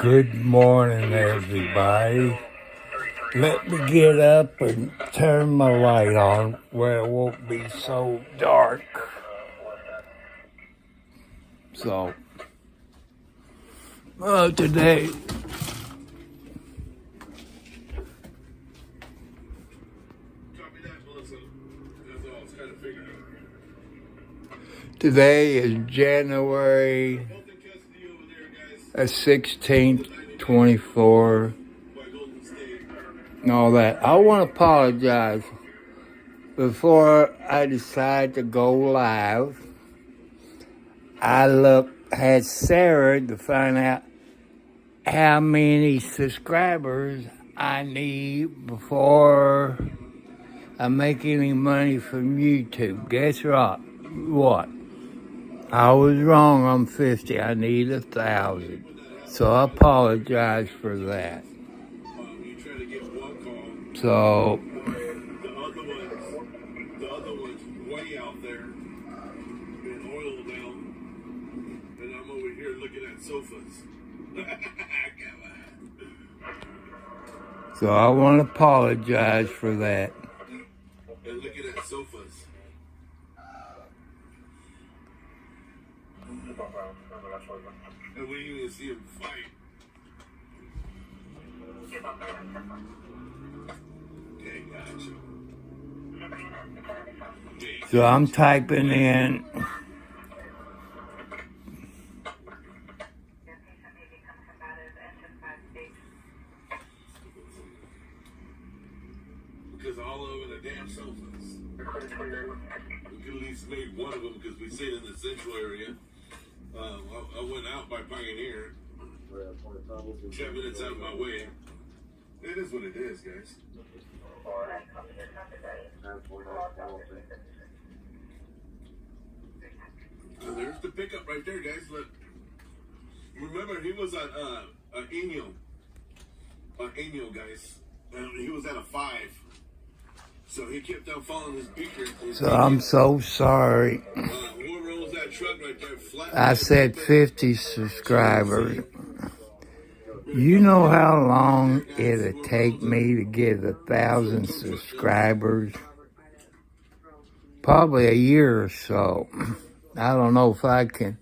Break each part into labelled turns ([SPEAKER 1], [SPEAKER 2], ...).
[SPEAKER 1] Good morning, everybody. Let me get up and turn my light on where it won't be so dark. So, today is January 16th, 24, and all that. I want to apologize. Before I decide to go live, I had Sarah to find out how many subscribers I need before I make any money from YouTube. Guess what? I was wrong on 50. I need 1,000. So I apologize for that. So
[SPEAKER 2] the other one's way out there in oil now, and I'm over here looking at sofas.
[SPEAKER 1] I want to apologize for that.
[SPEAKER 2] And looking at sofas. And we didn't even see him fight. Okay, gotcha.
[SPEAKER 1] So I'm typing in
[SPEAKER 2] because all of them are damn sofas. We could at least made one of them because we sit in the central area. I went out by Pioneer. 10 minutes out of my way. It is what it is, guys. So there's the pickup right there, guys. Look. Remember, he was at Inyo, guys. He was at a 5. So he kept on following his beaker.
[SPEAKER 1] So I'm so sorry.
[SPEAKER 2] Whoever owns that truck right there, flat.
[SPEAKER 1] I said 50 subscribers. You know how long it'll take me to get 1,000 subscribers? Probably a year or so. I don't know if I can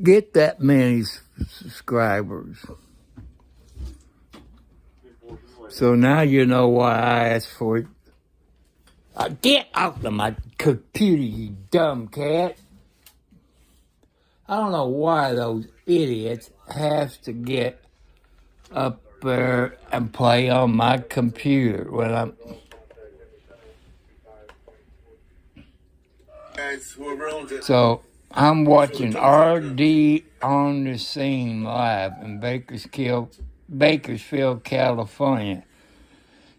[SPEAKER 1] get that many subscribers. So now you know why I asked for it. Get off of my computer, you dumb cat. I don't know why those idiots have to get up there and play on my computer when I'm... So I'm watching RD on the Scene live in Bakersfield, California.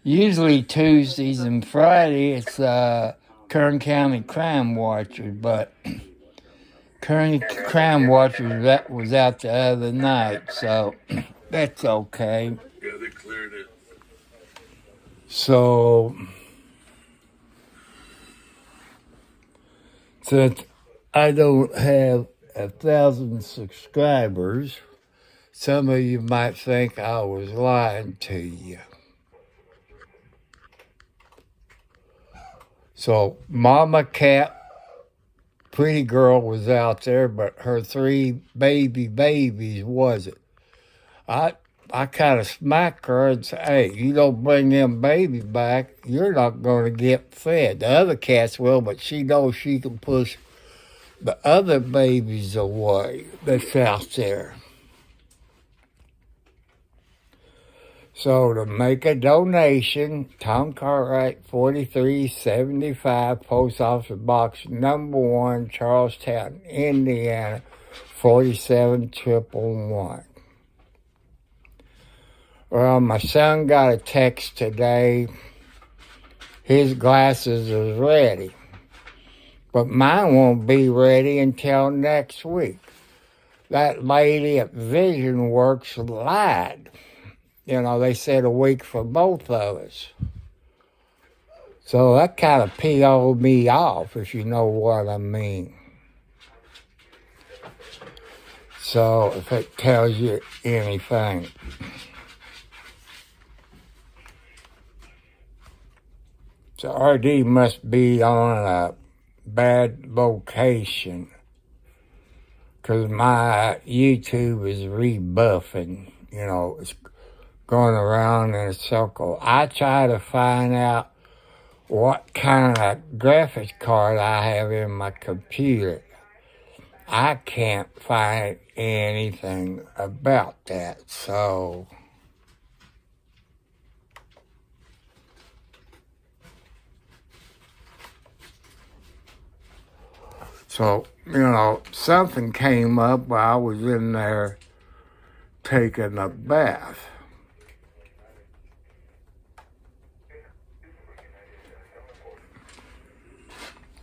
[SPEAKER 1] Usually Tuesdays and Fridays it's Kern County Crime Watchers, but Kern Crime Watchers that was out the other night, so that's okay.
[SPEAKER 2] Yeah, they cleared it.
[SPEAKER 1] So since I don't have 1,000 subscribers, some of you might think I was lying to you. So Mama Cat, pretty girl, was out there, but her 3 babies wasn't. I kind of smacked her and said, hey, you don't bring them babies back, you're not going to get fed. The other cats will, but she knows she can push the other babies away that's out there. So to make a donation, Tom Cartwright, 4375, Post Office Box number 1, Charlestown, Indiana, 47111. Well, my son got a text today. His glasses is ready. But mine won't be ready until next week. That lady at Vision Works lied. You know, they said a week for both of us. So that kind of PO'd me off, if you know what I mean. So if it tells you anything. So RD must be on a bad location, because my YouTube is rebuffing. It's going around in a circle. I try to find out what kind of graphics card I have in my computer. I can't find anything about that, so something came up while I was in there taking a bath.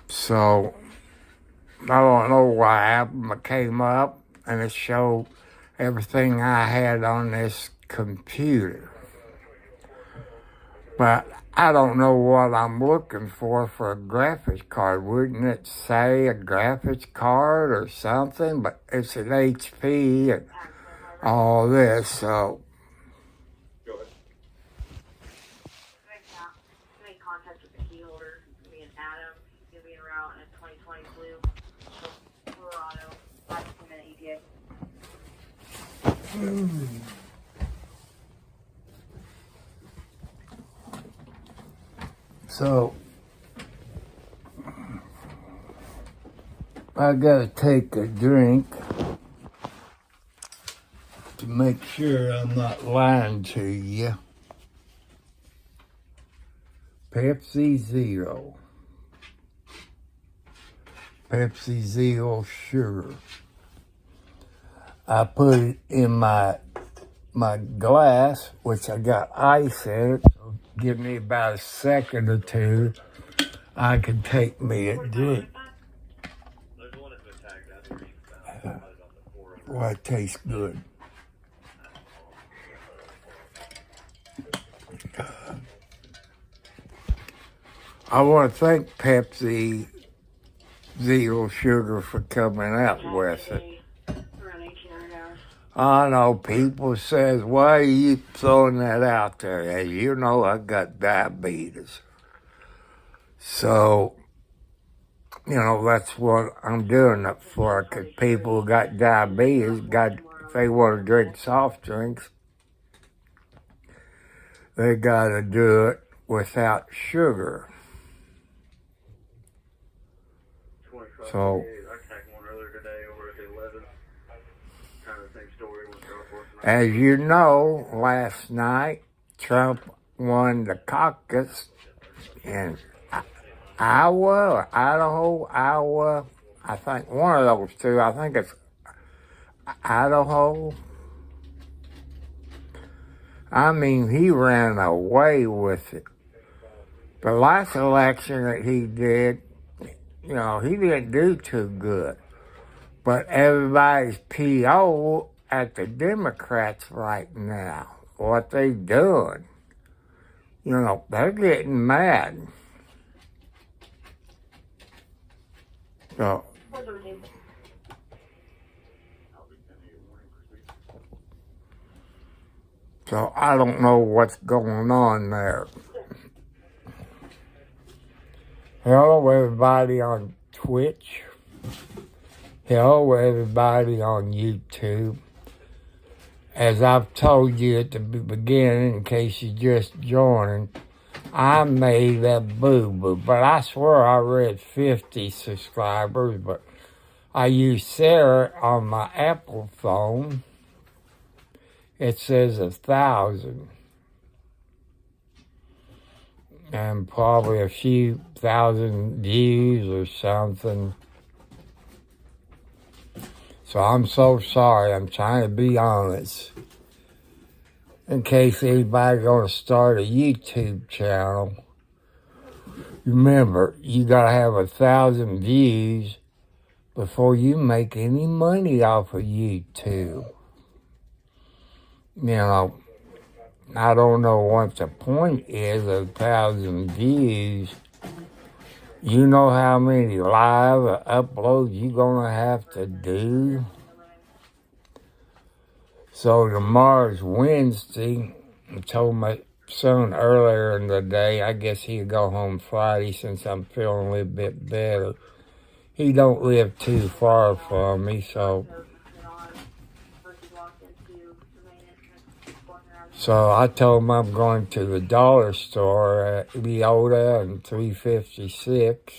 [SPEAKER 1] So I don't know what happened. It came up and it showed everything I had on this computer. But I don't know what I'm looking for a graphics card. Wouldn't it say a graphics card or something? But it's an HP and all this, so.
[SPEAKER 3] Go ahead. Make contact with the key holder. It's going to be an Adam. He's going to be en route in a 2020 blue Colorado 5-minute ETA.
[SPEAKER 1] So, I gotta take a drink to make sure I'm not lying to you. Pepsi Zero. Pepsi Zero sugar. I put it in my glass, which I got ice in it. So give me about a second or two, I can take me a drink. Well, it tastes good. I want to thank Pepsi Zero Sugar for coming out with it. I know people says, why are you throwing that out there? As you know, I got diabetes. So, that's what I'm doing it for, because people who got diabetes, if they want to drink soft drinks, they got to do it without sugar. So, as you know, last night, Trump won the caucus in Iowa or Iowa, I think one of those two. I think it's Idaho. I mean, he ran away with it. The last election that he did, he didn't do too good. But everybody's P.O. at the Democrats right now. What they doing? They're getting mad. So I don't know what's going on there. Hello, everybody on Twitch. Hello, everybody on YouTube. As I've told you at the beginning, in case you're just joining, I made a boo-boo, but I swear I read 50 subscribers, but I use Sarah on my Apple phone. It says 1,000. And probably a few thousand views or something. So I'm so sorry. I'm trying to be honest. In case anybody's going to start a YouTube channel, remember, you got to have 1,000 views before you make any money off of YouTube. I don't know what the point is of 1,000 views. You know how many live uploads you're going to have to do? So tomorrow's Wednesday. I told my son earlier in the day, I guess he'll go home Friday since I'm feeling a little bit better. He don't live too far from me, so I told him I'm going to the dollar store at Leota and 356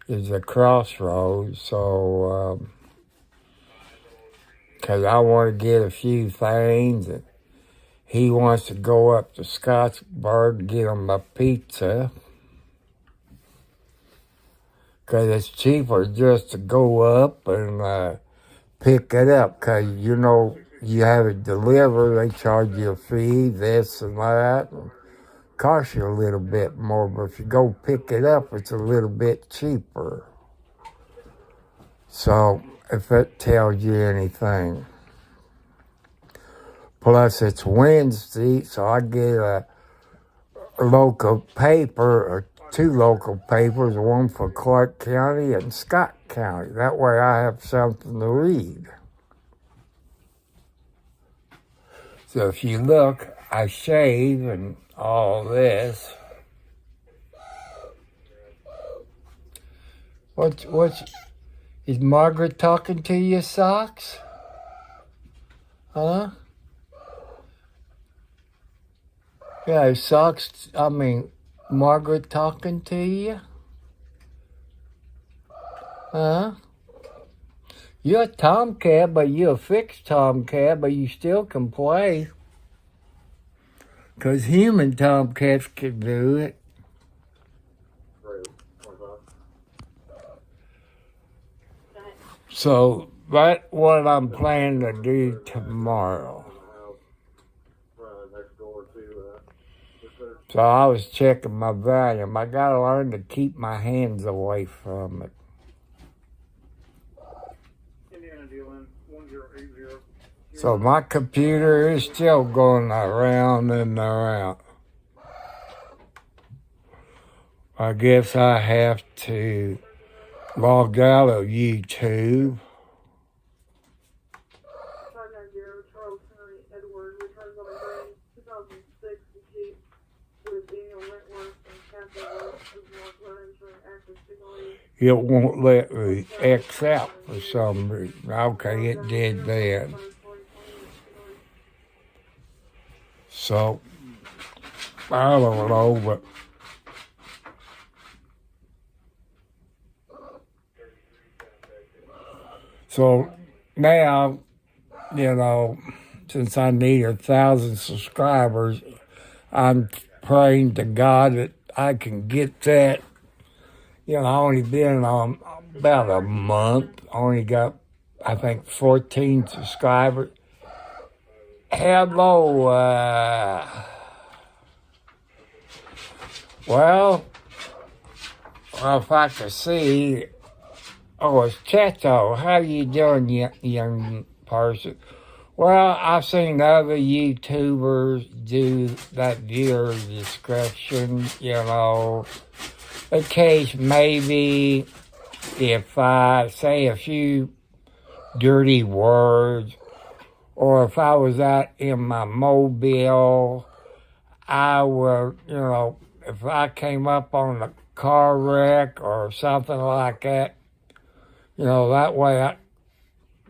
[SPEAKER 1] is the crossroads, so because I want to get a few things, and he wants to go up to Scottsburg and get him a pizza, because it's cheaper just to go up and pick it up, because, you know, you have it delivered, they charge you a fee, this and that, and cost you a little bit more, but if you go pick it up, it's a little bit cheaper. So, if it tells you anything. Plus, it's Wednesday, so I get a local paper, or two local papers, one for Clark County and Scott County. That way I have something to read. So if you look, I shave and all this. Is Margaret talking to you, Socks? Huh? Yeah, Socks, Margaret talking to you? Huh? You're a tomcat, but you're a fixed tomcat, but you still can play. 'Cause human tomcats can do it. So that's what I'm planning to do tomorrow. So I was checking my volume. I gotta learn to keep my hands away from it. So my computer is still going around and around. I guess I have to log out of YouTube. It won't let me X out for some reason. Okay, it did then. So, I don't know, but so now, you know, since I need 1,000 subscribers, I'm praying to God that I can get that. You know, I only been on about a month. I only got, I think, 14 subscribers. Hello, well, if I could see, oh, it's Cheto. How you doing, young person? Well, I've seen other YouTubers do that viewer discretion, you know. In case maybe if I say a few dirty words, or if I was out in my mobile, I would, you know, if I came up on a car wreck or something like that, you know, that way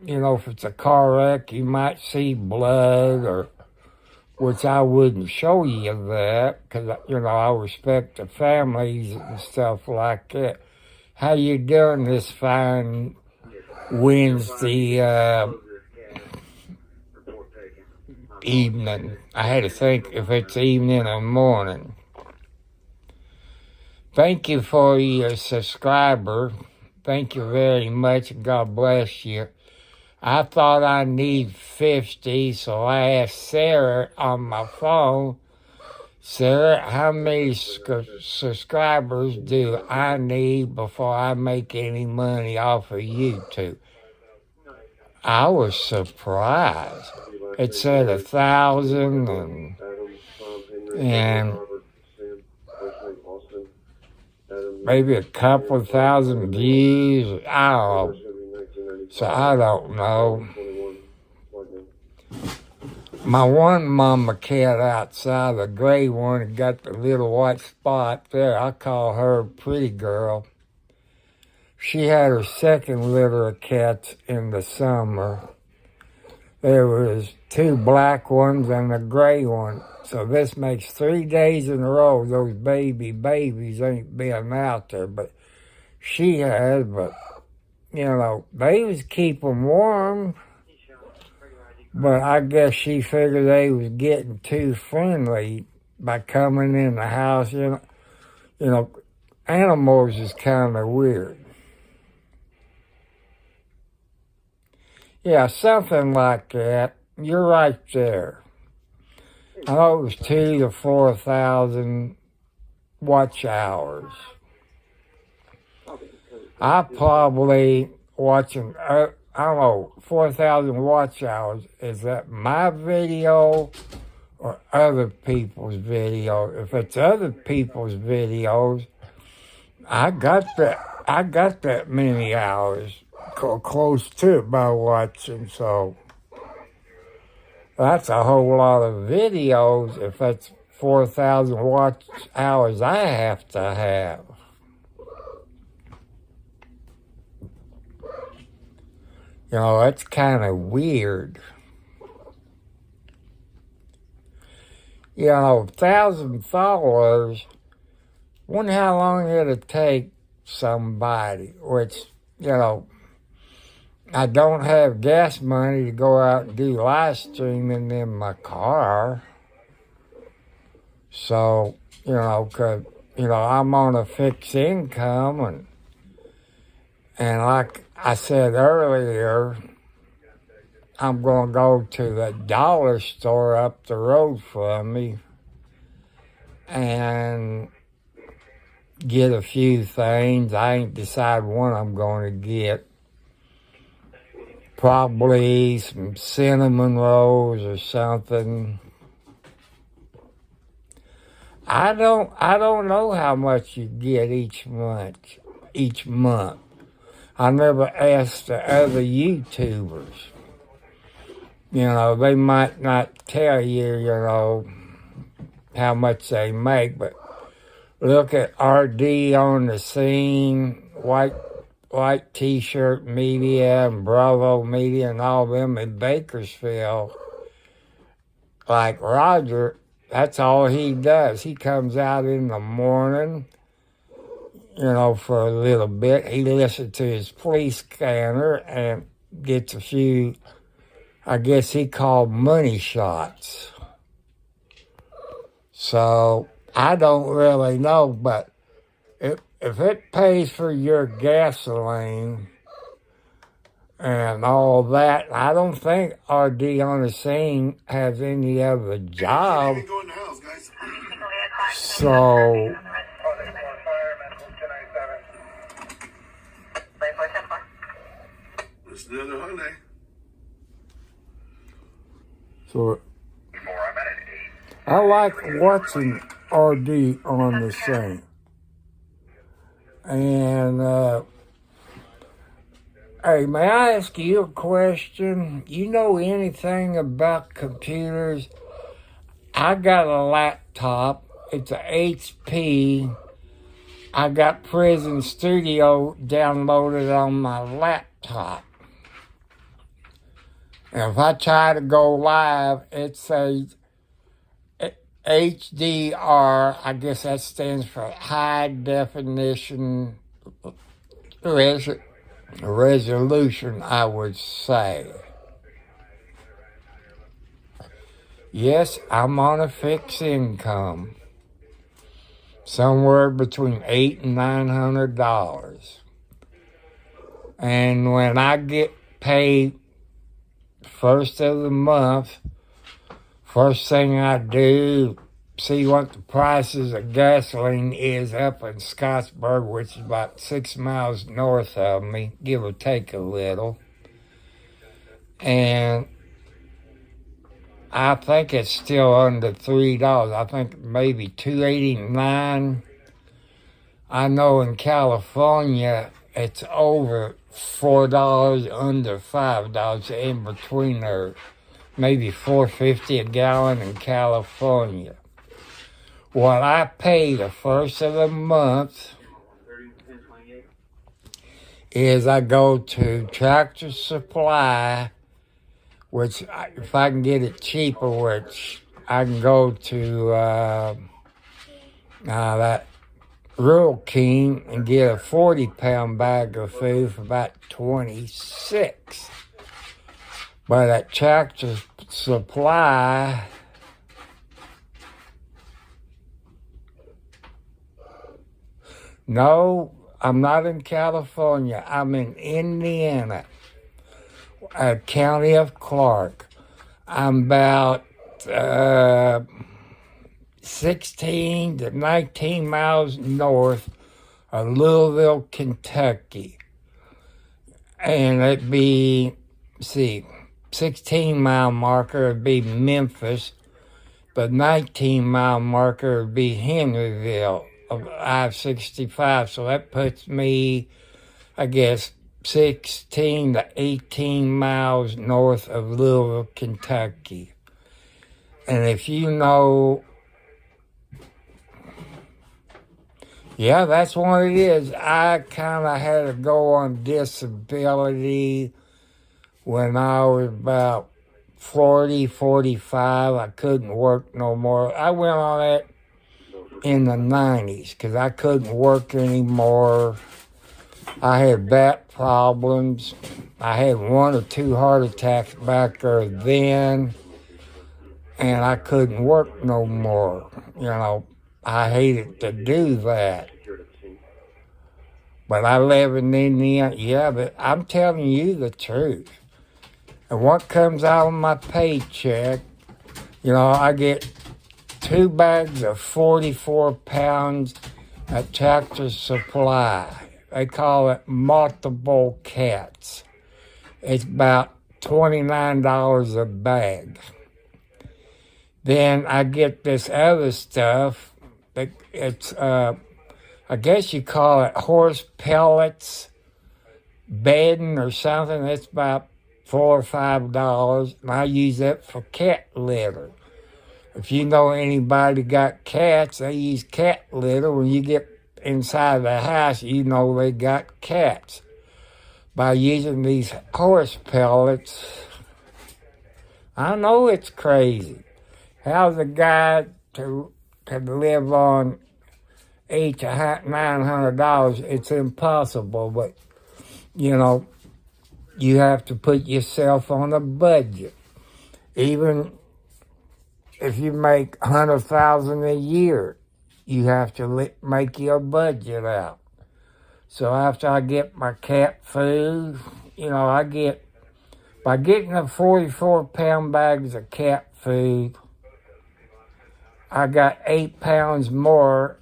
[SPEAKER 1] you know, if it's a car wreck, you might see blood, or which I wouldn't show you that, because, you know, I respect the families and stuff like that. How you doing this fine Wednesday evening? I had to think if it's evening or morning. Thank you for your subscriber. Thank you very much. God bless you. I thought I need 50, so I asked Sarah on my phone, Sarah, how many subscribers do I need before I make any money off of YouTube? I was surprised. It said 1,000 and maybe a couple thousand views. I don't know. So I don't know. My one mama cat outside, the gray one, that got the little white spot there, I call her Pretty Girl. She had her second litter of cats in the summer. There was 2 black ones and a gray one. So this makes 3 days in a row those babies ain't been out there. But she has, but, they was keep 'em warm. But I guess she figured they was getting too friendly by coming in the house. Animals is kind of weird. Yeah, something like that. You're right there. I know it was 2,000 to 4,000 watch hours. I probably watching, 4,000 watch hours. Is that my video or other people's video? If it's other people's videos, I got that many hours, close to it by watching. So that's a whole lot of videos. If that's 4,000 watch hours, I have to have. That's kind of weird. 1,000 followers, wonder how long it'll take somebody, which, I don't have gas money to go out and do live streaming in my car. So, 'cause, I'm on a fixed income and like I said earlier, I'm going to go to the dollar store up the road from me and get a few things. I ain't decided what I'm going to get. Probably some cinnamon rolls or something. I don't know how much you get each month. I never asked the other YouTubers. They might not tell you, how much they make, but look at RD on the Scene, White T-shirt media and Bravo media and all them in Bakersfield. Like Roger, that's all he does. He comes out in the morning, for a little bit. He listens to his police scanner and gets a few, I guess he called money shots. So I don't really know, but if it pays for your gasoline and all that, I don't think RD on the Scene has any other job. So
[SPEAKER 2] It's another Hyundai.
[SPEAKER 1] So I like watching RD on the Scene. And, hey, may I ask you a question? You know anything about computers? I got a laptop. It's a HP. I got Prison Studio downloaded on my laptop. And if I try to go live, it says HDR, I guess that stands for high definition resolution, I would say. Yes, I'm on a fixed income, somewhere between $800 and $900. And when I get paid first of the month, first thing I do, see what the prices of gasoline is up in Scottsburg, which is about 6 miles north of me, give or take a little. And I think it's still under $3. I think maybe $2.89. I know in California it's over $4, under $5. In between there, maybe $4.50 a gallon in California. What I pay the first of the month is I go to Tractor Supply, which if I can get it cheaper, which I can go to that Rural King and get a 40-pound bag of food for about $26. But at Tractor Supply, no, I'm not in California. I'm in Indiana, county of Clark. I'm about 16 to 19 miles north of Louisville, Kentucky. And it'd be, 16-mile marker would be Memphis. The 19-mile marker would be Henryville of I-65. So that puts me, I guess, 16 to 18 miles north of Louisville, Kentucky. And if you know, yeah, that's what it is. I kind of had to go on disability when I was about 40, 45. I couldn't work no more. I went on that in the 90s because I couldn't work anymore. I had back problems. I had 1 or 2 heart attacks back there then, and I couldn't work no more. You know, I hated to do that. But I live in Indiana. Yeah, but I'm telling you the truth. And what comes out of my paycheck, you know, I get 2 bags of 44 pounds at Tractor Supply. They call it multiple cats. It's about $29 a bag. Then I get this other stuff. It's, I guess you call it horse pellets, bedding or something. It's about $4 or $5, and I use that for cat litter. If you know anybody got cats, they use cat litter. When you get inside the house, you know they got cats. By using these horse pellets, I know it's crazy. How's a guy to live on $800 to $900? It's impossible, but, you know, you have to put yourself on a budget. Even if you make $100,000 a year, you have to make your budget out. So after I get my cat food, you know, by getting the 44-pound bags of cat food, I got 8 pounds more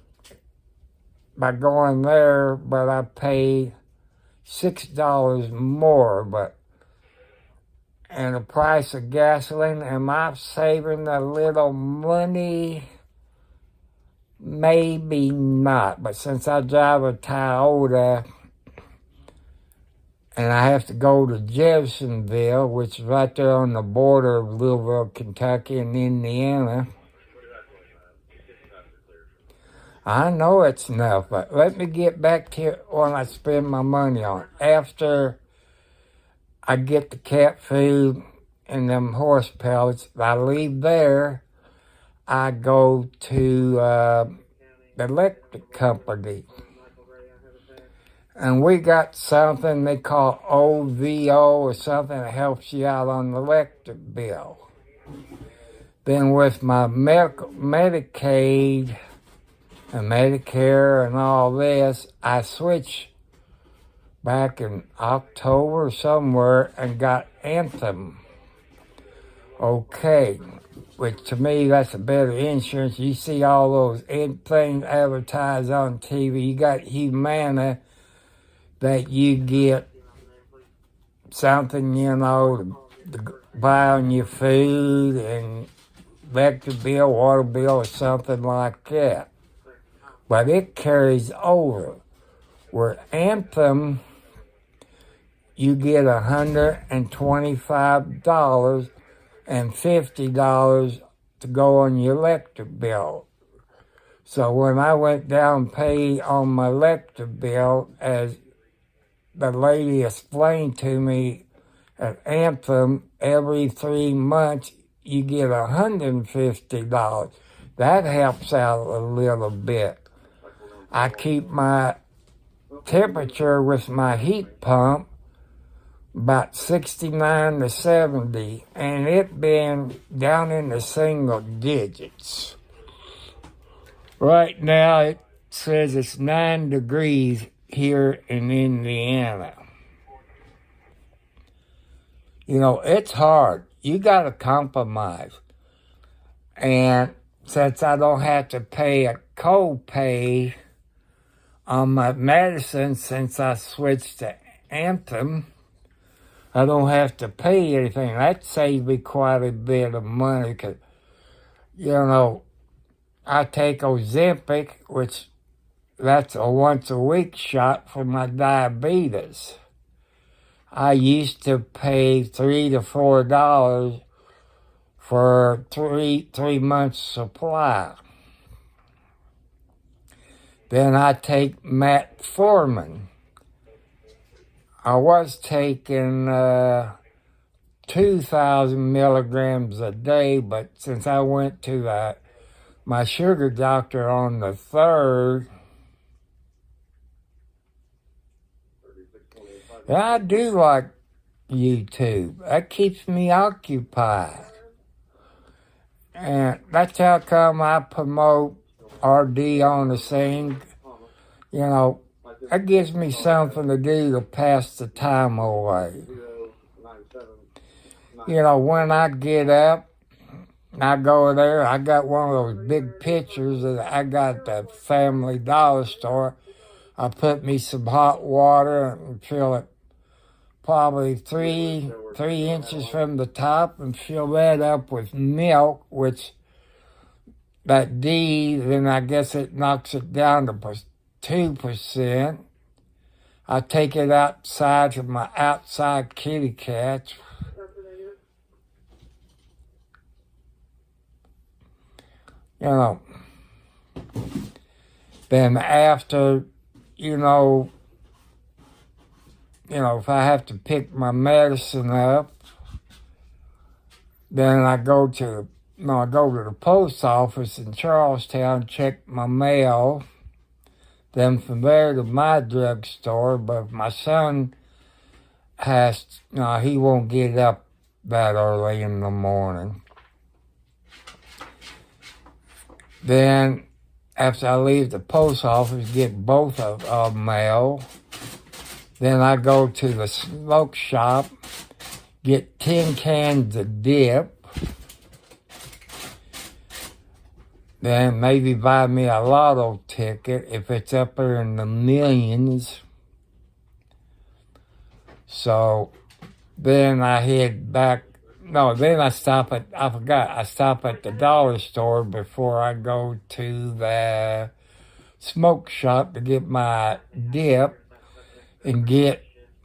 [SPEAKER 1] by going there, but I pay $6 more, and the price of gasoline, am I saving a little money? Maybe not, but since I drive a Toyota and I have to go to Jeffersonville, which is right there on the border of Louisville, Kentucky and Indiana, I know it's enough, but let me get back to what I spend my money on. After I get the cat food and them horse pellets, I leave there, I go to the electric company. And we got something they call OVO or something that helps you out on the electric bill. Then with my Medicaid and Medicare and all this, I switched back in October somewhere and got Anthem. Okay, which to me, that's a better insurance. You see all those things advertised on TV. You got Humana that you get something, you know, to buy on your food and electric bill, water bill, or something like that. But it carries over. Where Anthem, you get $125 and $50 to go on your electric bill. So when I went down and paid on my electric bill, as the lady explained to me, at Anthem, every 3 months you get $150. That helps out a little bit. I keep my temperature with my heat pump about 69 to 70, and it been down in the single digits. Right now it says it's 9 degrees here in Indiana. You know, it's hard. You got to compromise. And since I don't have to pay a co-pay on my medicine since I switched to Anthem, I don't have to pay anything. That saves me quite a bit of money because, you know, I take Ozempic, which that's a once-a-week shot for my diabetes. I used to pay $3 to $4 for three months' supply. Then I take metformin. I was taking 2,000 milligrams a day, but since I went to my sugar doctor on the 3rd, and I do like YouTube. That keeps me occupied. And that's how come I promote RD on the scene. You know, that gives me something to do to pass the time away. You know, when I get up, I go there, I got one of those big pictures that I got at the Family Dollar store. I put me some hot water and fill it probably three inches from the top and fill that up with milk, which that D, then I guess it knocks it down to 2%. I take it outside to my outside kitty cats. You know, then after, you know, if I have to pick my medicine up, then I go to the post office in Charlestown, check my mail. Then from there to my drugstore. But my son he won't get up that early in the morning. Then after I leave the post office, get both of mail. Then I go to the smoke shop, get 10 cans of dip. Then maybe buy me a lotto ticket if it's up there in the millions. So then I head back. No, then I stop at the dollar store before I go to the smoke shop to get my dip and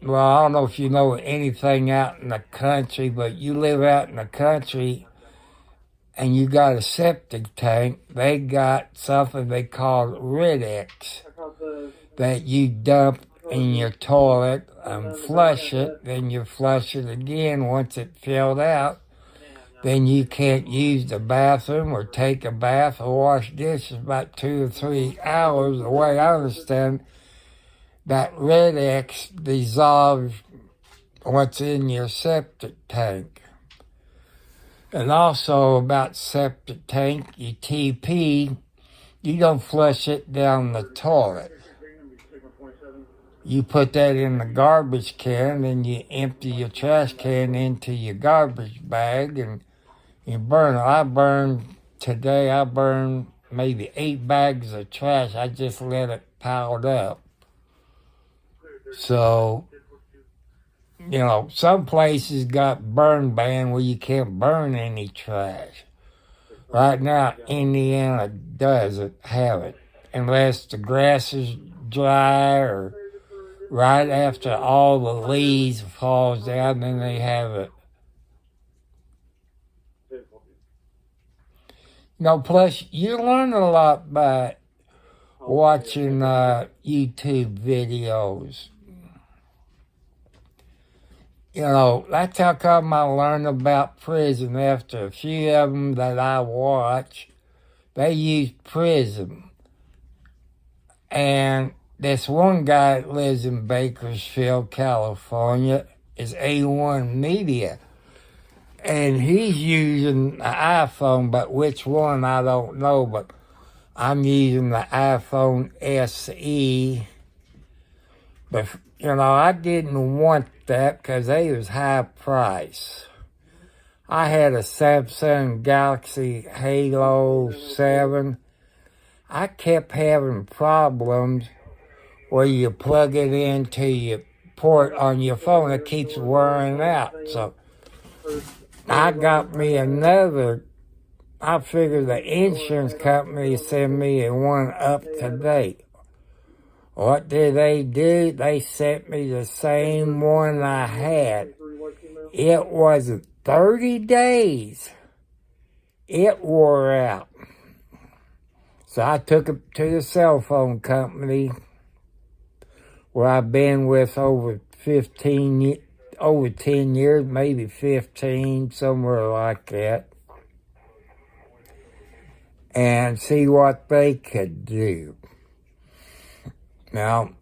[SPEAKER 1] well, I don't know if you know anything out in the country, but you live out in the country and you got a septic tank, they got something they call Rid-X that you dump in your toilet and flush it, then you flush it again once it's filled out. Then you can't use the bathroom or take a bath or wash dishes about 2 or 3 hours. The way I understand, that Rid-X dissolves what's in your septic tank. And also about septic tank, your TP, you don't flush it down the toilet. You put that in the garbage can, and you empty your trash can into your garbage bag, and you burn it. I burned maybe 8 bags of trash. I just let it piled up. So, some places got burn ban where you can't burn any trash. Right now, Indiana doesn't have it unless the grass is dry or right after all the leaves falls down, then they have it. No, plus you learn a lot by watching YouTube videos. You know, that's how come I learned about prison after a few of them that I watch. They use prison. And this one guy that lives in Bakersfield, California, is A1 Media. And he's using the iPhone, but which one I don't know, but I'm using the iPhone SE. But, you know, I didn't want that because they was high price. I had a Samsung Galaxy Halo 7. I kept having problems where you plug it into your port on your phone. It keeps wearing out. So I got me another. I figured the insurance company sent me one up to date. What did they do? They sent me the same one I had. It wasn't 30 days. It wore out. So I took it to the cell phone company where I've been with over 10 years, maybe 15, somewhere like that, and see what they could do. Now,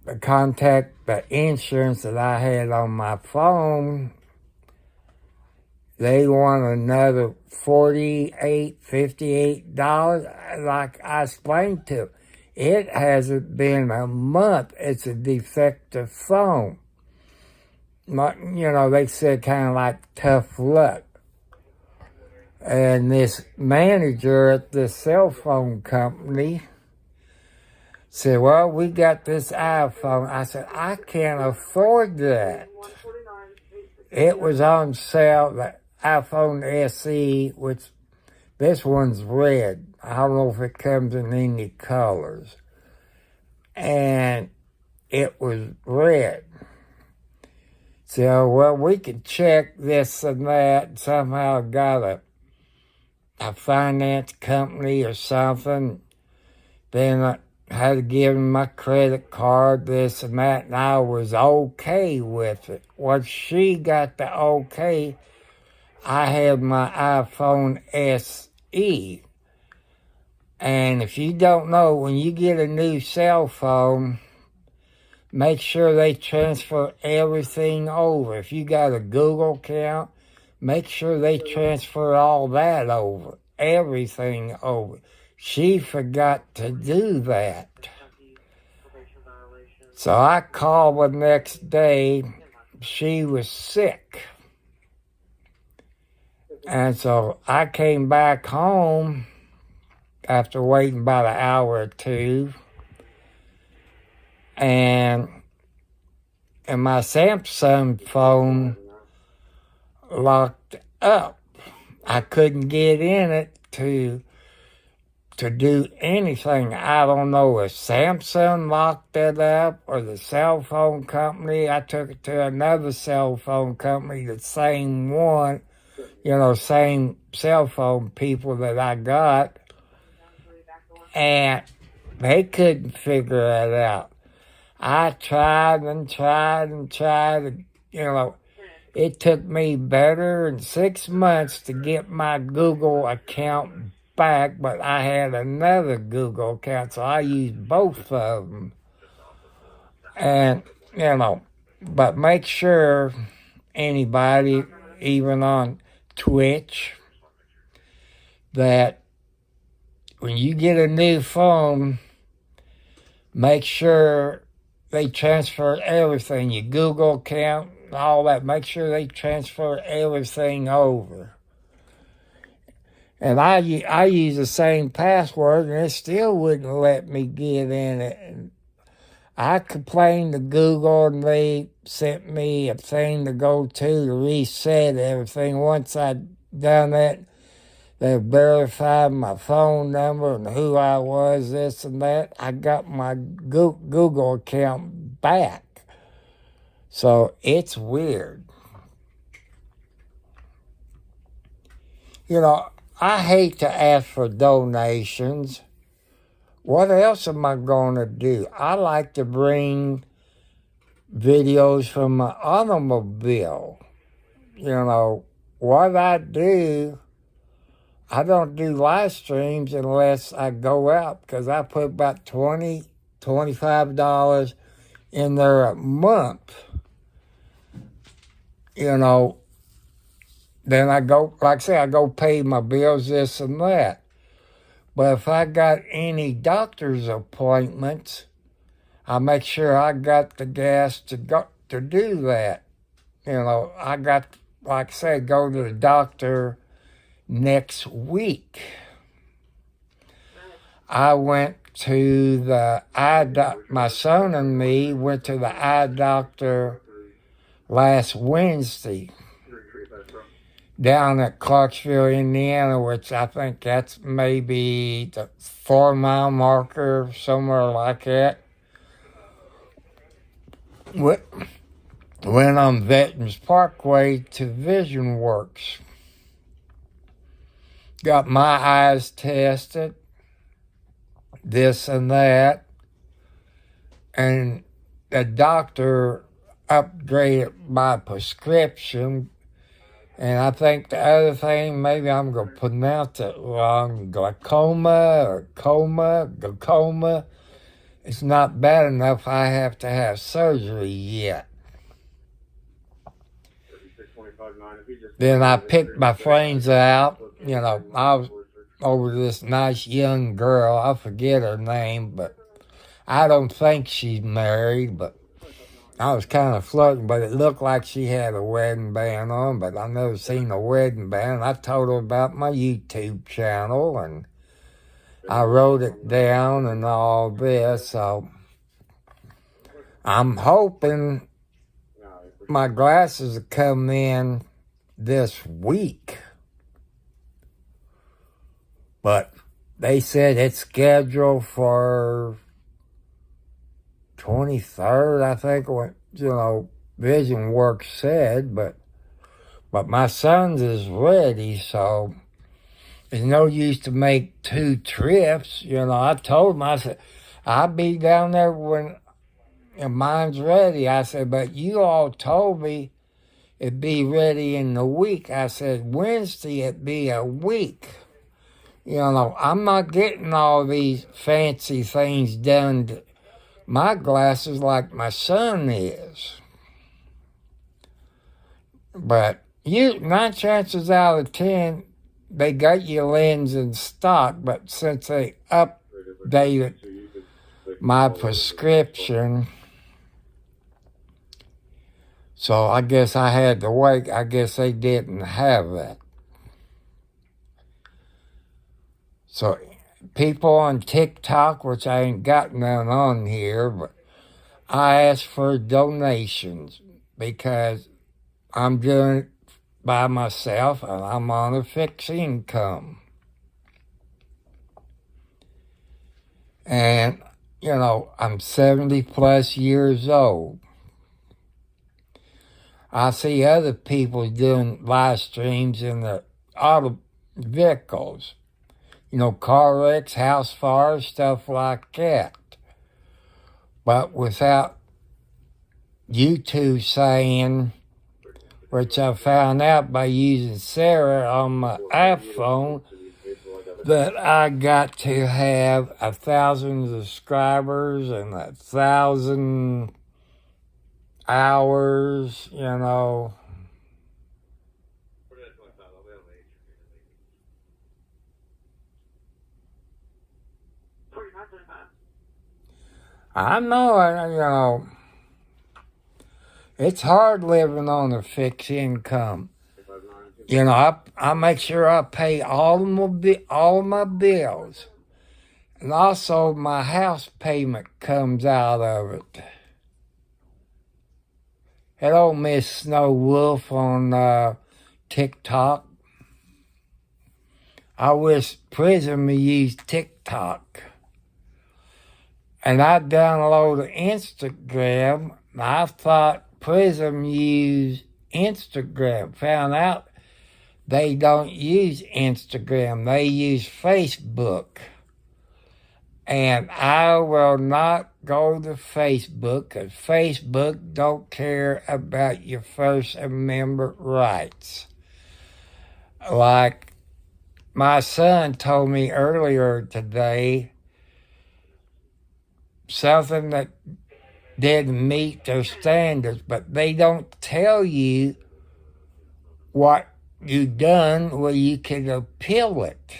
[SPEAKER 1] to contact the insurance that I had on my phone, they want another $48, $58. Like I explained to them, it hasn't been a month. It's a defective phone. You know, they said kind of like tough luck. And this manager at the cell phone company said, well, we got this iPhone. I said, I can't afford that. It was on sale, the iPhone SE, which this one's red. I don't know if it comes in any colors. And it was red. So, well, we could check this and that. Somehow got a finance company or something. Then I had to give them my credit card, this and that, and I was okay with it. Once she got the okay, I had my iPhone SE. And if you don't know, when you get a new cell phone, make sure they transfer everything over. If you got a Google account, make sure they transfer all that over, everything over. She forgot to do that. So I called the next day. She was sick. And so I came back home after waiting about an hour or two. And my Samsung phone locked up. I couldn't get in it to do anything. I don't know if Samsung locked it up or the cell phone company. I took it to another cell phone company, the same one, you know, same cell phone people that I got. And they couldn't figure it out. I tried and tried and tried, you know. It took me better than 6 months to get my Google account back, but I had another Google account, so I used both of them. And, you know, but make sure anybody, even on Twitch, that when you get a new phone, make sure they transfer everything, your Google account, all that. Make sure they transfer everything over. And I use the same password, and it still wouldn't let me get in it. And I complained to Google, and they sent me a thing to go to reset everything. Once I'd done that, they verified my phone number and who I was, this and that. I got my Google account back. So it's weird. You know, I hate to ask for donations. What else am I going to do? I like to bring videos from my automobile. You know, what I do, I don't do live streams unless I go out, because I put about $20, $25 in there a month. You know, then I go, like I say, I go pay my bills, this and that. But if I got any doctor's appointments, I make sure I got the gas to go to do that. You know, I got, like I said, go to the doctor next week. I went to the eye doctor. My son and me went to the eye doctor last Wednesday down at Clarksville, Indiana, which I think that's maybe the 4-mile marker, somewhere like that. Went on Veterans Parkway to Vision Works. Got my eyes tested, this and that, and the doctor upgraded my prescription. And I think the other thing, maybe I'm going to pronounce it wrong, glaucoma. It's not bad enough I have to have surgery yet. Then I picked my friends out. You know, I was over this nice young girl. I forget her name, but I don't think she's married, but I was kind of flirting, but it looked like she had a wedding band on, but I've never seen a wedding band. I told her about my YouTube channel, and I wrote it down and all this, so I'm hoping my glasses will come in this week. But they said it's scheduled for 23rd, I think, what, you know, Vision Works said, but my son's is ready, so there's no use to make 2 trips. You know, I told him, I said, I'll be down there when mine's ready. I said, but you all told me it'd be ready in a week. I said, Wednesday it'd be a week. You know, I'm not getting all these fancy things done to my glasses like my son is. But 9 chances out of 10, they got your lens in stock, but since they updated my prescription, so I guess I had to wait. I guess they didn't have that. So people on TikTok, which I ain't got none on here, but I asked for donations because I'm doing it by myself and I'm on a fixed income. And, you know, I'm 70 plus years old. I see other people doing live streams in the auto vehicles. You know, car wrecks, house fires, stuff like that. But without YouTube saying, which I found out by using Sarah on my iPhone, that I got to have 1,000 subscribers and 1,000 hours, you know. I know, you know, it's hard living on a fixed income. You know, I make sure I pay all my bills. And also my house payment comes out of it. Hello, Miss Snow Wolf on TikTok. I wish Prism would use TikTok. And I downloaded Instagram. I thought Prism used Instagram. Found out they don't use Instagram. They use Facebook. And I will not go to Facebook because Facebook don't care about your First Amendment rights. Like my son told me earlier today, something that didn't meet their standards, but they don't tell you what you done where you can appeal it.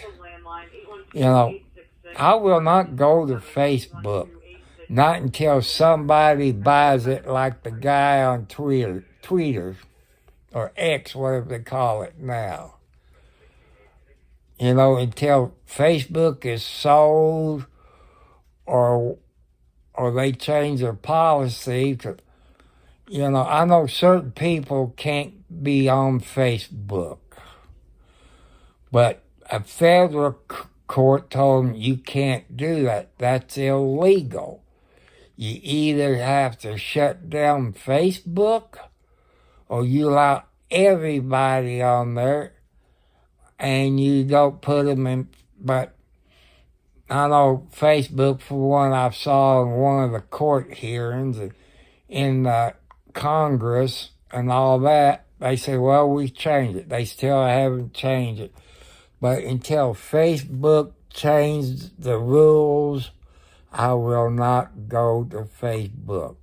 [SPEAKER 1] You know, I will not go to Facebook, not until somebody buys it, like the guy on Twitter, or X, whatever they call it now. You know, until Facebook is sold or they change their policy. You know, I know certain people can't be on Facebook, but a federal court told them you can't do that. That's illegal. You either have to shut down Facebook or you allow everybody on there and you don't put them in. But I know Facebook, for one, I saw in one of the court hearings in Congress and all that, they say, well, we changed it. They still haven't changed it. But until Facebook changed the rules, I will not go to Facebook.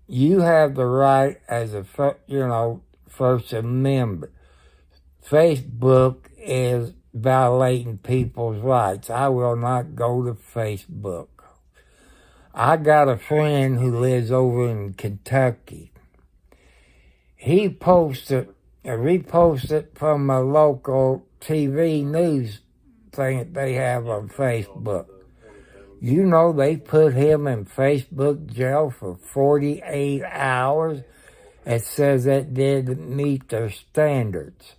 [SPEAKER 1] You have the right as a, First Amendment. Facebook is violating people's rights. I will not go to Facebook. I got a friend who lives over in Kentucky. He reposted from a local TV news thing that they have on Facebook. You know, they put him in Facebook jail for 48 hours. It says that didn't meet their standards.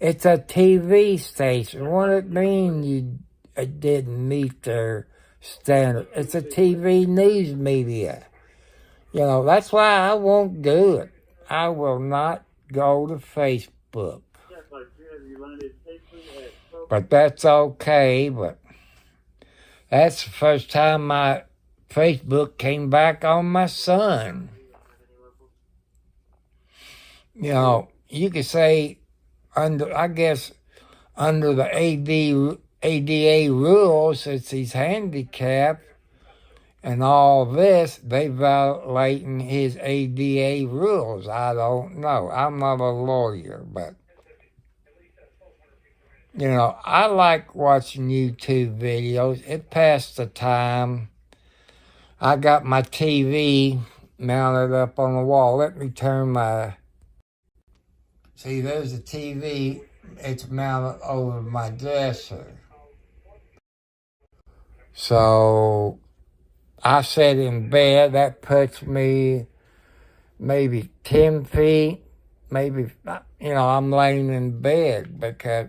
[SPEAKER 1] It's a TV station. What does it mean it didn't meet their standards? It's a TV news media. You know, that's why I won't do it. I will not go to Facebook. But that's okay, but that's the first time my Facebook came back on my son. You know, you could say under the ADA rules, since he's handicapped and all this, they violating his ADA rules. I don't know. I'm not a lawyer, but you know, I like watching YouTube videos. It passes the time. I got my TV mounted up on the wall. Let me turn my... See, there's the TV. It's mounted over my dresser. So I sit in bed. That puts me maybe 10 feet. Maybe, I'm laying in bed because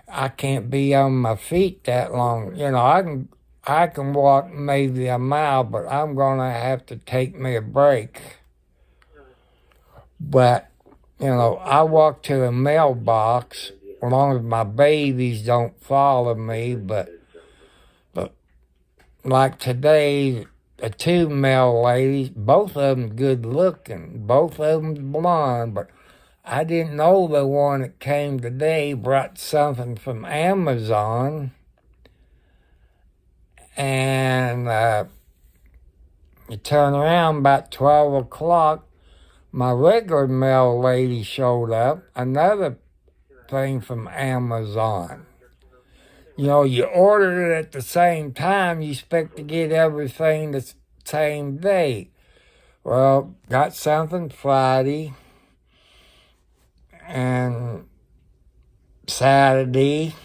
[SPEAKER 1] I can't be on my feet that long. You know, I can walk maybe a mile, but I'm going to have to take me a break. But, I walk to the mailbox as long as my babies don't follow me. But like today, the two mail ladies, both of them good looking, both of them blonde, but I didn't know the one that came today brought something from Amazon. And you turn around about 12 o'clock, my regular mail lady showed up, another thing from Amazon. You know, you order it at the same time, you expect to get everything the same day. Well, got something Friday and Saturday,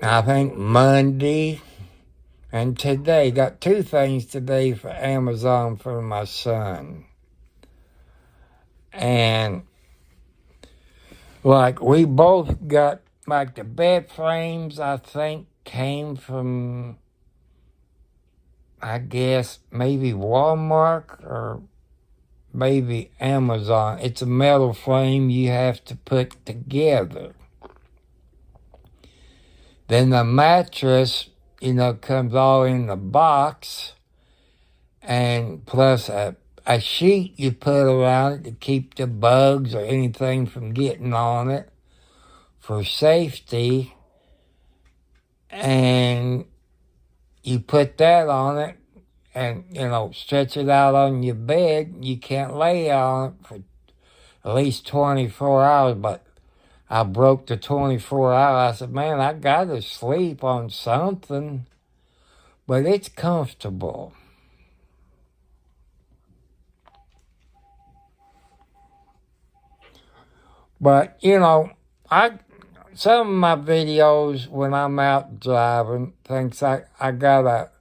[SPEAKER 1] I think Monday, and today. Got two things today for Amazon for my son. And like we both got, like the bed frames, I think came from, I guess, maybe Walmart or maybe Amazon. It's a metal frame you have to put together. Then the mattress, comes all in the box, and plus a sheet you put around it to keep the bugs or anything from getting on it for safety. And you put that on it and, stretch it out on your bed. You can't lay on it for at least 24 hours, but I broke the 24 hours. I said, man, I got to sleep on something, but it's comfortable. But, some of my videos when I'm out driving, things I got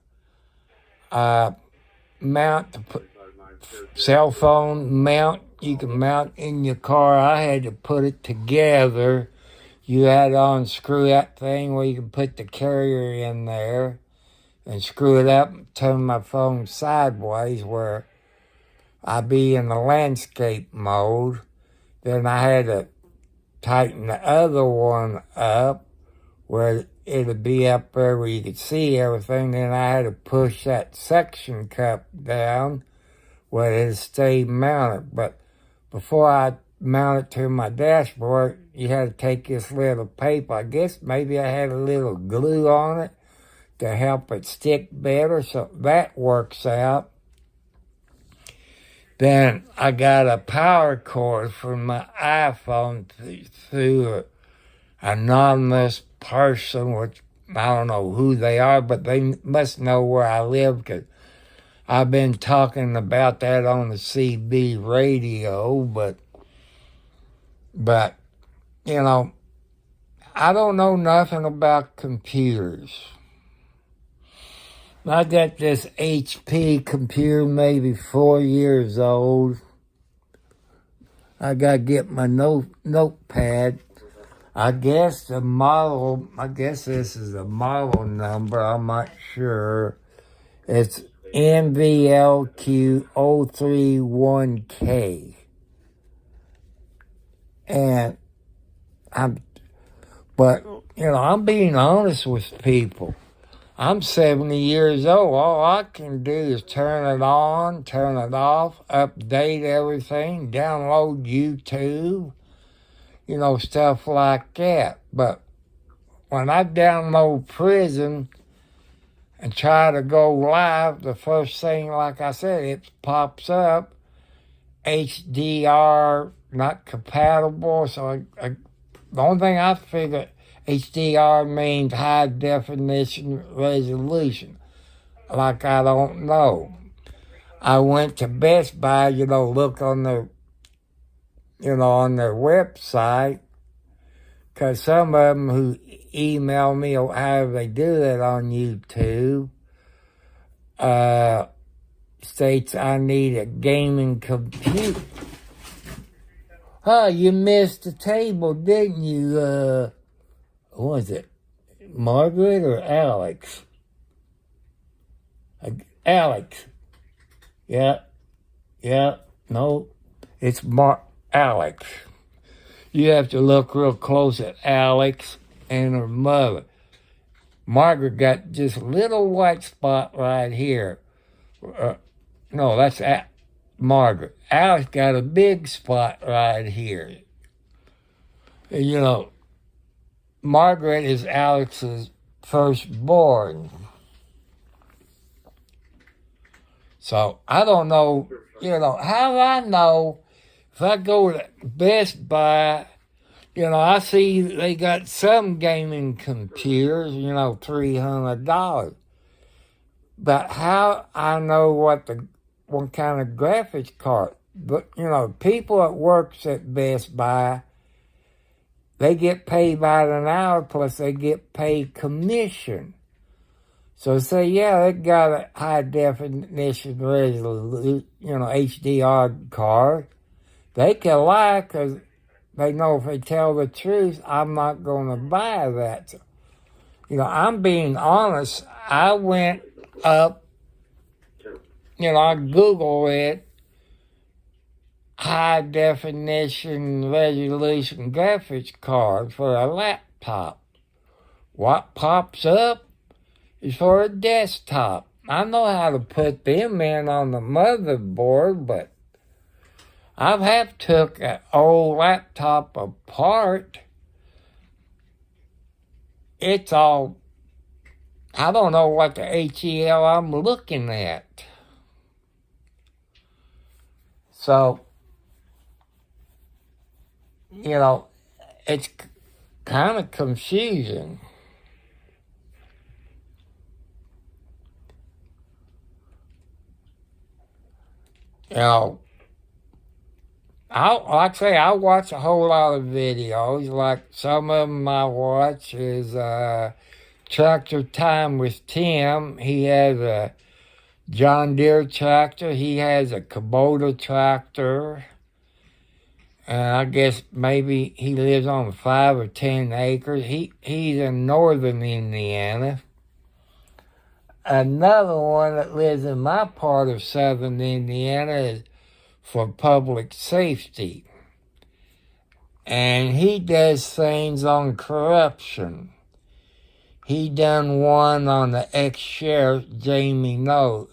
[SPEAKER 1] a mount to put, cell phone mount you can mount in your car. I had to put it together. You had to unscrew that thing where you can put the carrier in there and screw it up and turn my phone sideways where I be in the landscape mode. Then I had to tighten the other one up where it'd be up there where you could see everything. Then I had to push that suction cup down where it'd stay mounted. But before I mount it to my dashboard, you had to take this little paper. I guess maybe I had a little glue on it to help it stick better, so that works out. Then I got a power cord from my iPhone through an anonymous person, which I don't know who they are, but they must know where I live because I've been talking about that on the CB radio, but I don't know nothing about computers. I got this HP computer, maybe 4 years old. I got to get my notepad. I guess this is the model number, I'm not sure. It's NVLQ031K. And I'm being honest with people. I'm 70 years old. All I can do is turn it on, turn it off, update everything, download YouTube, stuff like that. But when I download Prison and try to go live, the first thing, like I said, it pops up, HDR not compatible. So the only thing I figured, HDR means high definition resolution. Like I don't know. I went to Best Buy, look on their, on their website, because some of them who email me or however they do that on YouTube, states I need a gaming computer. Oh, you missed the table, didn't you? What was it? Margaret or Alex? Alex. Yeah. No, it's Alex. You have to look real close at Alex and her mother. Margaret got just a little white spot right here. No, that's Margaret. Alex got a big spot right here. Margaret is Alex's firstborn. So, I don't know, how do I know if I go to Best Buy, I see they got some gaming computers, $300. But how I know what kind of graphics card? But, people that works at Best Buy, they get paid by an hour, plus they get paid commission. So say, they got a high definition resolution, HDR card. They can lie because they know if they tell the truth, I'm not going to buy that. So, I'm being honest. I went up, I Googled it, high definition resolution graphics card for a laptop. What pops up is for a desktop. I know how to put them in on the motherboard, but I've took an old laptop apart. It's all, I don't know what the HEL I'm looking at. So, it's kind of confusing. I watch a whole lot of videos. Like some of them I watch is Tractor Time with Tim. He has a John Deere tractor. He has a Kubota tractor. And I guess maybe he lives on 5 or 10 acres. He's in northern Indiana. Another one that lives in my part of southern Indiana is for public safety. And he does things on corruption. He done one on the ex-sheriff, Jamie Note.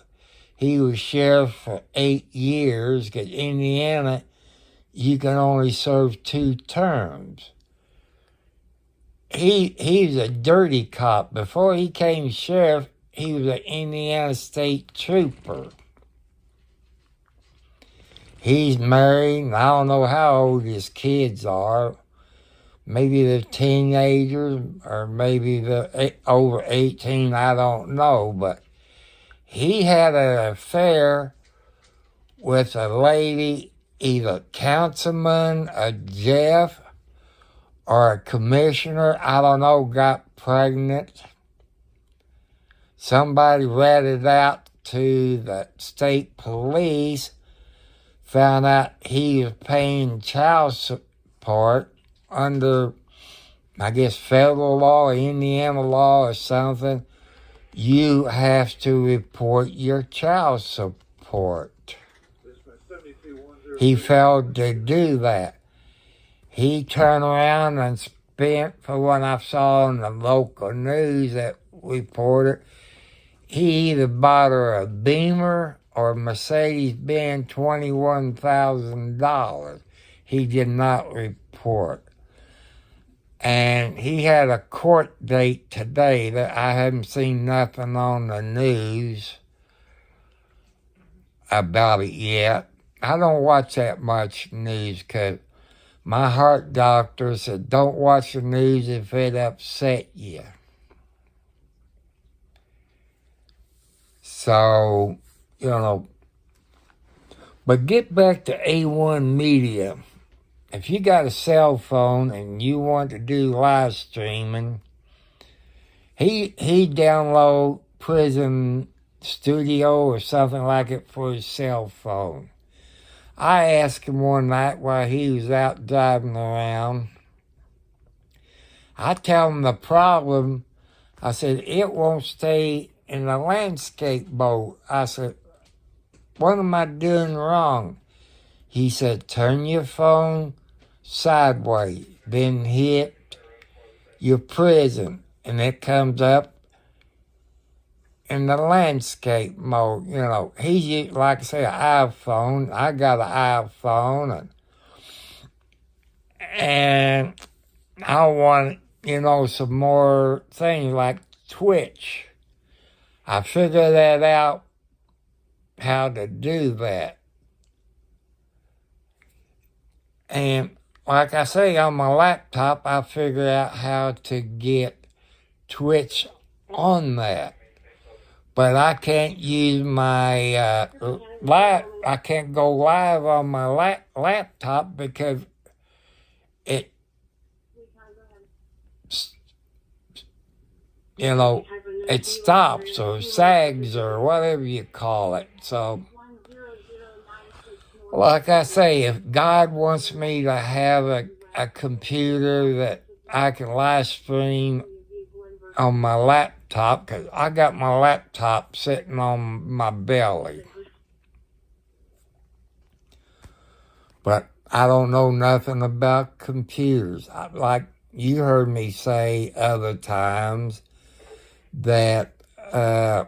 [SPEAKER 1] He was sheriff for 8 years, because Indiana, you can only serve 2 terms. He's a dirty cop. Before he came sheriff, he was an Indiana State Trooper. He's married, and I don't know how old his kids are. Maybe they're teenagers, or maybe they're over 18, I don't know. But he had an affair with a lady, either councilman, a Jeff, or a commissioner, I don't know, got pregnant. Somebody ratted out to the state police, found out he was paying child support under, I guess, federal law, Indiana law or something. You have to report your child support. He failed to do that. He turned around and spent, for what I saw in the local news that reported, he either bought her a Beamer or a Mercedes-Benz $21,000. He did not report. And he had a court date today that I haven't seen nothing on the news about it yet. I don't watch that much news because my heart doctor said, don't watch the news if it upset you. So, but get back to A1 Media. If you got a cell phone and you want to do live streaming, he download Prison Studio or something like it for his cell phone. I asked him one night while he was out driving around. I tell him the problem. I said, it won't stay in the landscape mode. I said, what am I doing wrong? He said, turn your phone sideways, then hit your prison, and it comes up in the landscape mode. He's, like I say, an iPhone. I got an iPhone, and I want, some more things like Twitch. I figured that out, how to do that. And like I say, on my laptop, I figured out how to get Twitch on that. But I can't use my I can't go live on my laptop because it, it stops or sags or whatever you call it. So, like I say, if God wants me to have a computer that I can live stream on my laptop, because I got my laptop sitting on my belly. But I don't know nothing about computers. Like you heard me say other times that I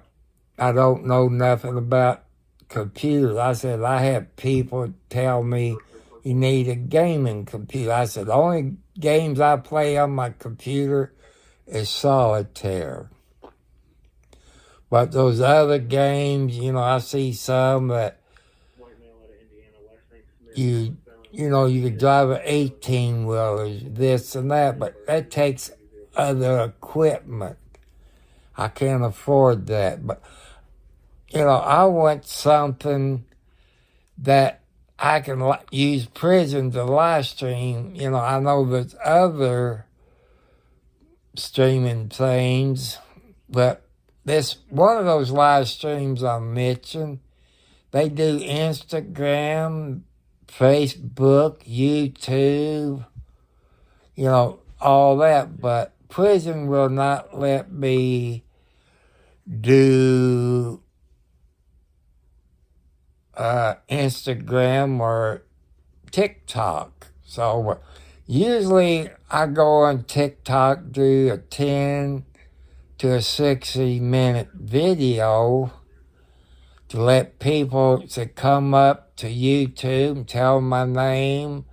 [SPEAKER 1] don't know nothing about computers. I said, I have people tell me you need a gaming computer. I said, the only games I play on my computer is solitaire. But those other games, I see some that you could drive an 18-wheeler, this and that, but that takes other equipment. I can't afford that. But, I want something that I can use prison to live stream. I know there's other streaming things, but this one of those live streams I mentioned, they do Instagram, Facebook, YouTube, all that, but prison will not let me do Instagram or TikTok. So usually I go on TikTok, do a 10 to a 60-minute video to let people to come up to YouTube and tell them my name,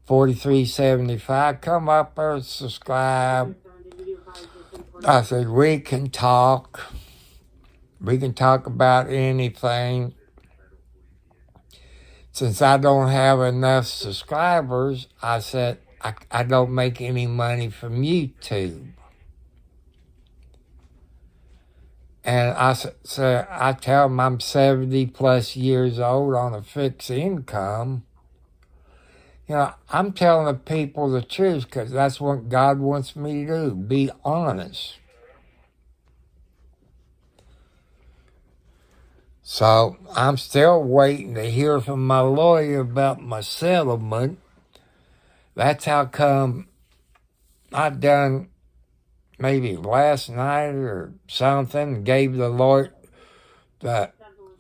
[SPEAKER 1] 4375, come up or subscribe. I said, we can talk. We can talk about anything. Since I don't have enough subscribers, I said, I don't make any money from YouTube. And I tell them I'm 70 plus years old on a fixed income. I'm telling the people the truth because that's what God wants me to do, be honest. So I'm still waiting to hear from my lawyer about my settlement. That's how come I done maybe last night or something, gave the lawyer the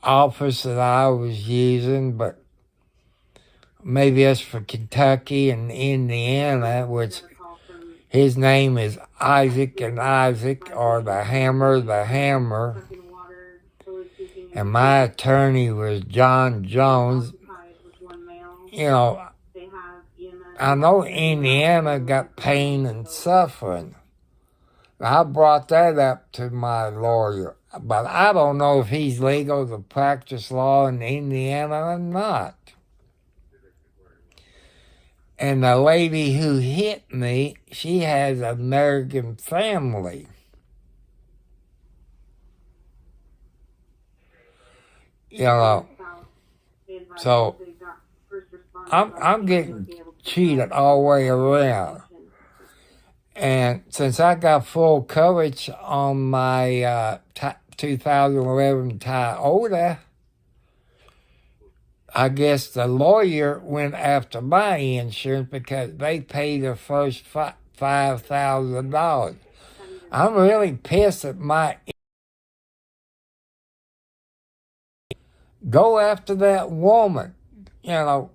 [SPEAKER 1] office that I was using, but maybe it's for Kentucky and Indiana, which his name is Isaac and Isaac, or the Hammer. And my attorney was John Jones. I know Indiana got pain and suffering. I brought that up to my lawyer, but I don't know if he's legal to practice law in Indiana or not. And the lady who hit me, she has an American family. So I'm getting cheated all the way around. And since I got full coverage on my 2011 Toyota, I guess the lawyer went after my insurance because they paid the first $5,000. I'm really pissed at my... Go after that woman. I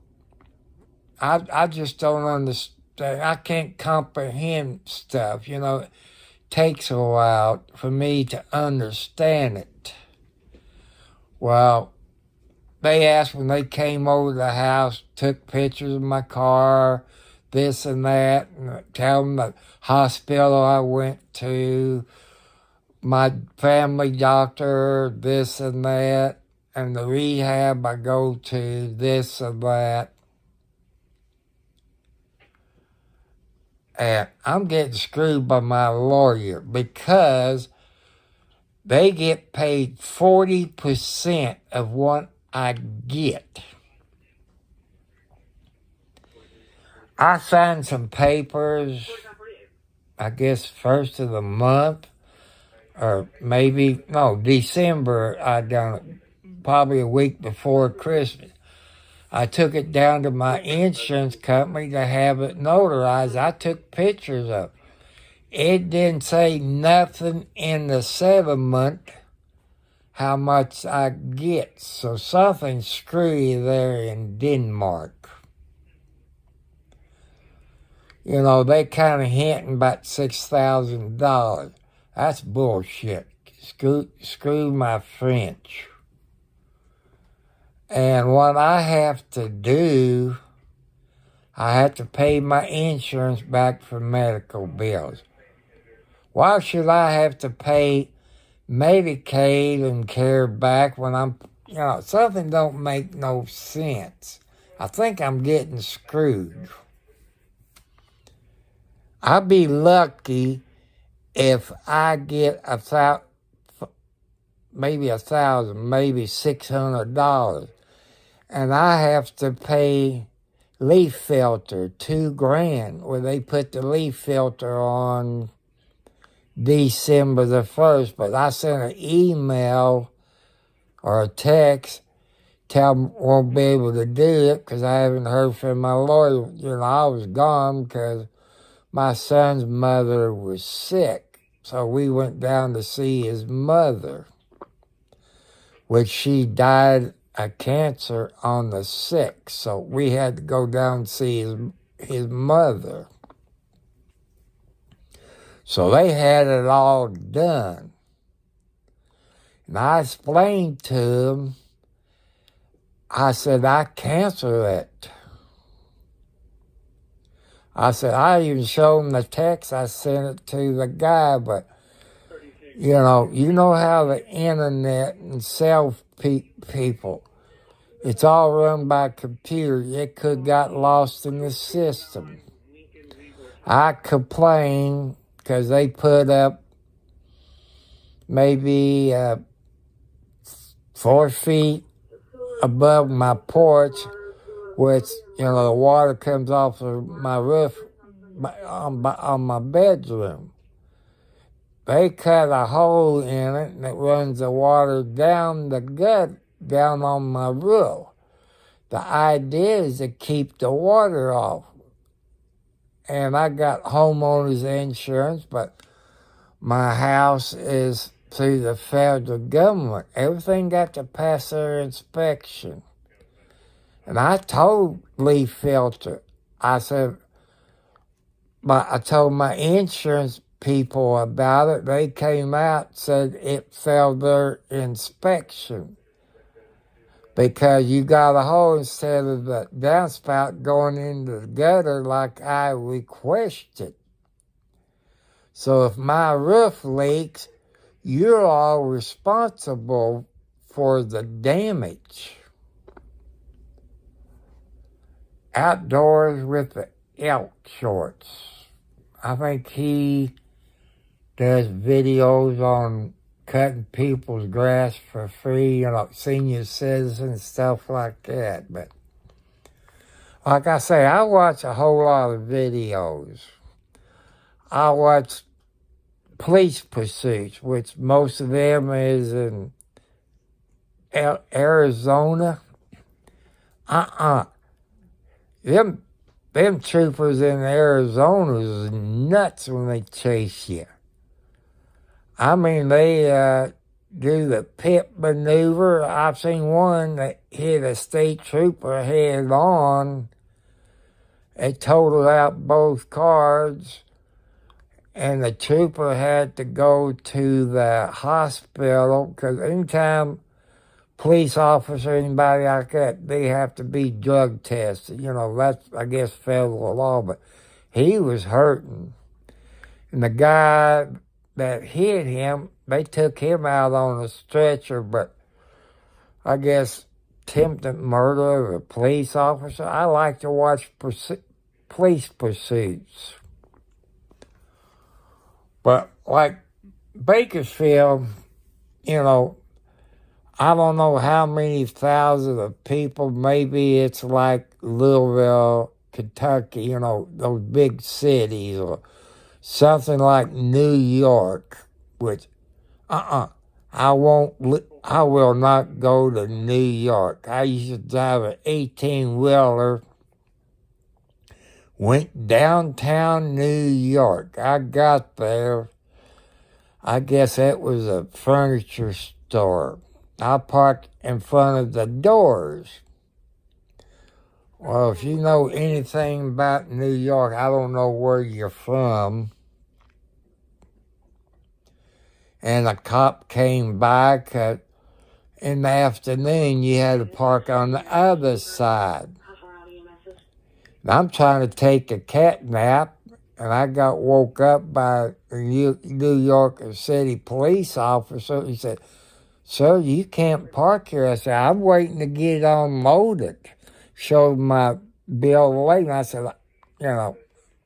[SPEAKER 1] just don't understand. I can't comprehend stuff. It takes a while for me to understand it. Well, they asked when they came over the house, took pictures of my car, this and that, and tell them the hospital I went to, my family doctor, this and that, and the rehab I go to, this and that. And I'm getting screwed by my lawyer because they get paid 40% of what I get. I signed some papers, I guess first of the month, or December I done it, probably a week before Christmas. I took it down to my insurance company to have it notarized. I took pictures of it. It didn't say nothing in the settlement how much I get. So something's screwy there in Denmark. You know, they kind of hinting about $6,000. That's bullshit. Screw my French. And what I have to do, I have to pay my insurance back for medical bills. Why should I have to pay Medicaid and care back when something don't make no sense. I think I'm getting screwed. I'd be lucky if I get maybe $1,000, maybe $600, and I have to pay leaf filter $2,000, where they put the leaf filter on December the 1st, but I sent an email or a text, tell them won't be able to do it because I haven't heard from my lawyer. I was gone because my son's mother was sick, so we went down to see his mother, which she died of cancer on the 6th, so we had to go down and see his mother. So they had it all done. And I explained to them, I said, I cancel it. I said, I even showed them the text, I sent it to the guy, but, you know how the internet and cell people, it's all run by computer. It could have got lost in the system. I complained because they put up maybe 4 feet above my porch, which, the water comes off of my roof on my bedroom. They cut a hole in it, and it runs the water down the gut, down on my roof. The idea is to keep the water off. And I got homeowners insurance, but my house is through the federal government. Everything got to pass their inspection. And I told Leaf Filter, I told my insurance people about it. They came out, said it failed their inspection because you got a hole instead of the downspout going into the gutter like I requested. So if my roof leaks, you're all responsible for the damage. Outdoors with the elk shorts. I think he does videos on cutting people's grass for free, senior citizens, stuff like that. But like I say, I watch a whole lot of videos. I watch police pursuits, which most of them is in Arizona. Them troopers in Arizona is nuts when they chase you. I mean, they do the pit maneuver. I've seen one that hit a state trooper head on. It totaled out both cars, and the trooper had to go to the hospital because anytime police officer, anybody like that, they have to be drug tested. That's, I guess, federal law, but he was hurting. And the guy that hit him, they took him out on a stretcher, but I guess attempted murder of a police officer. I like to watch police pursuits. But like Bakersfield, I don't know how many thousands of people. Maybe it's like Louisville, Kentucky, those big cities, or something like New York, which, I will not go to New York. I used to drive an 18-wheeler, went downtown New York. I got there, I guess it was a furniture store. I parked in front of the doors. Well, if you know anything about New York, I don't know where you're from, and a cop came by 'cause in the afternoon you had to park on the other side. And I'm trying to take a cat nap, and I got woke up by a New York City police officer. He said, "Sir, you can't park here." I said, "I'm waiting to get unloaded." Showed my bill of lading. I said,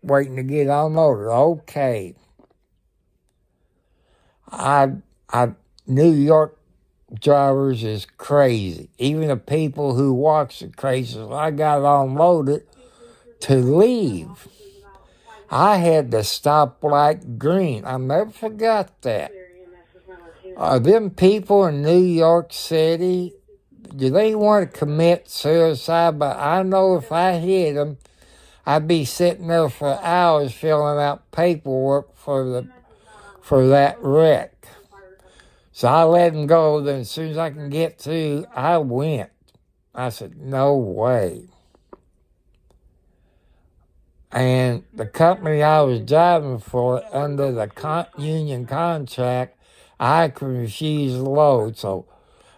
[SPEAKER 1] waiting to get unloaded. Okay. I New York drivers is crazy. Even the people who walks are crazy. So I got unloaded to leave. I had to stop like green. I never forgot that. Them people in New York City, do they want to commit suicide? But I know if I hit them, I'd be sitting there for hours filling out paperwork for that wreck. So I let them go. Then as soon as I can get through, I went. I said, no way. And the company I was driving for, under the union contract, I could refuse load. So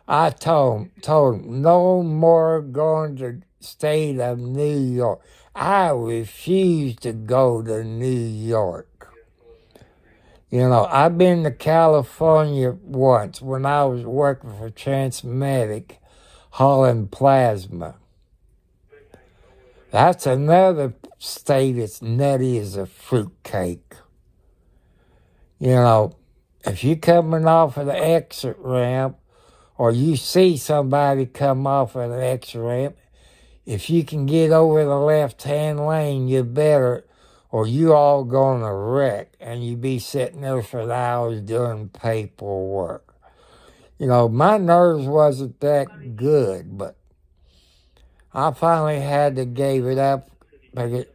[SPEAKER 1] I told him, no more going to state of New York. I refuse to go to New York. I've been to California once when I was working for Transmedic, hauling plasma. That's another state that's nutty as a fruitcake. If you're coming off of the exit ramp, or you see somebody come off of the exit ramp, if you can get over the left-hand lane, you better, or you all gonna wreck, and you be sitting there for hours doing paperwork. My nerves wasn't that good, but I finally had to give it up because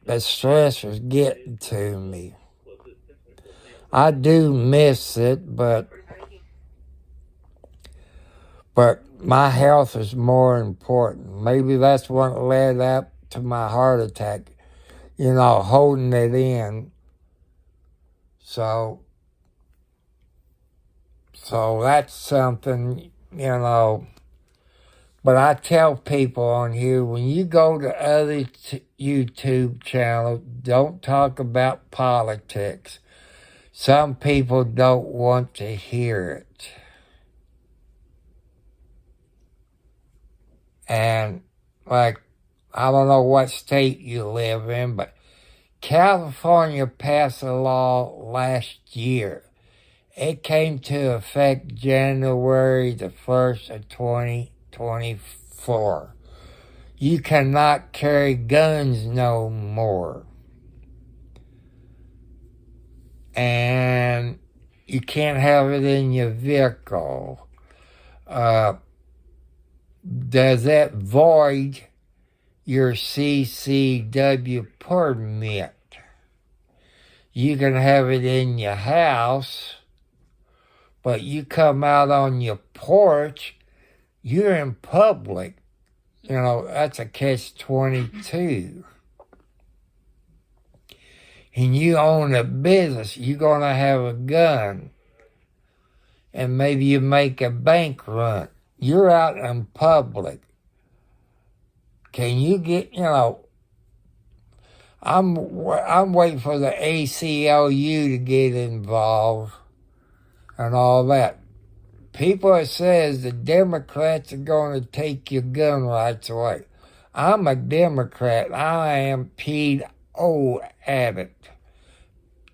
[SPEAKER 1] the stress was getting to me. I do miss it, but my health is more important. Maybe that's what led up to my heart attack, holding it in. So that's something, But I tell people on here, when you go to other YouTube channels, don't talk about politics. Some people don't want to hear it. And, I don't know what state you live in, but California passed a law last year. It came to effect January the 1st of 2024. You cannot carry guns no more. And you can't have it in your vehicle. Does that void your CCW permit? You can have it in your house, but you come out on your porch, you're in public. That's a catch-22. And you own a business, you're going to have a gun. And maybe you make a bank run. You're out in public. Can you get, I'm waiting for the ACLU to get involved and all that. People says the Democrats are going to take your gun rights away. I'm a Democrat. I am pedo addict.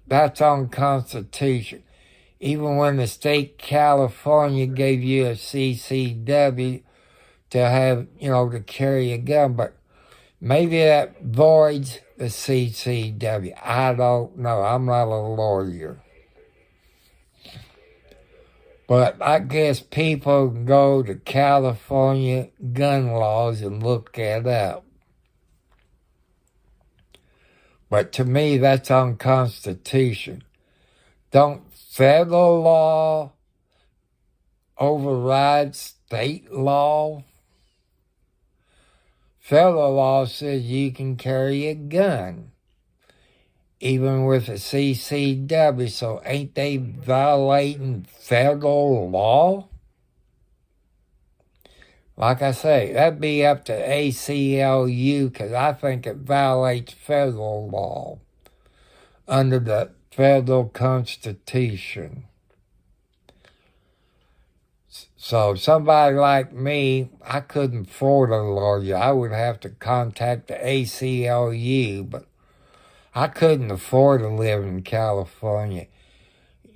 [SPEAKER 1] That's unconstitutional. Even when the state California gave you a CCW to have, to carry a gun, but maybe that voids the CCW. I don't know. I'm not a lawyer. But I guess people can go to California gun laws and look that up. But to me, that's unconstitutional. Don't federal law override state law? federal law says you can carry a gun, even with a CCW. So ain't they violating federal law? Like I say, that'd be up to ACLU, because I think it violates federal law under the federal Constitution. So somebody like me, I couldn't afford a lawyer. I would have to contact the ACLU, but I couldn't afford to live in California.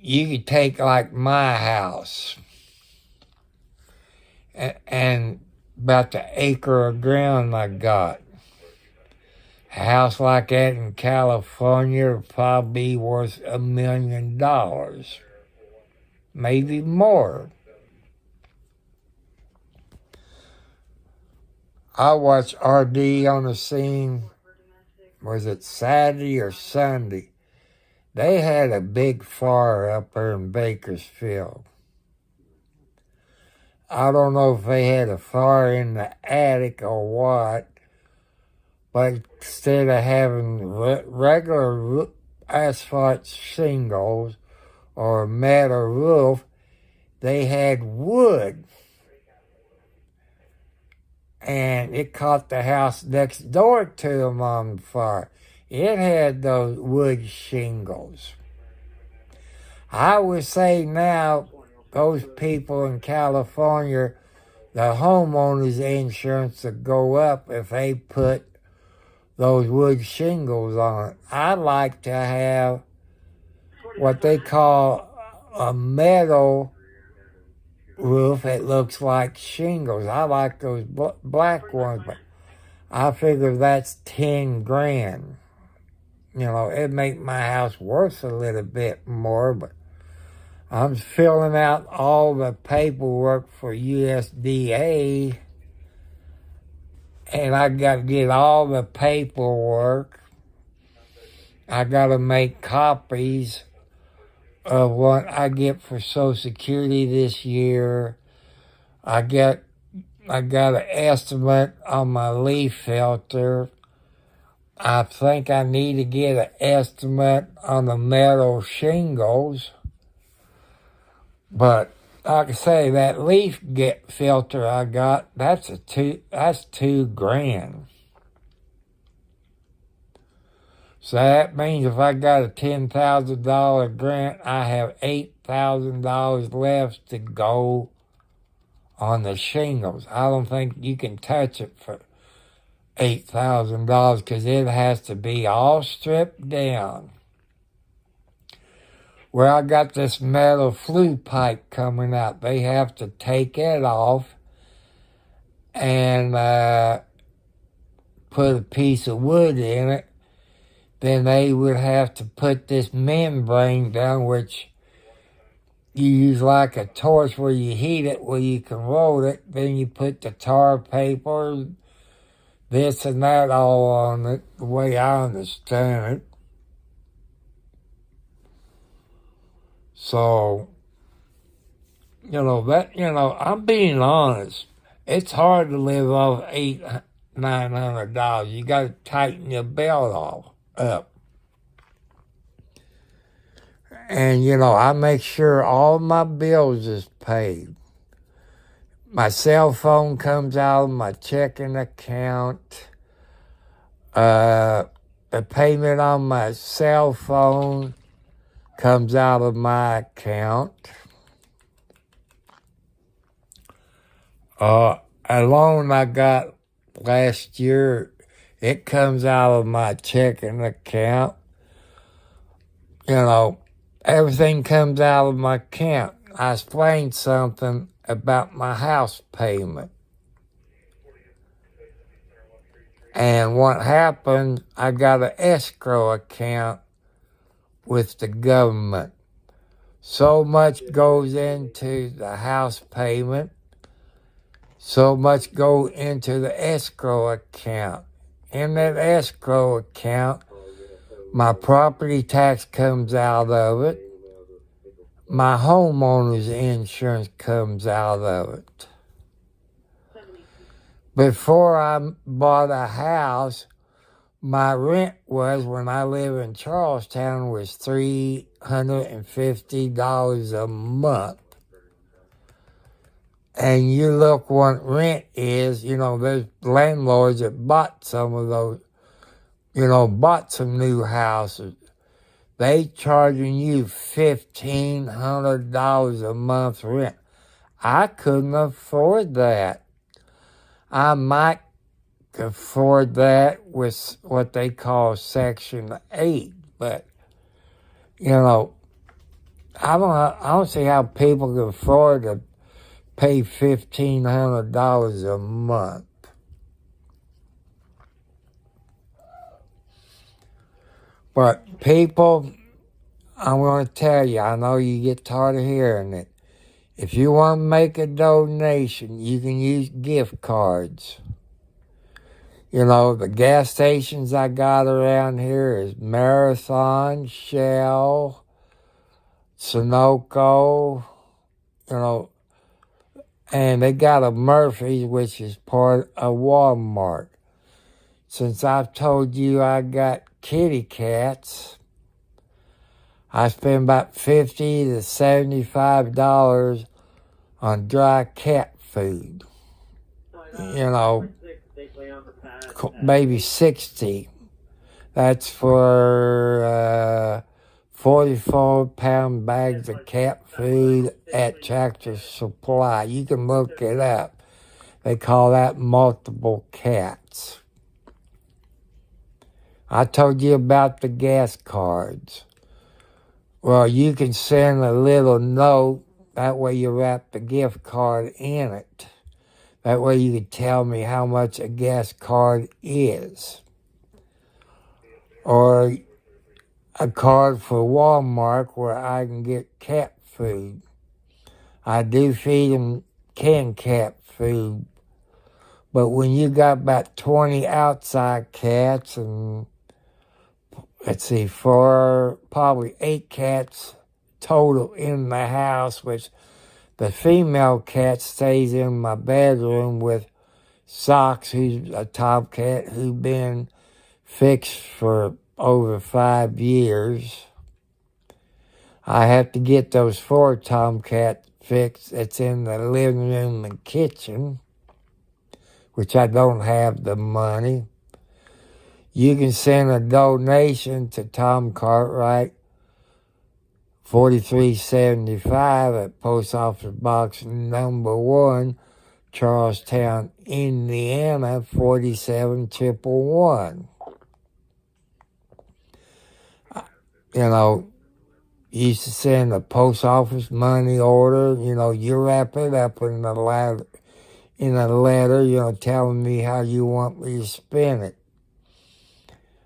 [SPEAKER 1] You could take like my house and about the acre of ground I got. A house like that in California would probably be worth $1 million, maybe more. I watched RD on the scene, was it Saturday or Sunday? They had a big fire up there in Bakersfield. I don't know if they had a fire in the attic or what, but instead of having regular asphalt shingles or a metal roof, they had wood. And it caught the house next door to them on fire. It had those wood shingles. I would say now, those people in California, the homeowners' insurance would go up if they put those wood shingles on it. I like to have what they call a metal roof. It looks like shingles. I like those black ones, but I figure that's 10 grand. You know, it'd make my house worth a little bit more, but I'm filling out all the paperwork for USDA, and I got to get all the paperwork. I got to make copies of what I get for Social Security this year. I got an estimate on my leaf filter. I think I need to get an estimate on the metal shingles. But like I say, that leaf filter I got, that's $2 grand. So that means if I got a $10,000 grant, I have $8,000 left to go on the shingles. I don't think you can touch it for $8,000 because it has to be all stripped down. Where I got this metal flue pipe coming out, they have to take it off and put a piece of wood in it. Then they would have to put this membrane down, which you use like a torch where you heat it, where you can roll it. Then you put the tar paper, this and that all on it, the way I understand it. So, I'm being honest. It's hard to live off $900. You got to tighten your belt up. And, I make sure all my bills is paid. My cell phone comes out of my checking account. The payment on my cell phone comes out of my account. A loan I got last year, it comes out of my checking account. Everything comes out of my account. I explained something about my house payment. And what happened, I got an escrow account with the government. So much goes into the house payment. So much goes into the escrow account. In that escrow account, my property tax comes out of it. My homeowner's insurance comes out of it. before I bought a house, my rent was, when I lived in Charlestown, was $350 a month. And you look what rent is, there's landlords that bought some of those, bought some new houses. They charging you $1,500 a month rent. I couldn't afford that. I might afford that with what they call Section 8, but, I don't see how people can afford to pay $1,500 a month. But people, I'm going to tell you, I know you get tired of hearing it. If you want to make a donation, you can use gift cards. The gas stations I got around here is Marathon, Shell, Sunoco, and they got a Murphy's, which is part of Walmart. Since I've told you I got kitty cats, I spend about $50 to $75 on dry cat food. Maybe 60. That's for 44-pound bags of cat food at Tractor Supply. You can look it up. They call that multiple cats. I told you about the gas cards. Well, you can send a little note. That way you wrap the gift card in it. That way you can tell me how much a gas card is. Or a card for Walmart where I can get cat food. I do feed them canned cat food. But when you got about 20 outside cats and, probably 8 cats total in the house, which the female cat stays in my bedroom with Socks, who's a tomcat who's been fixed for over 5 years. I have to get those 4 tomcats fixed. It's in the living room and kitchen, which I don't have the money. You can send a donation to Tom Cartwright, 4375 at Post Office Box number 1, Charlestown, Indiana, 47111. You used to send a post office money order. You wrap it up in a letter, telling me how you want me to spend it.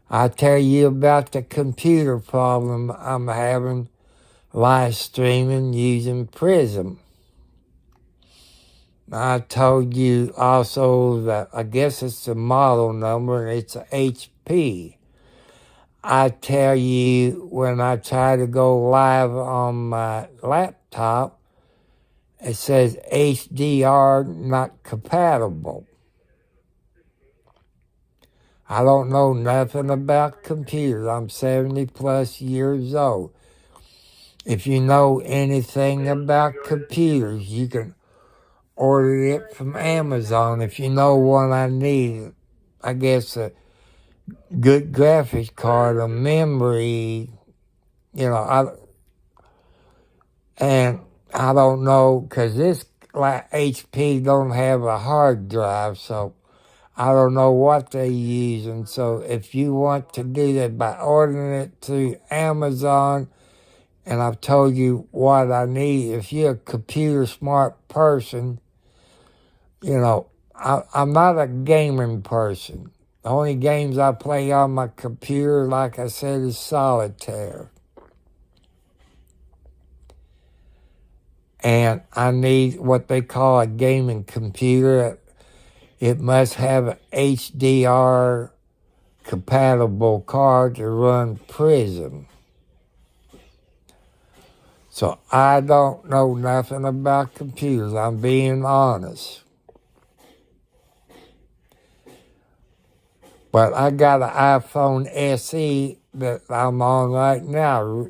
[SPEAKER 1] I tell you about the computer problem I'm having live streaming using Prism. I told you also that I guess it's the model number and it's a HP. I tell you, when I try to go live on my laptop, it says HDR not compatible. I don't know nothing about computers. I'm 70 plus years old. If you know anything about computers, you can order it from Amazon. If you know what I need, I guess a good graphics card, a memory, I don't know, because this HP don't have a hard drive, so I don't know what they're using. So if you want to do that by ordering it through Amazon, and I've told you what I need, if you're a computer smart person, I'm not a gaming person. The only games I play on my computer, like I said, is solitaire. And I need what they call a gaming computer. It must have an HDR compatible card to run Prism. So I don't know nothing about computers. I'm being honest. But I got an iPhone SE that I'm on right now,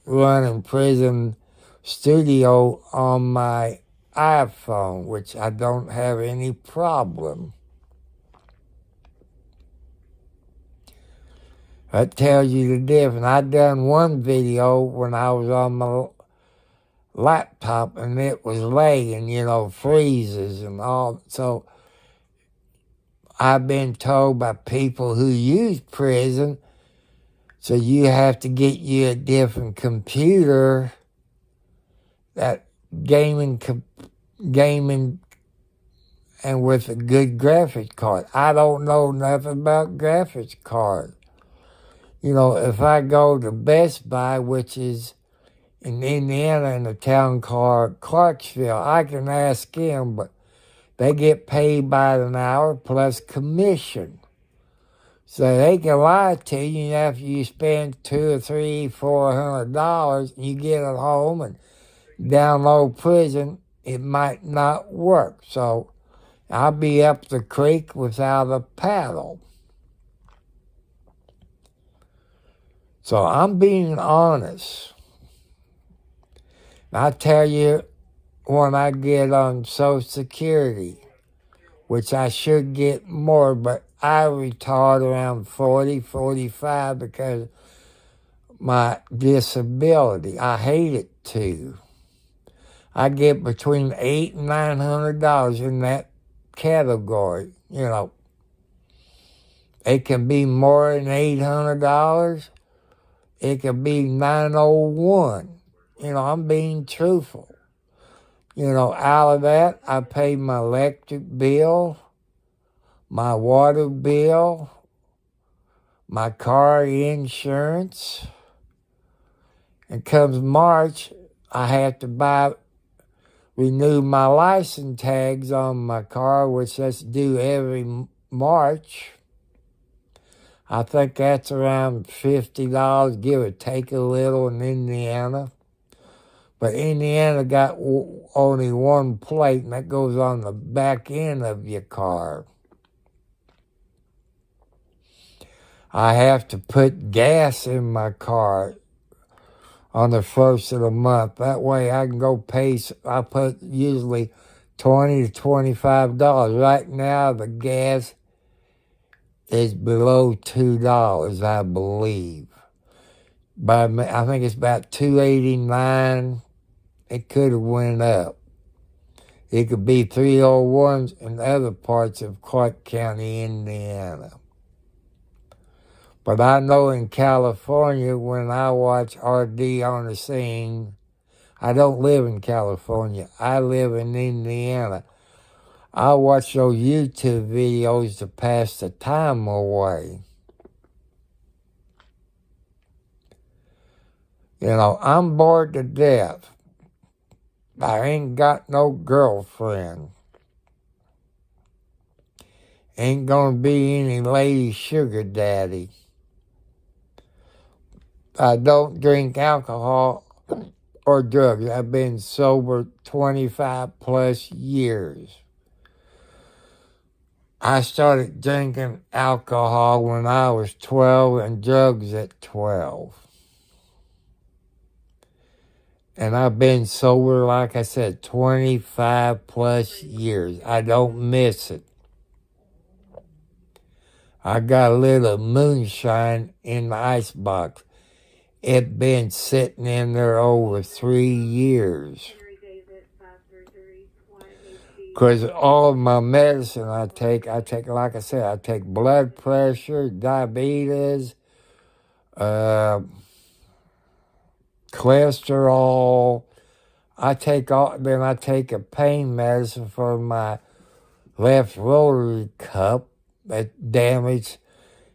[SPEAKER 1] running Prison Studio on my iPhone, which I don't have any problem. That tells you the difference. I done one video when I was on my laptop and it was lagging, freezes and all. So I've been told by people who use Prison, so you have to get you a different computer, that gaming and with a good graphics card. I don't know nothing about graphics cards. If I go to Best Buy, which is in Indiana in a town called Clarksville, I can ask them, but they get paid by an hour plus commission. So they can lie to you after you spend $200 or $400 and you get it home and download Prison, it might not work. So I'll be up the creek without a paddle. So I'm being honest. I tell you, when I get on Social Security, which I should get more, but I retired around 40, 45 because my disability. I hate it too. I get between $800 and $900 in that category. It can be more than $800. It can be 901. I'm being truthful. Out of that, I pay my electric bill, my water bill, my car insurance. And comes March, I have to renew my license tags on my car, which that's due every March. I think that's around $50, give or take a little, in Indiana. But Indiana got only one plate, and that goes on the back end of your car. I have to put gas in my car on the first of the month. That way I can go pay. I put usually $20 to $25. Right now the gas is below $2, I believe. But I think it's about $2.89. It could have went up. It could be 301s in other parts of Clark County, Indiana. But I know in California, when I watch RD on the Scene, I don't live in California. I live in Indiana. I watch those YouTube videos to pass the time away. I'm bored to death. I ain't got no girlfriend. Ain't gonna be any lady sugar daddy. I don't drink alcohol or drugs. I've been sober 25 plus years. I started drinking alcohol when I was 12 and drugs at 12. And I've been sober, like I said, 25 plus years. I don't miss it. I got a little moonshine in the icebox. It's been sitting in there over 3 years. Because all of my medicine I take, like I said, I take blood pressure, diabetes, cholesterol. Then I take a pain medicine for my left rotary cup that damaged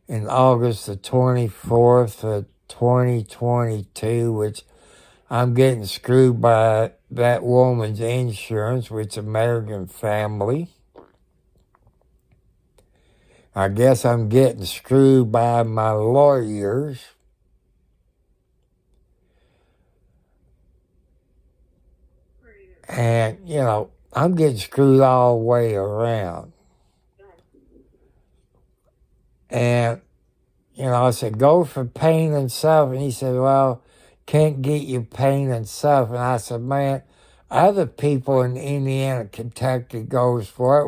[SPEAKER 1] in August the 24th of 2022, which I'm getting screwed by that woman's insurance, which is American Family. I guess I'm getting screwed by my lawyers. And, I'm getting screwed all the way around. And, I said, go for pain and suffering. He said, well, can't get you pain and suffering. I said, man, other people in Indiana, Kentucky goes for it.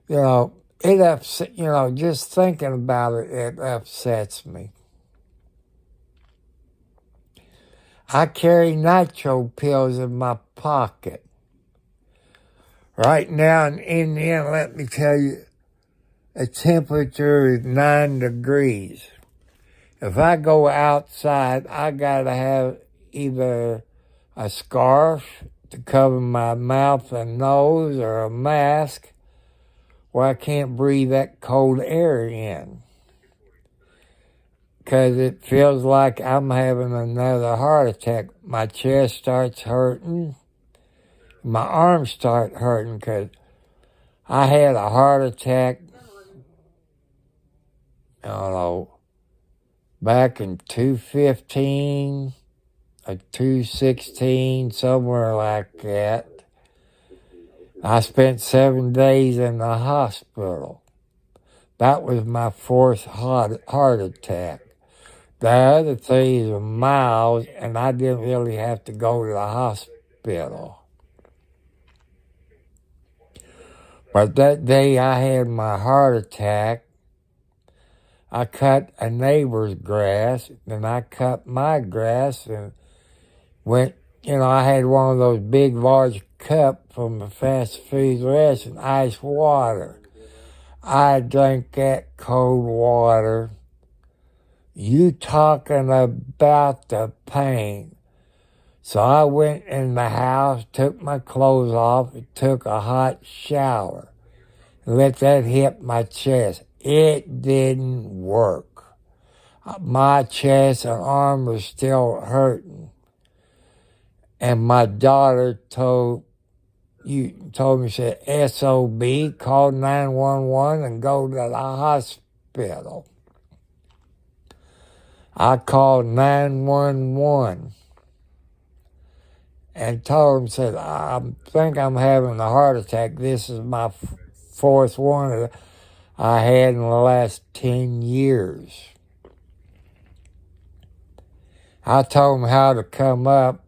[SPEAKER 1] Well, it upset, just thinking about it, it upsets me. I carry nitro pills in my pocket. Right now in Indiana, let me tell you, the temperature is 9 degrees. If I go outside, I gotta have either a scarf to cover my mouth and nose or a mask where I can't breathe that cold air in. Because it feels like I'm having another heart attack. My chest starts hurting. My arms start hurting because I had a heart attack, I don't know, back in 2015 or 2016, somewhere like that. I spent 7 days in the hospital. That was my fourth heart attack. The other things were mild, and I didn't really have to go to the hospital. But that day I had my heart attack, I cut a neighbor's grass, then I cut my grass and went, I had one of those big, large cups from the fast food restaurant, ice water. I drank that cold water. You talking about the pain. So I went in the house, took my clothes off, and took a hot shower. Let that hit my chest. It didn't work. My chest and arm was still hurting. And my daughter told me, said, SOB, call 911 and go to the hospital. I called 911 and told him, said, I think I'm having a heart attack. This is my fourth one that I had in the last 10 years. I told them how to come up,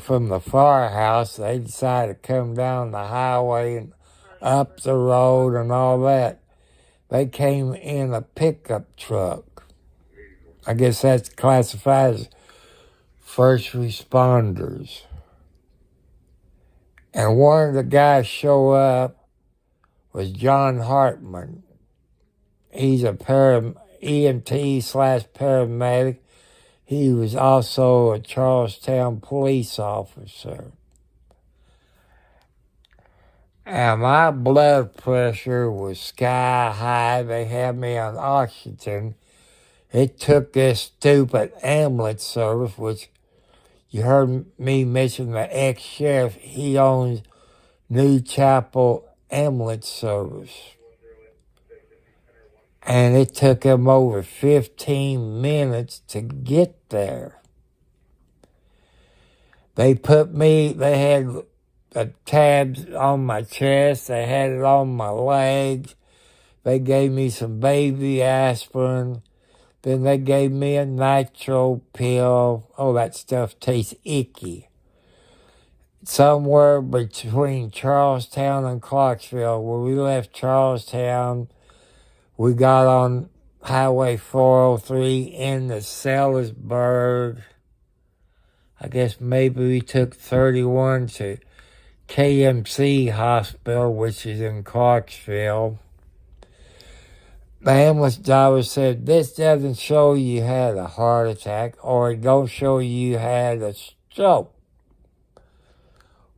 [SPEAKER 1] from the firehouse. They decided to come down the highway and up the road and all that. They came in a pickup truck. I guess that's classified as first responders. And one of the guys show up was John Hartman. He's a EMT/paramedic. He was also a Charlestown police officer. And my blood pressure was sky high. They had me on oxygen. It took this stupid ambulance service, which you heard me mention the ex-sheriff. He owns New Chapel Ambulance Service. And it took him over 15 minutes to get there. They had the tabs on my chest. They had it on my legs. They gave me some baby aspirin. Then they gave me a nitro pill. Oh, that stuff tastes icky. Somewhere between Charlestown and Clarksville, where we left Charlestown, we got on Highway 403 into Sellersburg. I guess maybe we took 31 to KMC Hospital, which is in Clarksville. The ambulance driver said, this doesn't show you had a heart attack, or it don't show you had a stroke.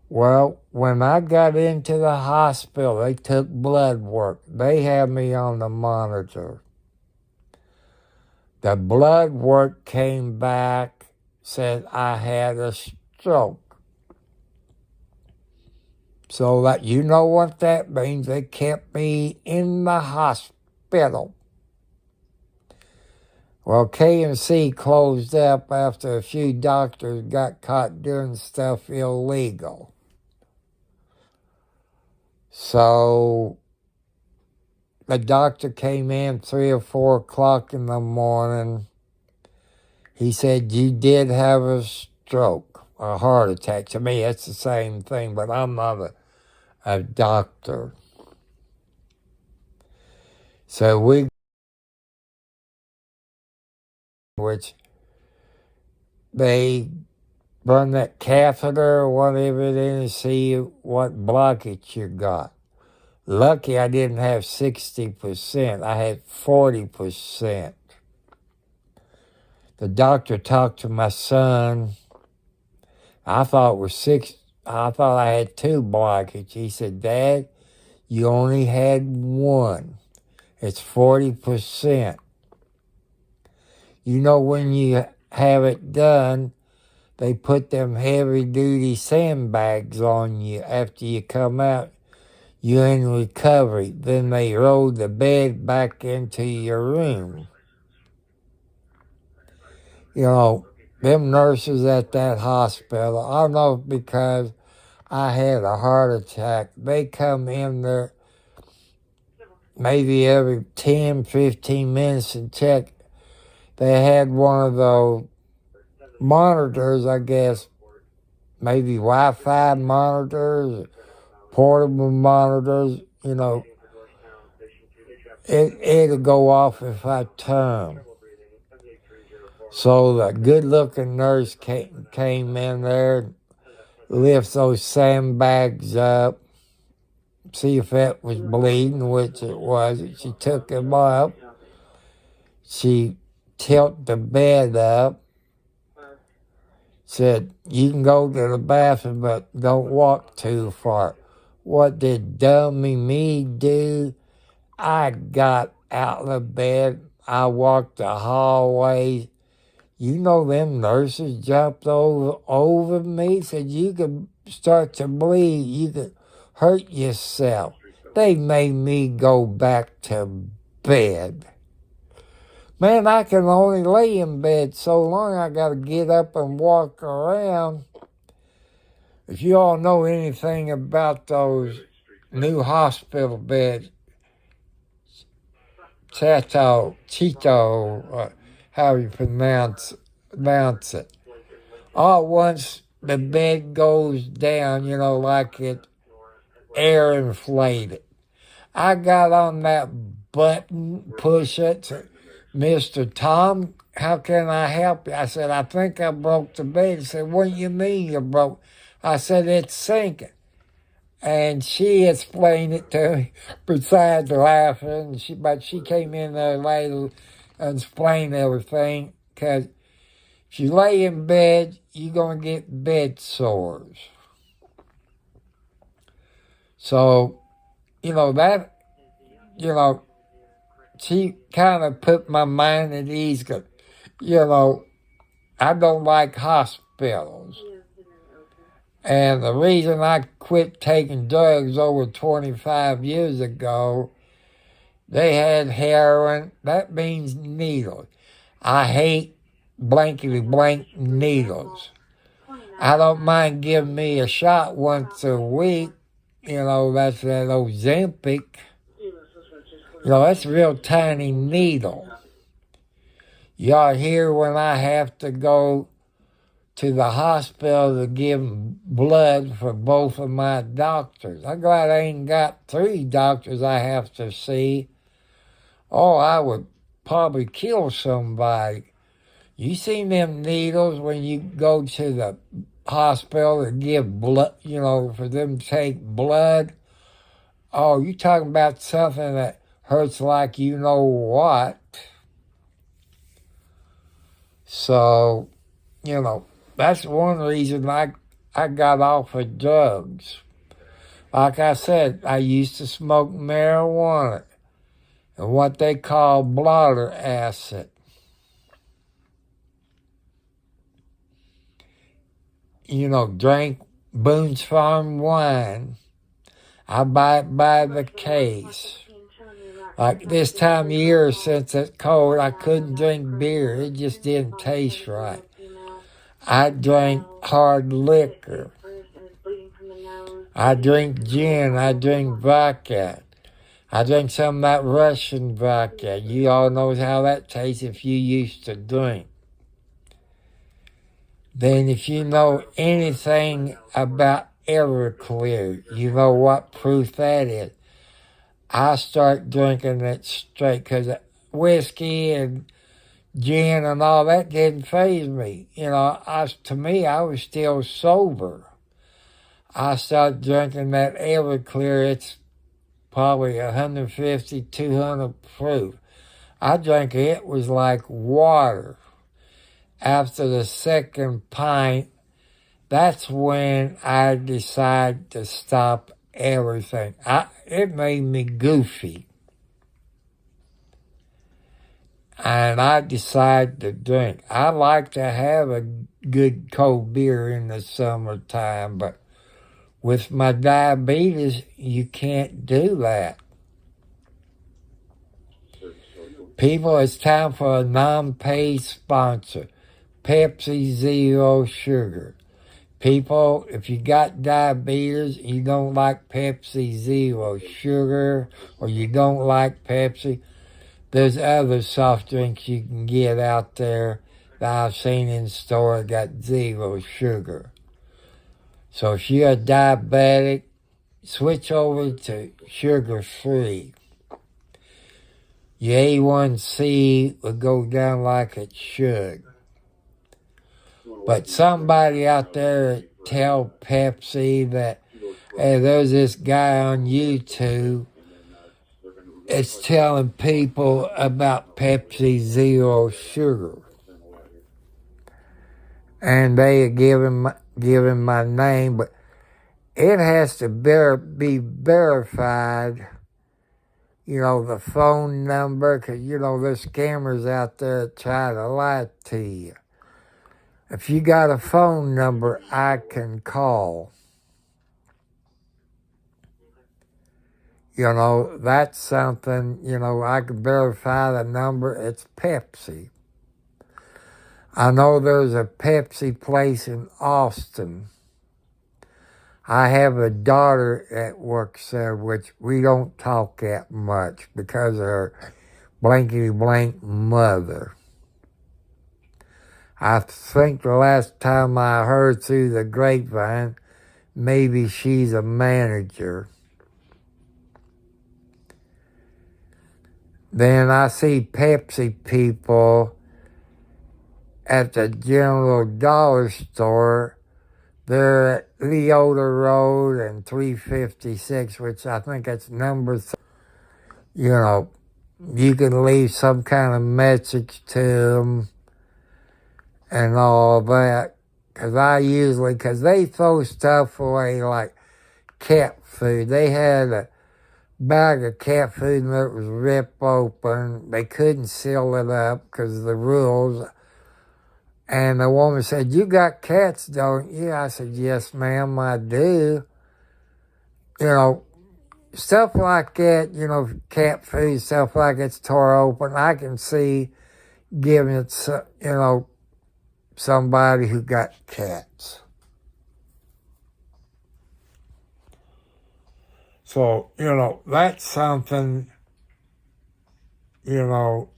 [SPEAKER 1] Well, when I got into the hospital, they took blood work. They had me on the monitor. The blood work came back, said I had a stroke. So that you know what that means. They kept me in the hospital. Well, KMC closed up after a few doctors got caught doing stuff illegal. So the doctor came in 3 or 4 o'clock in the morning. He said, you did have a stroke, a heart attack. To me, it's the same thing, but I'm not a doctor. So which they run that catheter or whatever it is and see what blockage you got. Lucky I didn't have 60%. I had 40%. The doctor talked to my son. I thought it was 6. I thought I had 2 blockages. He said, Dad, you only had 1. It's 40%. You know, when you have it done, they put them heavy-duty sandbags on you after you come out. You're in recovery. Then they roll the bed back into your room. You know, them nurses at that hospital, I don't know because I had a heart attack. They come in there maybe every 10, 15 minutes and check. They had one of those monitors, I guess, maybe Wi-Fi monitors, portable monitors, you know. It'll go off if I turn. So the good-looking nurse came in there, lift those sandbags up, see if it was bleeding, which it wasn't. She took them up. She tilted the bed up. Said, you can go to the bathroom, but don't walk too far. What did dummy me do? I got out of the bed. I walked the hallways. You know, them nurses jumped over me. Said, you could start to bleed. You could hurt yourself. They made me go back to bed. Man, I can only lay in bed so long. I got to get up and walk around. If you all know anything about those new hospital beds, Cheeto, how you pronounce it. All at once the bed goes down, you know, like it air inflated. I got on that button, push it. Mr. Tom, how can I help you? I said, I think I broke the bed. He said, what do you mean you broke? I said, it's sinking. And she explained it to me, besides laughing. But she came in there later and explained everything. Because if you lay in bed, you're going to get bed sores. So, you know, she kind of put my mind at ease. Cause, you know, I don't like hospitals. And the reason I quit taking drugs over 25 years ago, they had heroin. That means needles. I hate blankety blank needles. I don't mind giving me a shot once a week. You know, that's that Ozempic. You know, that's a real tiny needle. Y'all hear when I have to go to the hospital to give blood for both of my doctors. I'm glad I ain't got 3 doctors I have to see. Oh, I would probably kill somebody. You seen them needles when you go to the hospital to give blood, you know, for them to take blood? Oh, you talking about something that hurts like you know what. So, you know, that's one reason I got off of drugs. Like I said, I used to smoke marijuana and what they call blotter acid. You know, drank Boone's Farm wine. I buy it by the case. Like this time of year, since it's cold, I couldn't drink beer. It just didn't taste right. I drank hard liquor. I drink gin. I drink vodka. I drink some of that Russian vodka. You all know how that tastes if you used to drink. Then if you know anything about Everclear, you know what proof that is. I start drinking it straight because whiskey and gin and all that didn't faze me. You know, to me, I was still sober. I started drinking that Everclear. It's probably 150, 200 proof. I drank it. It was like water. After the second pint, that's when I decided to stop everything. It made me goofy. And I decided to drink. I like to have a good cold beer in the summertime, but with my diabetes, you can't do that. People, it's time for a non-paid sponsor. Pepsi Zero Sugar. People, if you got diabetes, you don't like Pepsi Zero Sugar, or you don't like Pepsi, there's other soft drinks you can get out there that I've seen in the store that got zero sugar. So if you're a diabetic, switch over to sugar-free. Your A1C will go down like it should. But somebody out there tell Pepsi that, hey, there's this guy on YouTube, it's telling people about Pepsi Zero Sugar. And they give him my name, but it has to be verified, you know, the phone number, because, you know, there's scammers out there that try to lie to you. If you got a phone number I can call, you know, that's something, you know, I can verify the number. It's Pepsi. I know there's a Pepsi place in Austin. I have a daughter that works there, which we don't talk that much because of her blankety-blank mother. I think the last time I heard through the grapevine, maybe she's a manager. Then I see Pepsi people at the General Dollar Store. They're at Leota Road and 356, which I think that's number 3. You know, you can leave some kind of message to them and all that. Because they throw stuff away like cat food. They had a bag of cat food and it was ripped open. They couldn't seal it up because of the rules. And the woman said, "You got cats, don't you?" I said, "Yes, ma'am, I do." You know, stuff like that, you know, cat food, stuff like it's tore open. I can see giving it, you know, somebody who got cats. So, you know, that's something, you know,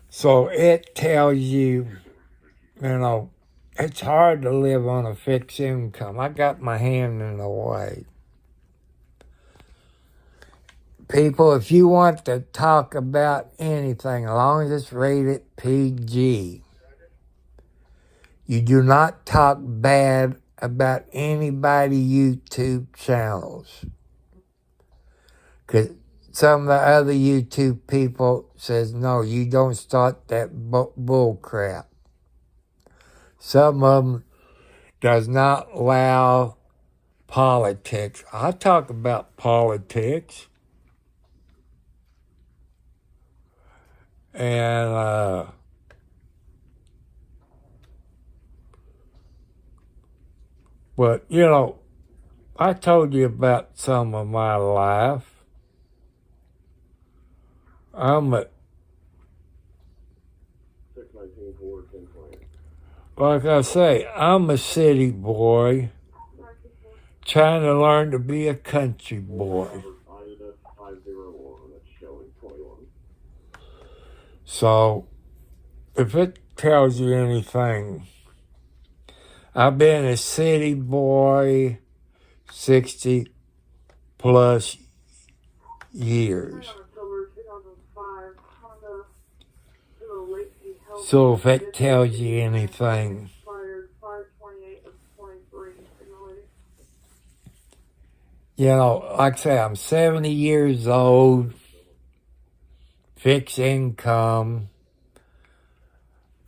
[SPEAKER 1] so it tells you, you know, it's hard to live on a fixed income. I got my hand in the way. People, if you want to talk about anything, as long as it's rated PG, you do not talk bad about anybody YouTube channels. Because some of the other YouTube people says, no, you don't start that bull crap. Some of them does not allow politics. I talk about politics. And but, you know, I told you about some of my life. I'm Like I say, I'm a city boy trying to learn to be a country boy. So, if it tells you anything, I've been a city boy 60 plus years. So if it tells you anything, you know, like I say, I'm 70 years old, fixed income.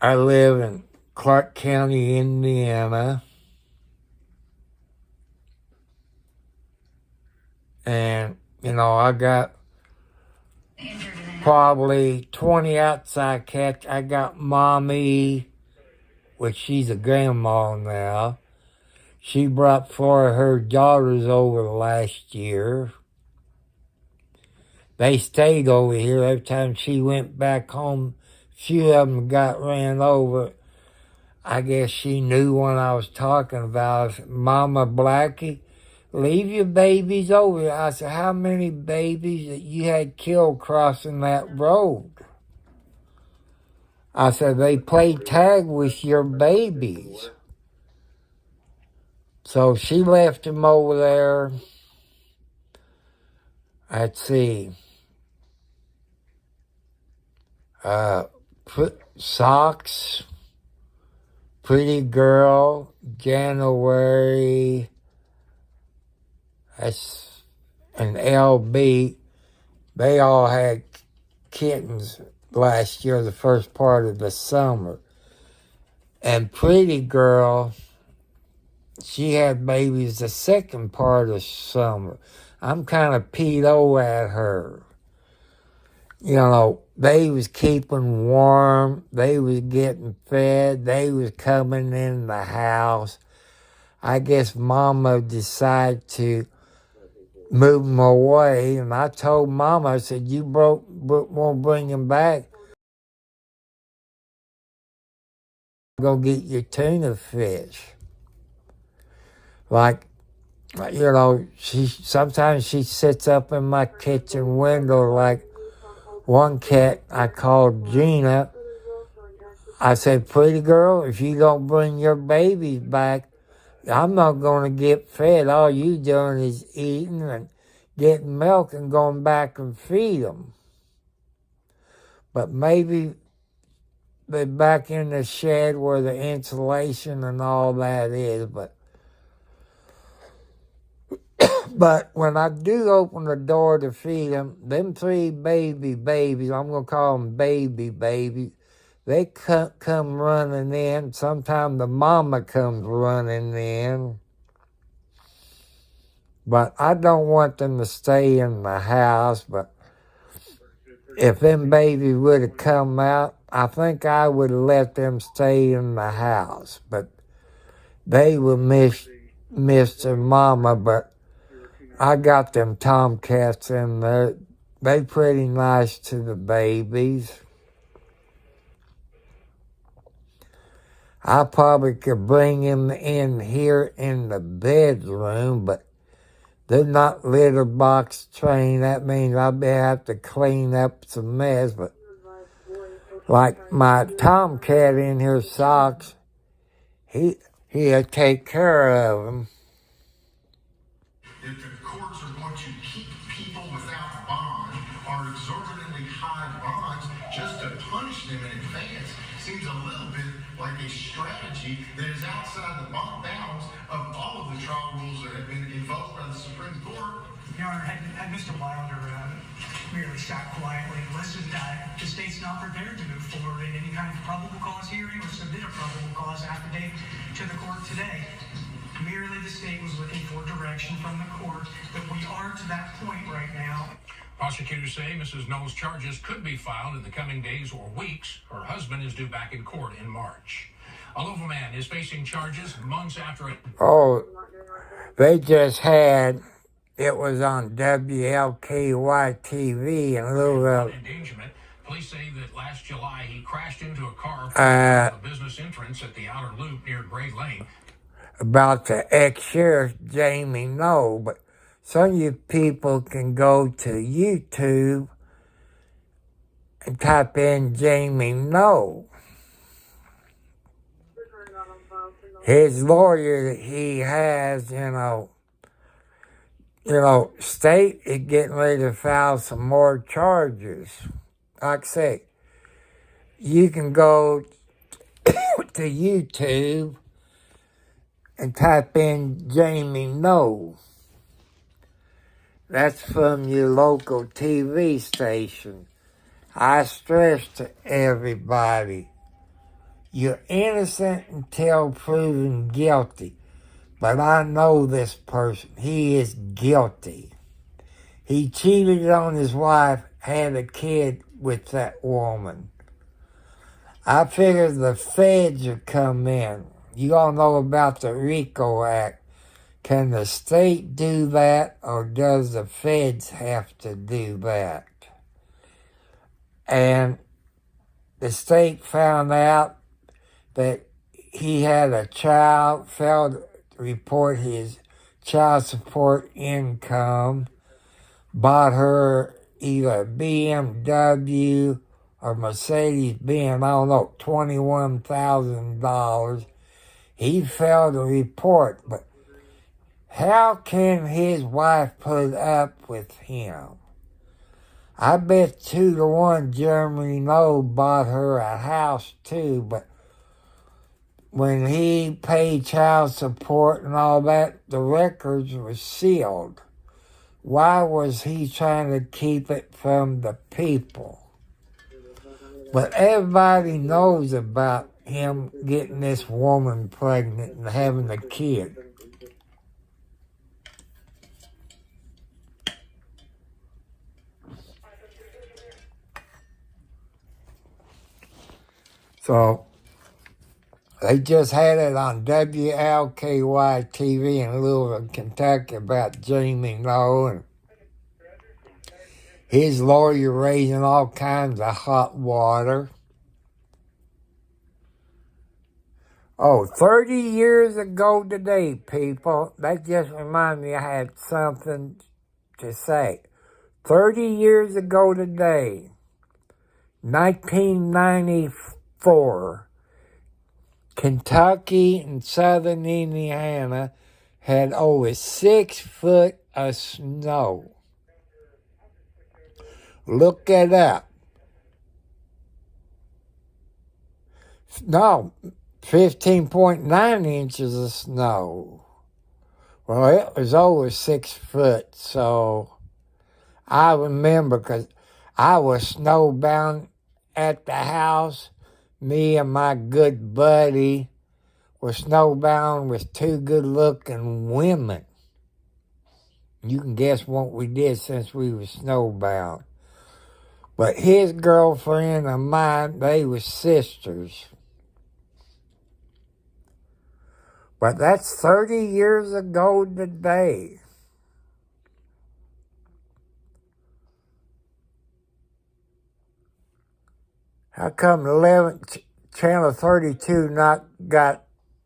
[SPEAKER 1] I live in Clark County, Indiana. And, you know, I got probably 20 outside cats. I got Mommy, which she's a grandma now. She brought 4 of her daughters over last year. They stayed over here. Every time she went back home, a few of them got ran over. I guess she knew what I was talking about. I said, Mama Blackie, leave your babies over here. I said, how many babies that you had killed crossing that road? I said, they play tag with your babies. So she left him over there. Let's see. Socks, Pretty Girl, January, that's an LB. They all had kittens last year, the first part of the summer. And Pretty Girl, she had babies the second part of summer. I'm kind of pedo at her. You know, they was keeping warm. They was getting fed. They was coming in the house. I guess Mama decided to move them away. And I told Mama, I said, you won't bring them back. Go get your tuna fish. Like, you know, sometimes she sits up in my kitchen window. Like one cat I called Gina. I said, Pretty Girl, if you don't bring your babies back, I'm not going to get fed. All you doing is eating and getting milk and going back and feed them. But maybe they're back in the shed where the insulation and all that is. But when I do open the door to feed them 3 babies, I'm going to call them babies, they come running in. Sometimes the mama comes running in. But I don't want them to stay in the house. But if them babies would have come out, I think I would have let them stay in the house. But they would miss their mama. But I got them tomcats in there. They pretty nice to the babies. I probably could bring them in here in the bedroom, but they're not litter box trained. That means I'll have to clean up some mess. But like my tomcat in here, Socks, he'll take care of them.
[SPEAKER 4] If the courts are going to keep people without bond or exorbitantly high bonds just to punish them in advance, seems a little bit like a strategy that is outside the bounds of all of the trial rules that have been invoked by the Supreme Court.
[SPEAKER 5] Your Honor, had Mr. Wilder merely sat quietly and listened, the state's not prepared to move forward in any kind of probable cause hearing or submit a probable cause affidavit to the court today. Merely the state was looking for direction from the court, but we are to that point right now.
[SPEAKER 6] Prosecutors say Mrs. Knowles' charges could be filed in the coming days or weeks. Her husband is due back in court in March. A Louisville man is facing charges months after it.
[SPEAKER 1] Oh, they just had, it was on WLKY TV in Louisville.
[SPEAKER 6] Endangerment. Police say that last July he crashed into a car from the business entrance at the outer loop near Gray Lane.
[SPEAKER 1] About the ex-sheriff Jamie Knoll, but some of you people can go to YouTube and type in Jamie Knoll. His lawyer that he has, state is getting ready to file some more charges. Like I say, you can go to YouTube and type in Jamie Knoll. That's from your local TV station. I stress to everybody, you're innocent until proven guilty. But I know this person. He is guilty. He cheated on his wife, had a kid with that woman. I figure the feds will come in. You all know about the RICO Act. Can the state do that, or does the feds have to do that? And the state found out that he had a child, failed to report his child support income, bought her either a BMW or Mercedes-Benz, I don't know, $21,000. He failed to report, but how can his wife put up with him? I bet 2-1 Jeremy Knoll bought her a house too, but when he paid child support and all that, the records were sealed. Why was he trying to keep it from the people? But everybody knows about him getting this woman pregnant and having a kid. So, they just had it on WLKY TV in Louisville, Kentucky about Jamie Knoll and his lawyer raising all kinds of hot water. 30 years ago today, people. That just reminded me I had something to say. 30 years ago today, 1994, Kentucky and southern Indiana had over 6 foot of snow. Look it up. No, 15.9 inches of snow. Well, it was over 6 foot, so I remember because I was snowbound at the house. Me and my good buddy were snowbound with 2 good-looking women. You can guess what we did since we were snowbound. But his girlfriend and mine, they were sisters. But that's 30 years ago today. How come Channel 32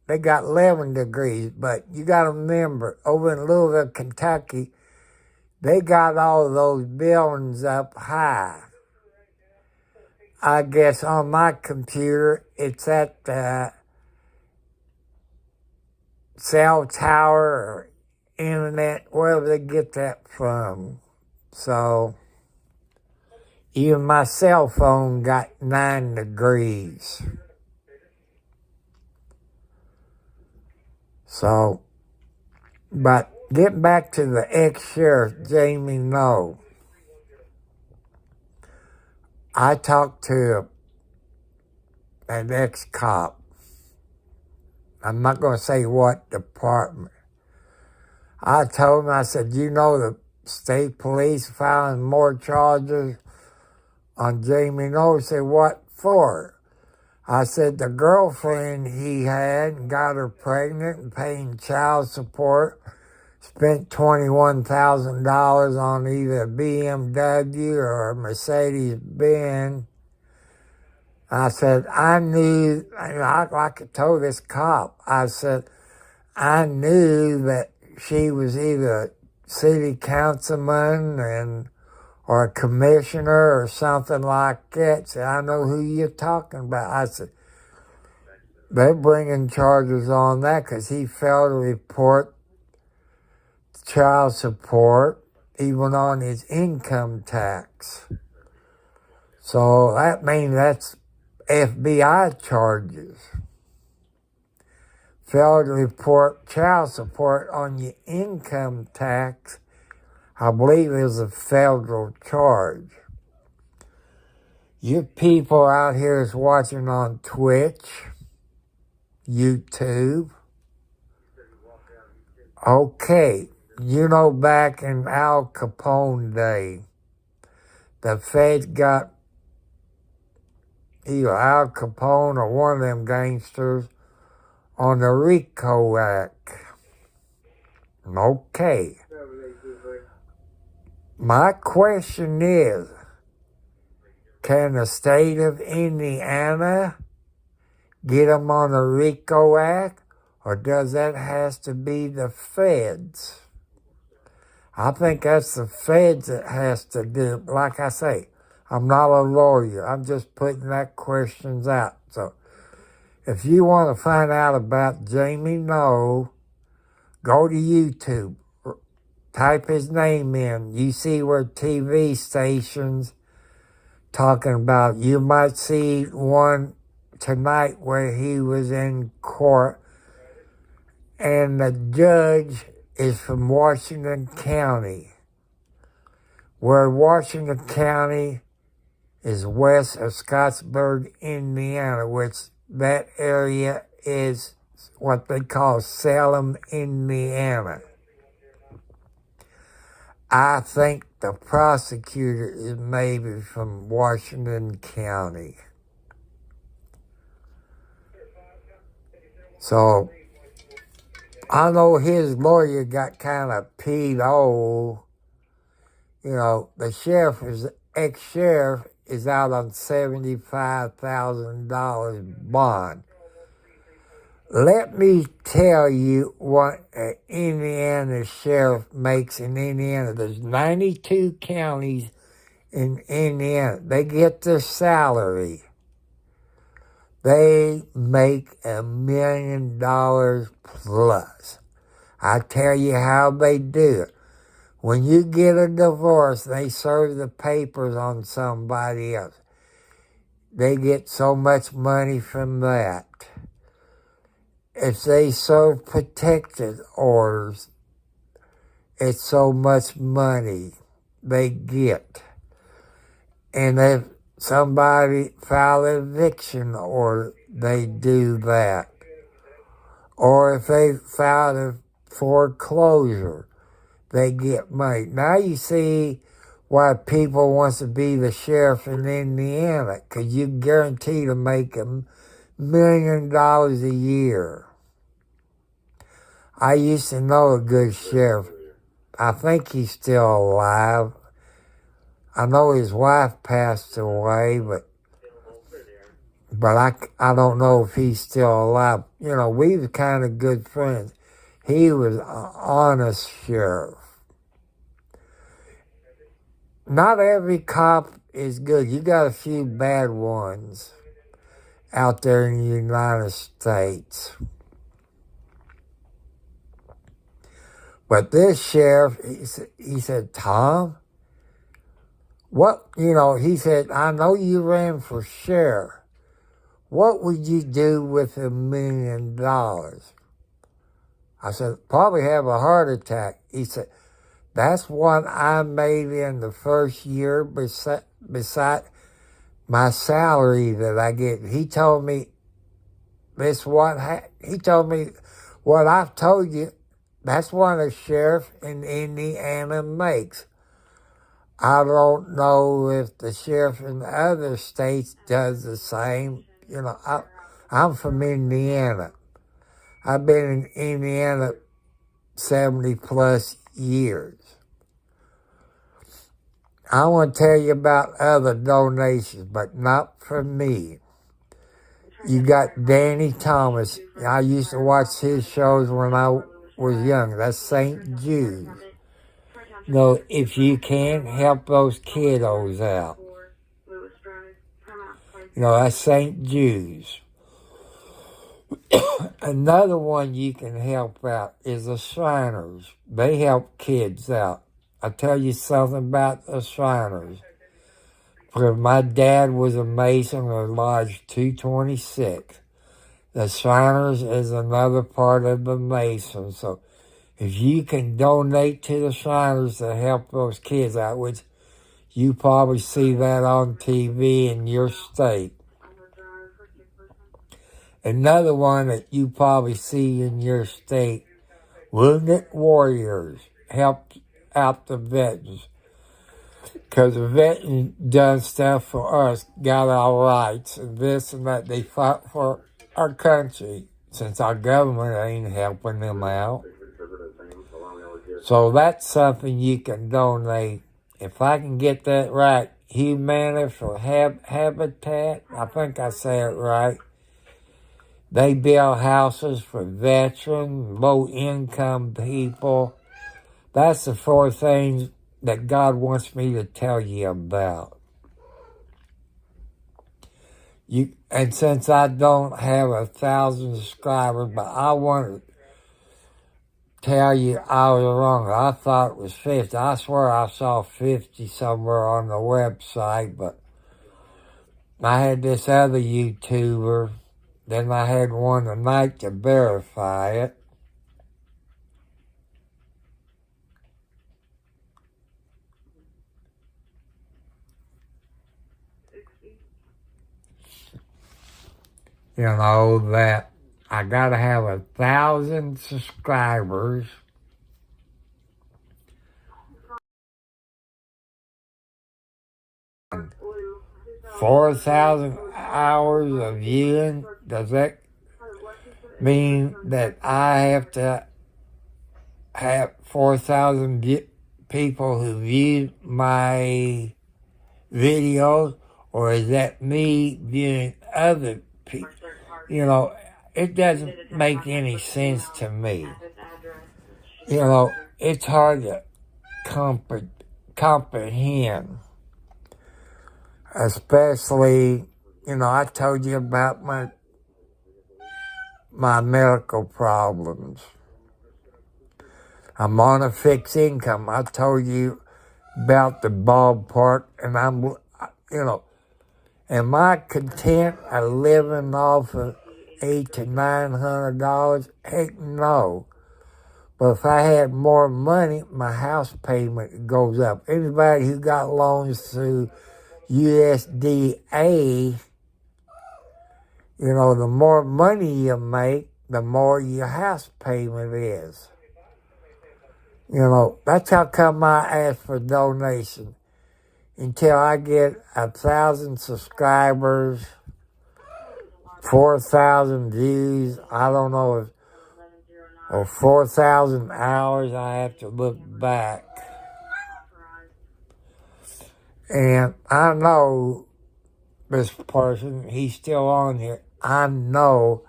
[SPEAKER 1] they got 11 degrees, but you got to remember, over in Louisville, Kentucky, they got all of those buildings up high. I guess on my computer, it's at the cell tower or internet, wherever they get that from. So, even my cell phone got 9 degrees. So, but getting back to the ex-sheriff, Jamie Knoll. I talked to an ex-cop. I'm not going to say what department. I told him, I said, you know the state police filing more charges on Jamie Knoll. He said, what for? I said, the girlfriend he had and got her pregnant and paying child support, spent $21,000 on either a BMW or a Mercedes-Benz, I said, I knew, and I told this cop, I said, I knew that she was either a city councilman or a commissioner or something like that. Said, I know who you're talking about. I said, they're bringing charges on that because he failed to report child support, even on his income tax. So that means that's FBI charges. Failed to report child support on your income tax, I believe, is a federal charge. You people out here is watching on Twitch, YouTube. Okay, you know, back in Al Capone day, the feds got either Al Capone or one of them gangsters on the RICO Act. Okay. My question is, can the state of Indiana get them on the RICO Act, or does that has to be the feds? I think that's the feds that has to do it. Like I say, I'm not a lawyer. I'm just putting that questions out. So if you want to find out about Jamie Noe, go to YouTube. Type his name in. You see where TV stations talking about. You might see one tonight where he was in court, and the judge is from Washington County, where Washington County is west of Scottsburg, Indiana, which that area is what they call Salem, Indiana. I think the prosecutor is maybe from Washington County. So I know his lawyer got kind of peed off. You know, the ex-sheriff is out on $75,000 bond. Let me tell you what an Indiana sheriff makes in Indiana. There's 92 counties in Indiana. They get their salary. They make $1 million plus. I tell you how they do it. When you get a divorce, they serve the papers on somebody else. They get so much money from that. If they serve protective orders, it's so much money they get. And if somebody file an eviction order, they do that. Or if they file a foreclosure, they get money. Now you see why people want to be the sheriff in Indiana, because you're guaranteed to make $1 million a year. I used to know a good sheriff. I think he's still alive. I know his wife passed away, but I don't know if he's still alive. You know, we were kind of good friends. He was an honest sheriff. Not every cop is good. You got a few bad ones out there in the United States. But this sheriff, he said, Tom, he said, I know you ran for sheriff. What would you do with $1 million? I said, probably have a heart attack. He said, that's what I made in the first year beside my salary that I get. He told me what I've told you. That's what a sheriff in Indiana makes. I don't know if the sheriff in other states does the same. You know, I'm from Indiana. I've been in Indiana 70 plus years. I want to tell you about other donations, but not from me. You got Danny Thomas. I used to watch his shows when I was young. That's St. Jude. No, if you can, help those kiddos out. That's St. Jude's. Another one you can help out is the Shriners. They help kids out. I'll tell you something about the Shriners. Because my dad was a Mason of Lodge 226. The Shriners is another part of the Masons. So if you can donate to the Shriners to help those kids out, which you probably see that on TV in your state. Another one that you probably see in your state, Wounded Warriors help out the veterans. Because the veterans done stuff for us, got our rights, and this and that. They fought for our country, since our government ain't helping them out. So that's something you can donate. If I can get that right, Humana for Habitat, I think I say it right. They build houses for veterans, low-income people. That's the 4 things that God wants me to tell you about. And since I don't have 1,000 subscribers, but I want to tell you I was wrong. I thought it was 50. I swear I saw 50 somewhere on the website, but I had this other YouTuber. Then I had one tonight to verify it. That I gotta have 1,000 subscribers. And 4,000 hours of viewing. Does that mean that I have to have 4,000 people who view my videos? Or is that me viewing other people? It doesn't make any sense to me. It's hard to comprehend. Especially, I told you about my medical problems. I'm on a fixed income. I told you about the ballpark, and am I content of living off of $800 to $900? Heck no. But if I had more money, my house payment goes up. Anybody who got loans through USDA, the more money you make, the more your house payment is. That's how come I ask for donation. Until I get 1,000 subscribers, 4,000 views, I don't know or 4,000 hours, I have to look back. And I know this person, he's still on here. I know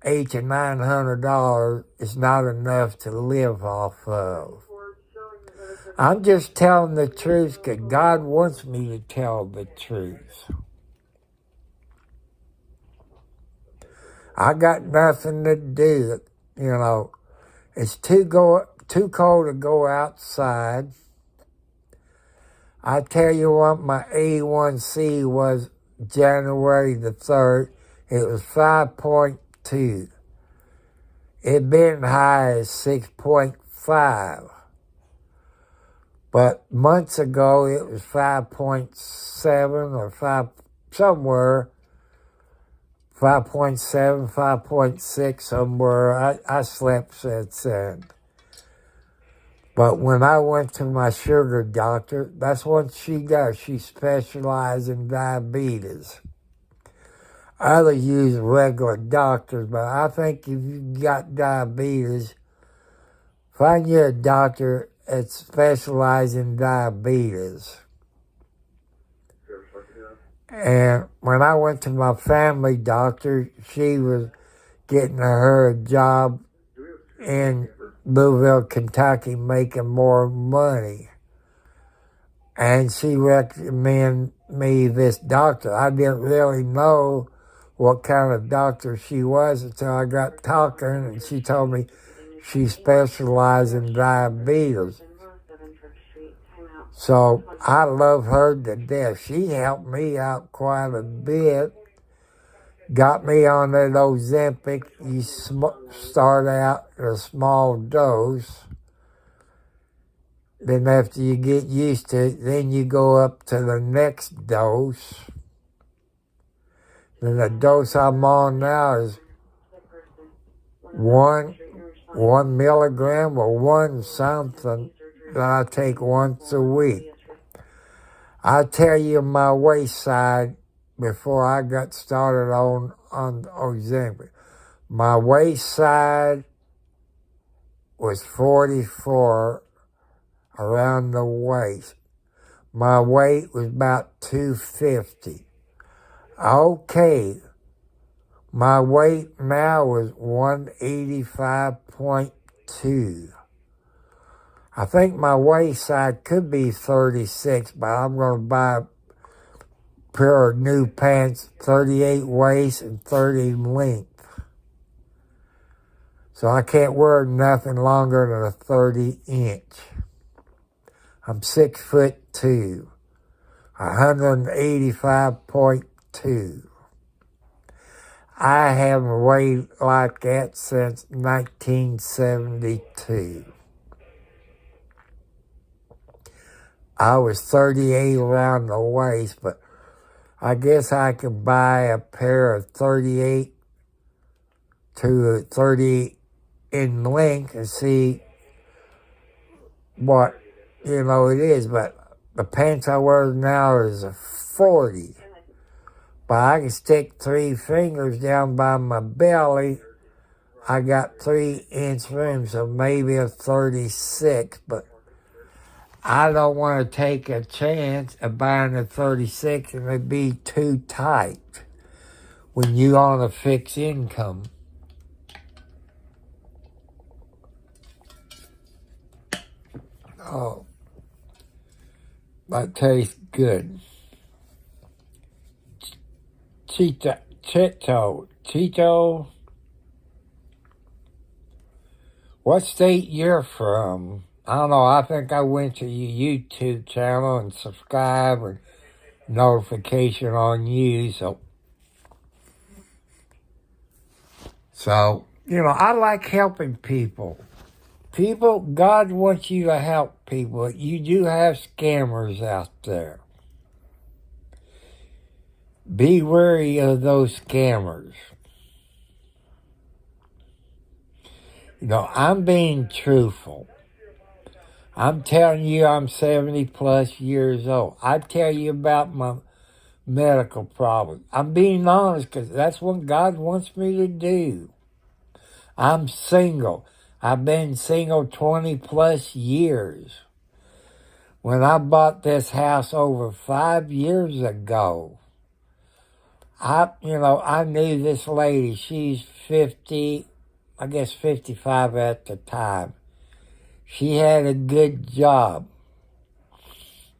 [SPEAKER 1] $800 to $900 is not enough to live off of. I'm just telling the truth because God wants me to tell the truth. I got nothing to do. It's too cold to go outside. I tell you what, my A1C was January the 3rd. It was 5.2. It been high as 6.5. But months ago, it was 5.7 or 5, somewhere, 5.7, 5.6, somewhere. I slept since then. But when I went to my sugar doctor, that's what she does. She specializes in diabetes. Others use regular doctors, but I think if you got diabetes, find you a doctor that specializes in diabetes. And when I went to my family doctor, she was getting her a job in Louisville, Kentucky, making more money. And she recommended me this doctor. I didn't really know what kind of doctor she was until I got talking, and she told me she specialized in diabetes. So I love her to death. She helped me out quite a bit. Got me on that Ozempic. You start out at a small dose. Then after you get used to it, then you go up to the next dose. Then the dose I'm on now is one milligram or one something that I take once a week. I tell you my waist side before I got started on Ozempic. My waist side was 44 around the waist. My weight was about 250. Okay, my weight now is 185.2. I think my waist side could be 36, but I'm going to buy a pair of new pants, 38 waist and 30 length. So I can't wear nothing longer than a 30-inch. I'm 6'2", 185.2. I haven't weighed like that since 1972. I was 38 around the waist, but I guess I could buy a pair of 38 to 30 in length and see what, it is. But the pants I wear now is a 40. But I can stick 3 fingers down by my belly. I got 3-inch room, so maybe a 36, but I don't want to take a chance of buying a 36 and it be too tight when you on a fixed income. Oh, that tastes good. Cheeto. What state you're from? I don't know. I think I went to your YouTube channel and subscribe and notification on you. So, I like helping people. God wants you to help people. You do have scammers out there. Be wary of those scammers. I'm being truthful. I'm telling you I'm 70 plus years old. I tell you about my medical problems. I'm being honest because that's what God wants me to do. I'm single. I've been single 20 plus years. When I bought this house over 5 years ago, I knew this lady. She's 50, I guess 55 at the time. She had a good job.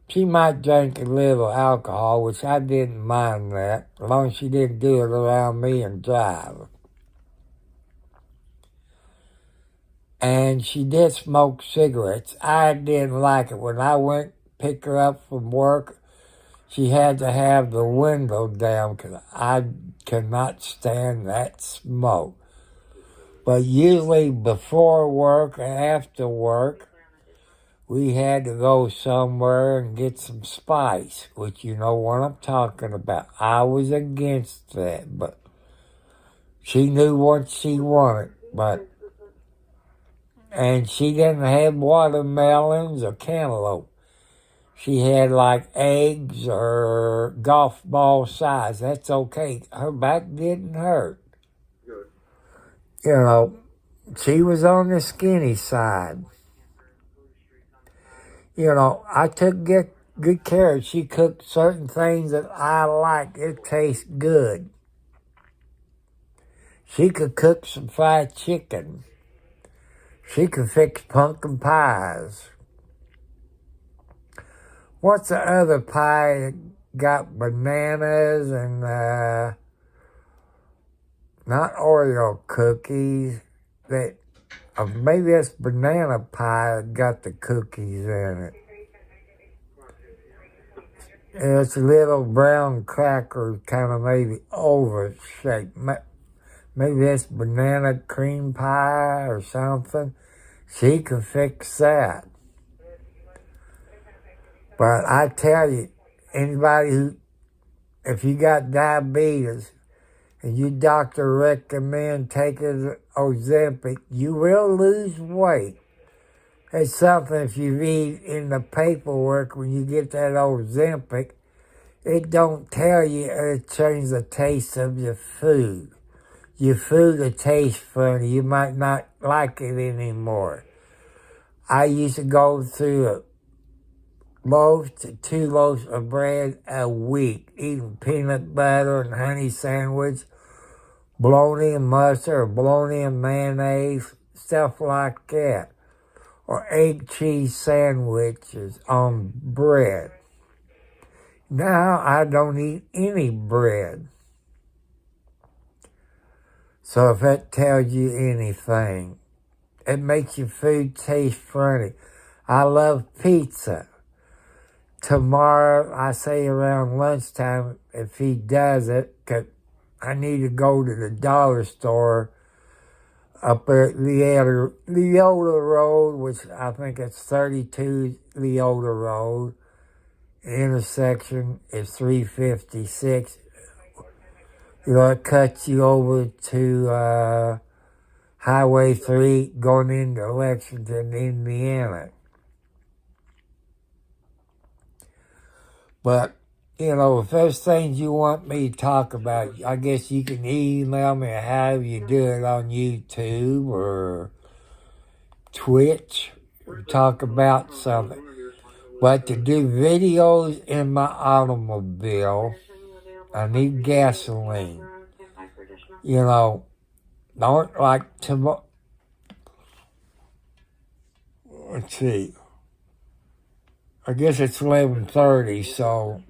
[SPEAKER 1] She might drink a little alcohol, which I didn't mind that, as long as she didn't do it around me and drive. And she did smoke cigarettes. I didn't like it. When I went to pick her up from work, she had to have the window down because I could not stand that smoke. But usually before work and after work, we had to go somewhere and get some spice, which you know what I'm talking about. I was against that, but she knew what she wanted. And she didn't have watermelons or cantaloupe. She had like eggs or golf ball size. That's okay. Her back didn't hurt. She was on the skinny side. I took good care. She cooked certain things that I like. It tastes good. She could cook some fried chicken. She could fix pumpkin pies. What's the other pie that got bananas and not Oreo cookies? That maybe that's banana pie that got the cookies in it. And it's a little brown cracker, kind of maybe oval shaped. Maybe that's banana cream pie or something. She could fix that. But I tell you, anybody who, if you got diabetes and your doctor recommend taking Ozempic, you will lose weight. It's something if you read in the paperwork when you get that Ozempic, it don't tell you it changes the taste of your food. Your food will taste funny. You might not like it anymore. I used to go through loaf to 2 loaves of bread a week, eating peanut butter and honey sandwich, bologna and mustard, or bologna and mayonnaise, stuff like that. Or egg cheese sandwiches on bread. Now I don't eat any bread. So if that tells you anything, it makes your food taste funny. I love pizza. Tomorrow, I say around lunchtime, if he does it, 'cause I need to go to the dollar store up at Leota Road, which I think it's 32 Leota Road. The intersection is 356. You know, it cuts you over to Highway 3 going into Lexington, Indiana. But, you know, if there's things you want me to talk about, I guess you can email me or however you do it on YouTube or Twitch or talk about something. But to do videos in my automobile, I need gasoline. You know, don't like tomorrow. Let's see. I guess it's 11:30, so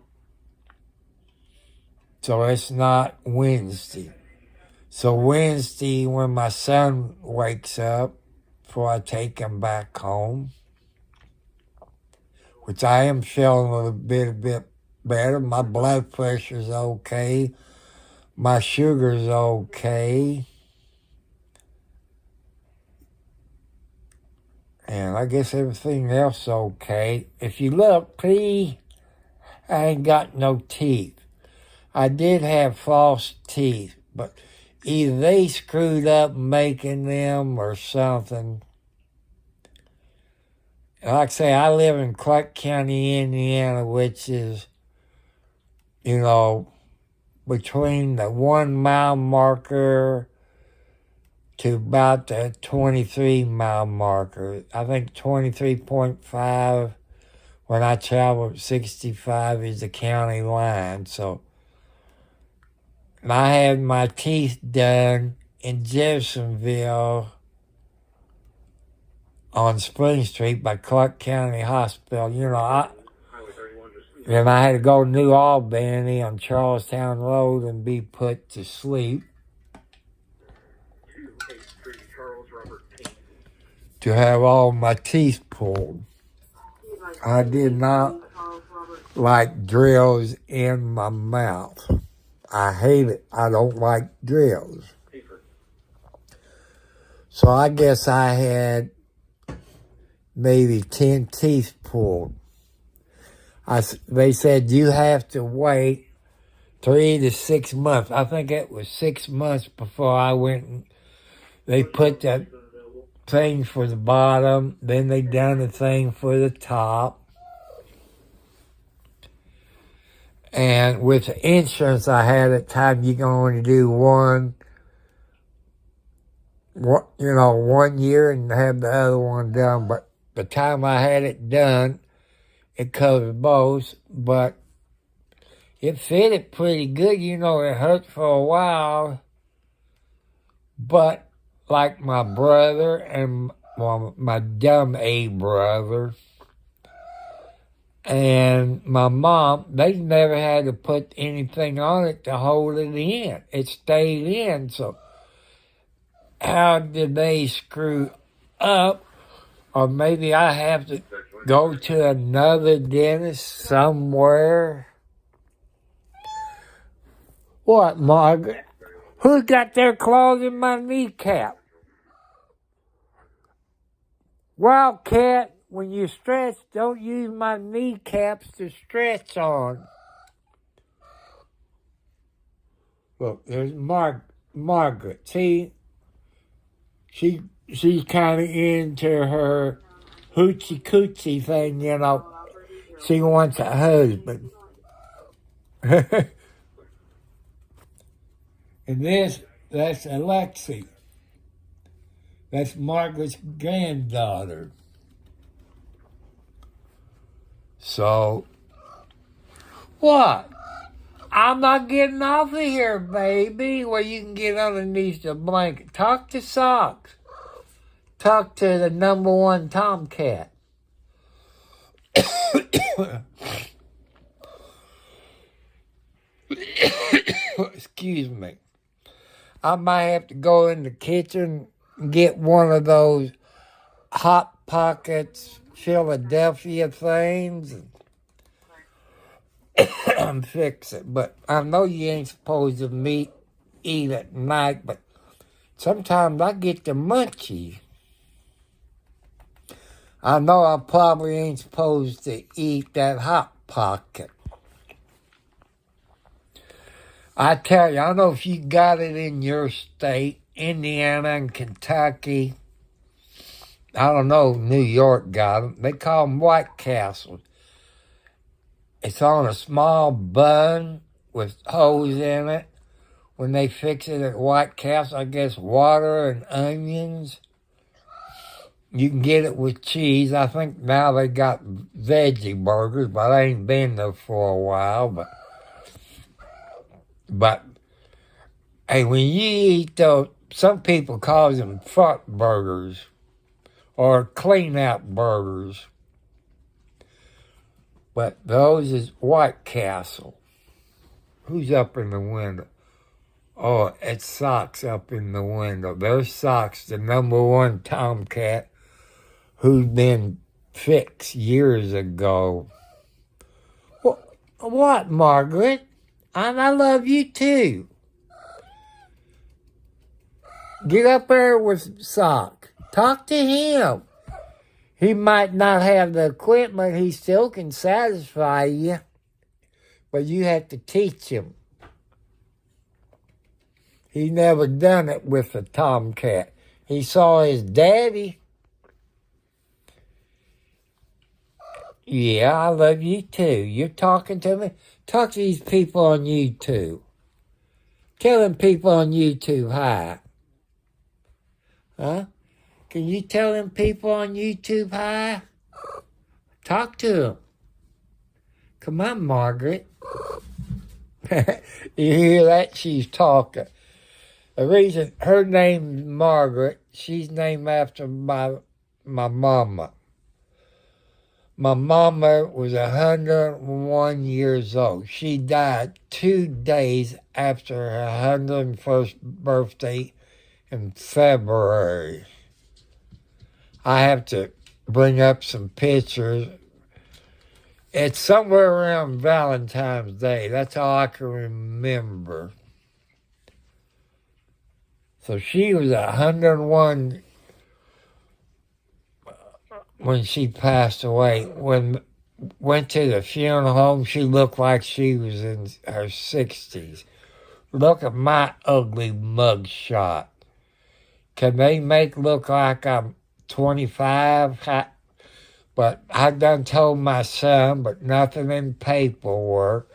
[SPEAKER 1] it's not Wednesday. So Wednesday, when my son wakes up, before I take him back home, which I am feeling a bit better. My blood pressure's okay. My sugar's okay. And I guess everything else okay. If you look, I ain't got no teeth. I did have false teeth, but either they screwed up making them or something. Like I say, I live in Clark County, Indiana, which is, you know, between the 1 mile marker to about the 23 mile marker. I think 23.5 when I travel at 65 is the county line. So, and I had my teeth done in Jeffersonville on Spring Street by Clark County Hospital. You know, then I had to go to New Albany on Charlestown Road and be put to sleep to have all my teeth pulled. I did not like drills in my mouth. I hate it. I don't like drills. So I guess I had maybe 10 teeth pulled. They said you have to wait 3 to 6 months. I think it was 6 months before I went and they put that thing for the bottom, then they done the thing for the top. And with the insurance I had at the time, you can only do one 1 year and have the other one done. But the time I had it done, It covers both, but it fitted pretty good. You know, it hurt for a while, but like my brother and my dumb A brother and my mom, they never had to put anything on it to hold it in. It stayed in, so how did they screw up? Or maybe I have to go to another dentist somewhere. What, Margaret? Who got their claws in my kneecap? Wildcat, when you stretch, don't use my kneecaps to stretch on. Look, there's Margaret. See, she's kind of into her hoochie coochie thing, you know. She wants a husband. And that's Alexi. That's Margaret's granddaughter. So, what? I'm not getting off of here, baby. Well, you can get underneath the blanket. Talk to Socks. Talk to the #1 tomcat. Excuse me. I might have to go in the kitchen and get one of those Hot Pockets Philadelphia things and fix it. But I know you ain't supposed to eat at night, but sometimes I get the munchies. I know I probably ain't supposed to eat that Hot Pocket. I tell you, I don't know if you got it in your state, Indiana and Kentucky. I don't know, New York got them. They call them White Castles. It's on a small bun with holes in it. When they fix it at White Castle, I guess water and onions. You can get it with cheese. I think now they got veggie burgers, but I ain't been there for a while. But hey, when you eat those, some people call them fuck burgers or clean out burgers. But those is White Castle. Who's up in the window? Oh, it's Socks up in the window. There's Socks, the #1 tomcat who's been fixed years ago. What, Margaret? And I love you too. Get up there with Sock. Talk to him. He might not have the equipment. He still can satisfy you. But you have to teach him. He never done it with a tomcat. He saw his daddy. Yeah, I love you too. You're talking to me? Talk to these people on YouTube. Tell them people on YouTube hi. Huh? Can you tell them people on YouTube hi? Talk to them. Come on, Margaret. You hear that? She's talking. The reason her name's Margaret, she's named after my mama. My mama was 101 years old. She died 2 days after her 101st birthday in February. I have to bring up some pictures. It's somewhere around Valentine's Day. That's all I can remember. So she was 101 when she passed away. When went to the funeral home, she looked like she was in her 60s. Look at my ugly mug shot. Can they make look like I'm 25? But I done told my son, but nothing in paperwork.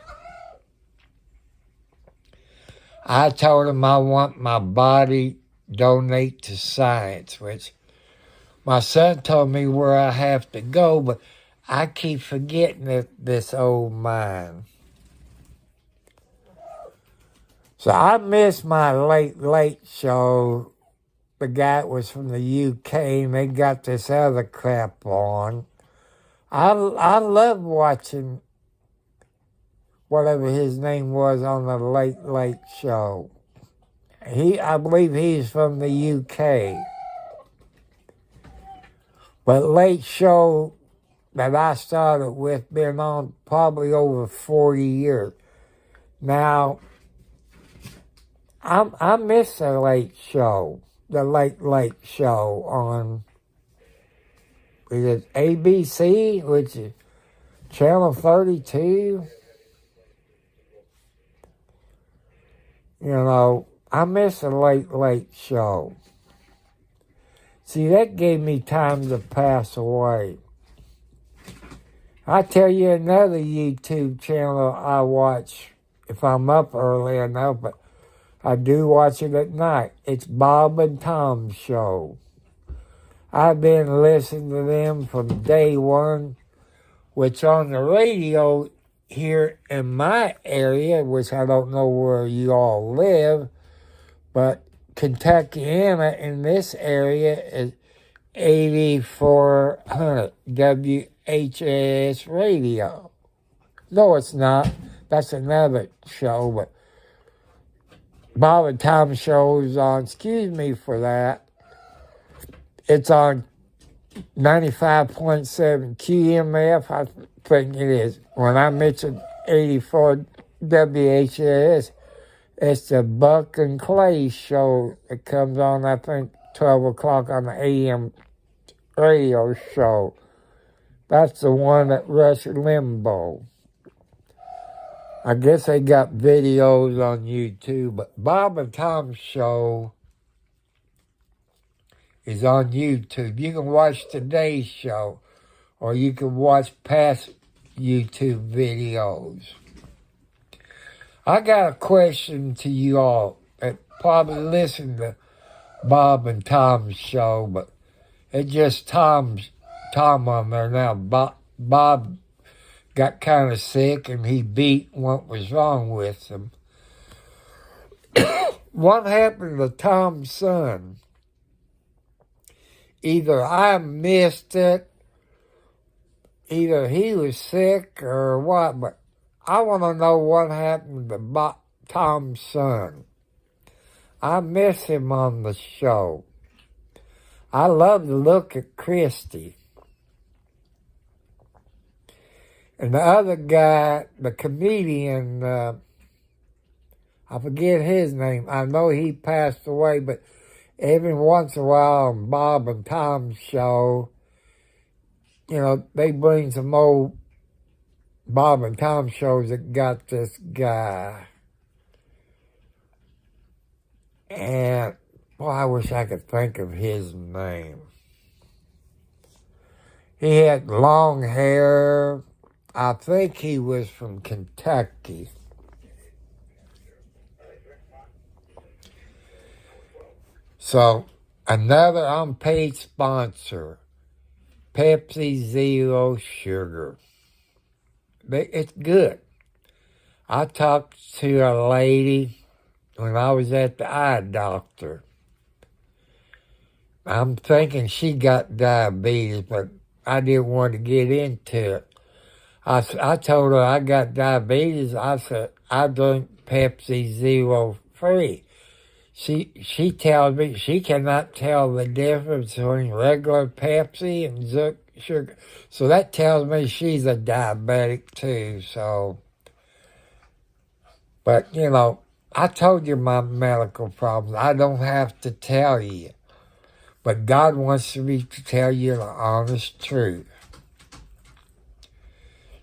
[SPEAKER 1] I told him I want my body donate to science, which my son told me where I have to go, but I keep forgetting this old man. So I miss my late show. The guy was from the UK, and they got this other crap on. I love watching whatever his name was on the late show. I believe he's from the UK. But late show that I started with been on probably over 40 years. Now, I miss the late show, the late show on, is it ABC, which is Channel 32? You know, I miss the late show. See, that gave me time to pass away. I tell you another YouTube channel I watch if I'm up early enough, but I do watch it at night. It's Bob and Tom's show. I've been listening to them from day one, which on the radio here in my area, which I don't know where you all live, but Kentuckiana in this area is 8400 WHAS radio. No, it's not. That's another show, but Bob and Tom shows on, excuse me for that, it's on 95.7 QMF, I think it is. When I mentioned 84 WHAS, it's the Buck and Clay show that comes on, I think, 12 o'clock on the AM radio show. That's the one that Rush Limbaugh. I guess they got videos on YouTube, but Bob and Tom's show is on YouTube. You can watch today's show, or you can watch past YouTube videos. I got a question to you all that probably listen to Bob and Tom's show, but it's just Tom on there now. Bob got kind of sick, and he beat what was wrong with him. What happened to Tom's son? Either I missed it, either he was sick or what, but I want to know what happened to Tom's son. I miss him on the show. I love to look at Christy. And the other guy, the comedian, I forget his name. I know he passed away, but every once in a while on Bob and Tom's show, you know, they bring some old Bob and Tom shows that got this guy. And, boy, I wish I could think of his name. He had long hair. I think he was from Kentucky. So, another unpaid sponsor, Pepsi Zero Sugar. It's good. I talked to a lady when I was at the eye doctor. I'm thinking she got diabetes, but I didn't want to get into it. I told her I got diabetes. I said, I drink Pepsi Zero free. She tells me she cannot tell the difference between regular Pepsi and sugar. So that tells me she's a diabetic too. So, but you know, I told you my medical problems. I don't have to tell you. But God wants me to tell you the honest truth.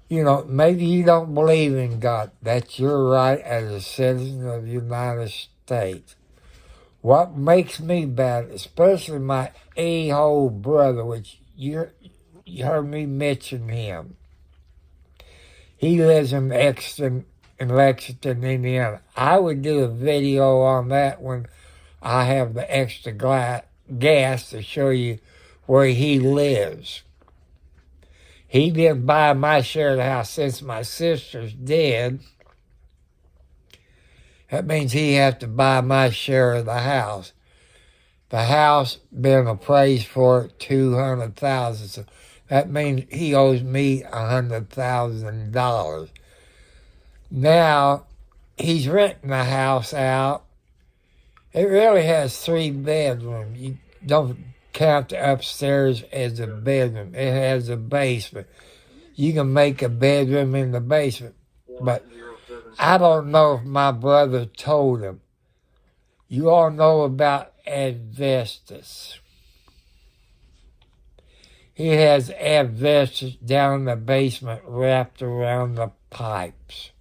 [SPEAKER 1] You know, maybe you don't believe in God. That's your right as a citizen of the United States. What makes me bad, especially my a-hole brother, which you heard me mention him. He lives in Lexington, Indiana. I would do a video on that when I have the extra gas to show you where he lives. He didn't buy my share of the house since my sister's dead. That means he has to buy my share of the house. The house been appraised for $200,000, so that means he owes me $100,000. Now he's renting the house out. It really has 3 bedrooms. You don't count the upstairs as a bedroom. It has a basement. You can make a bedroom in the basement, but I don't know if my brother told him. You all know about asbestos. He has asbestos down in the basement wrapped around the pipes.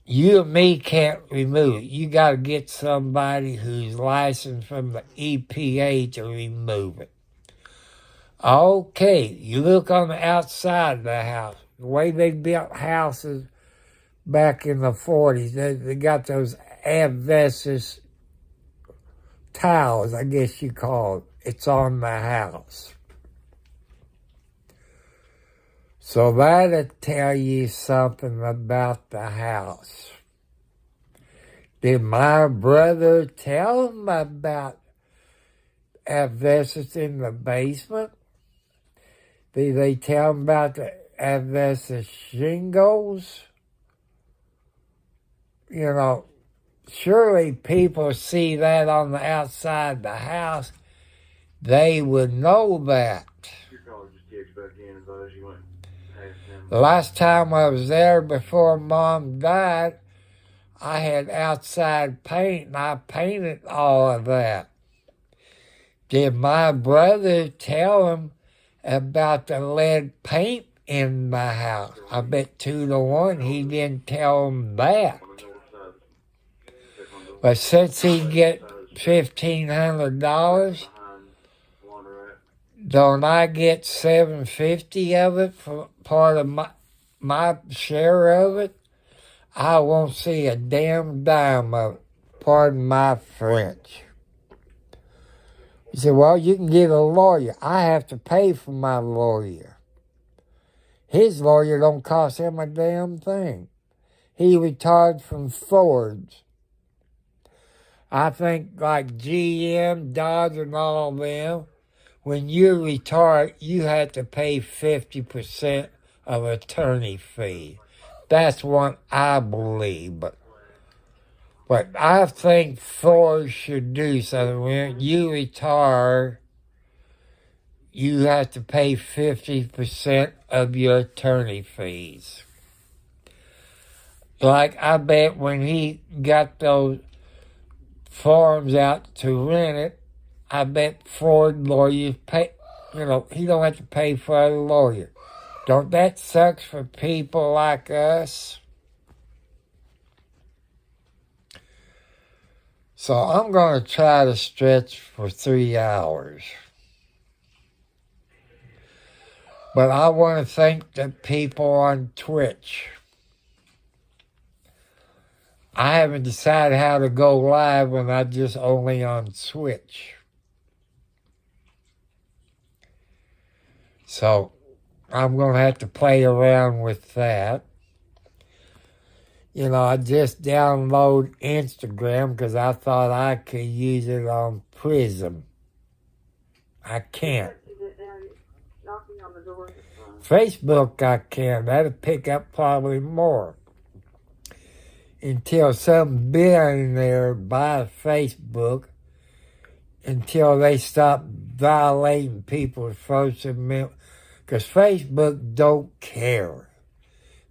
[SPEAKER 1] You and me can't remove it. You got to get somebody who's licensed from the EPA to remove it. Okay, you look on the outside of the house. The way they built houses back in the 40s, they got those asbestos tiles, I guess you call it. It's on the house. So that'll tell you something about the house. Did my brother tell him about asbestos in the basement? Did they tell him about the asbestos shingles? You know, surely people see that on the outside of the house. They would know that. The last time I was there before Mom died, I had outside paint and I painted all of that. Did my brother tell him about the lead paint in my house? I bet 2-1 he didn't tell him that. But since he get $1,500, don't I get $750 of it for part of my share of it? I won't see a damn dime of it. Pardon my French. He said, well, you can get a lawyer. I have to pay for my lawyer. His lawyer don't cost him a damn thing. He retired from Ford's. I think like GM, Dodge, and all of them, when you retire, you have to pay 50% of attorney fee. That's what I believe. But I think Ford should do something. When you retire, you have to pay 50% of your attorney fees. Like, I bet when he got those farms out to rent it, I bet Ford lawyers pay, he don't have to pay for a lawyer. Don't that suck for people like us? So I'm going to try to stretch for 3 hours. But I want to thank the people on Twitch. I haven't decided how to go live when I just only on Switch. So I'm going to have to play around with that. I just downloaded Instagram because I thought I could use it on Prism. I can't. Facebook I can. That'll pick up probably more. Until some billionaire buys Facebook, until they stop violating people's First Amendment. Because Facebook don't care.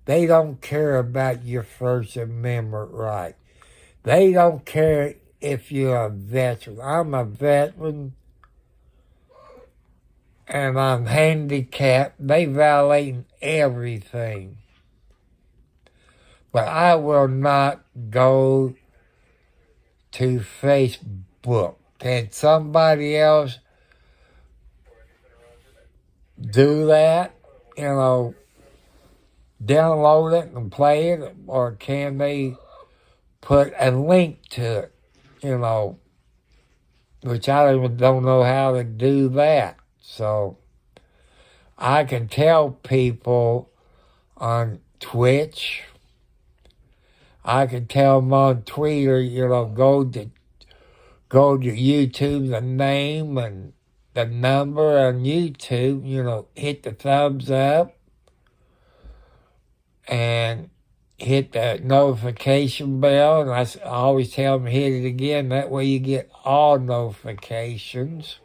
[SPEAKER 1] They don't care about your First Amendment right. They don't care if you're a veteran. I'm a veteran and I'm handicapped. They violate everything. But I will not go to Facebook. Can somebody else do that? Download it and play it, or can they put a link to it, which I don't know how to do that. So I can tell people on Twitch, I can tell them on Twitter, go to YouTube, the name and the number on YouTube, hit the thumbs up and hit that notification bell. And I always tell them hit it again. That way you get all notifications.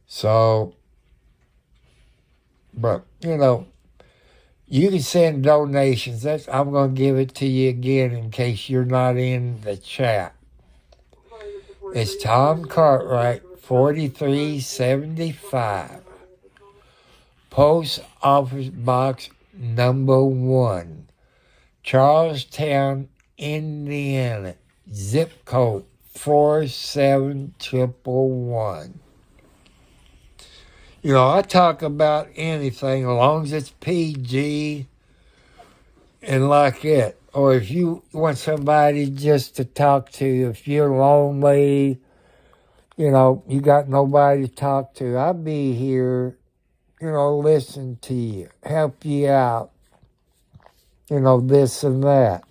[SPEAKER 1] So, but, you can send donations. I'm going to give it to you again in case you're not in the chat. It's Tom Cartwright, 4375. Post Office Box number 1. Charlestown, Indiana. Zip code 47111. I talk about anything as long as it's PG and like it. Or if you want somebody just to talk to, if you're lonely, you got nobody to talk to, I'll be here, listen to you, help you out, this and that.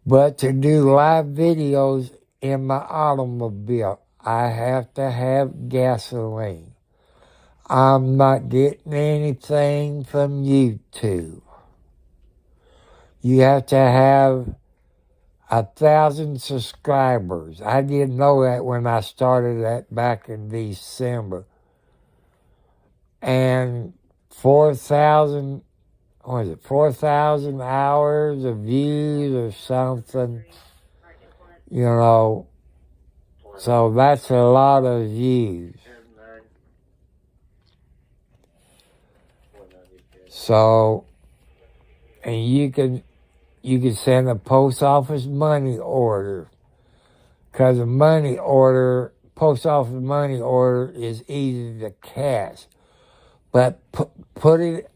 [SPEAKER 1] But to do live videos in my automobile, I have to have gasoline. I'm not getting anything from YouTube. You have to have 1,000 subscribers. I didn't know that when I started that back in December. And 4,000 hours of views or something, So that's a lot of views. So, and you can send a post office money order, because post office money order is easy to cash. But put it,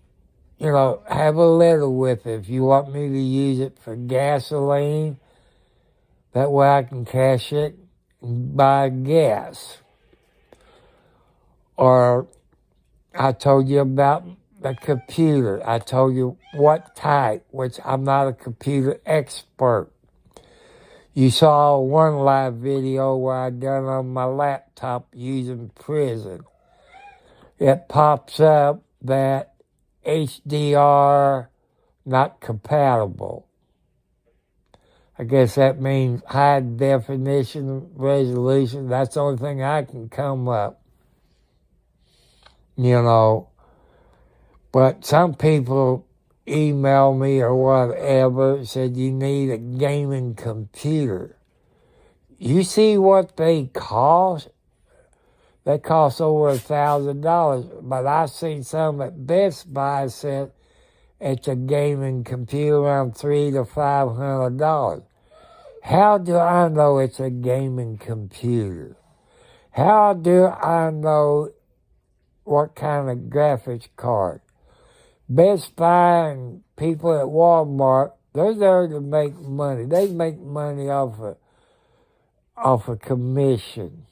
[SPEAKER 1] have a letter with it if you want me to use it for gasoline. That way I can cash it and buy gas. Or I told you about the computer. I told you what type, which I'm not a computer expert. You saw one live video where I done on my laptop using prison. It pops up that HDR not compatible. I guess that means high definition resolution. That's the only thing I can come up. But some people email me or whatever, said you need a gaming computer. You see what they cost? They cost over $1,000. But I've seen some at Best Buy said it's a gaming computer around $300 to $500. How do I know it's a gaming computer? How do I know what kind of graphics card? Best Buy and people at Walmart, they're there to make money. They make money off a commission.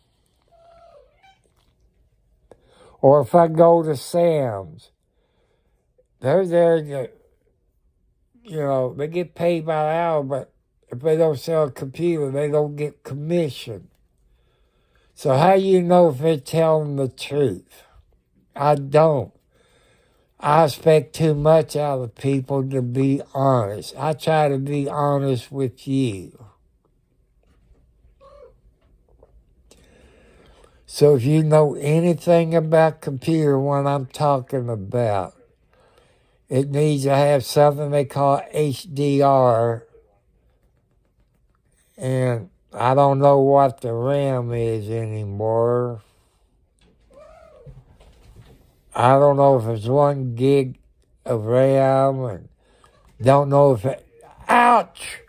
[SPEAKER 1] Or if I go to Sam's, they're there to, they get paid by the hour, but if they don't sell a computer, they don't get commission. So how you know if they're telling the truth? I don't. I expect too much out of people to be honest. I try to be honest with you. So if you know anything about computer, what I'm talking about, it needs to have something they call HDR. And I don't know what the RAM is anymore. I don't know if it's 1 gig of RAM, and don't know if it... Ouch!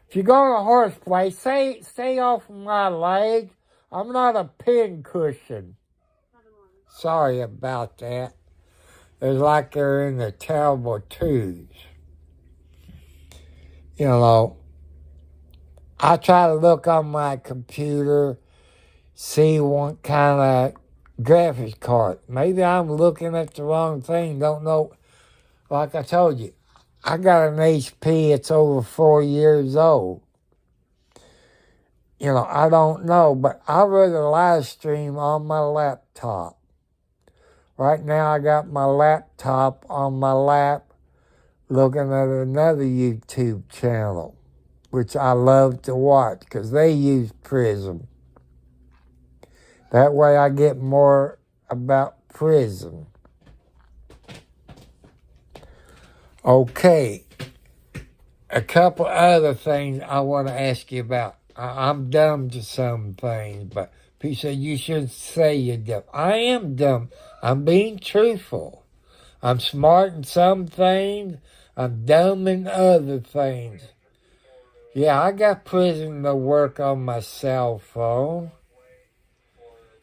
[SPEAKER 1] If you go to a horse place, stay off of my leg. I'm not a pin cushion. Sorry about that. It's like they're in the terrible twos. I try to look on my computer. see what kind of graphics card. Maybe I'm looking at the wrong thing, don't know. Like I told you, I got an HP, it's over 4 years old. You know, I don't know, but I rather live stream on my laptop. Right now I got my laptop on my lap looking at another YouTube channel, which I love to watch because they use Prism. That way I get more about Prism. Okay, a couple other things I want to ask you about. I'm dumb to some things, but people say you should say you're dumb. I am dumb. I'm being truthful. I'm smart in some things. I'm dumb in other things. Yeah, I got Prism to work on my cell phone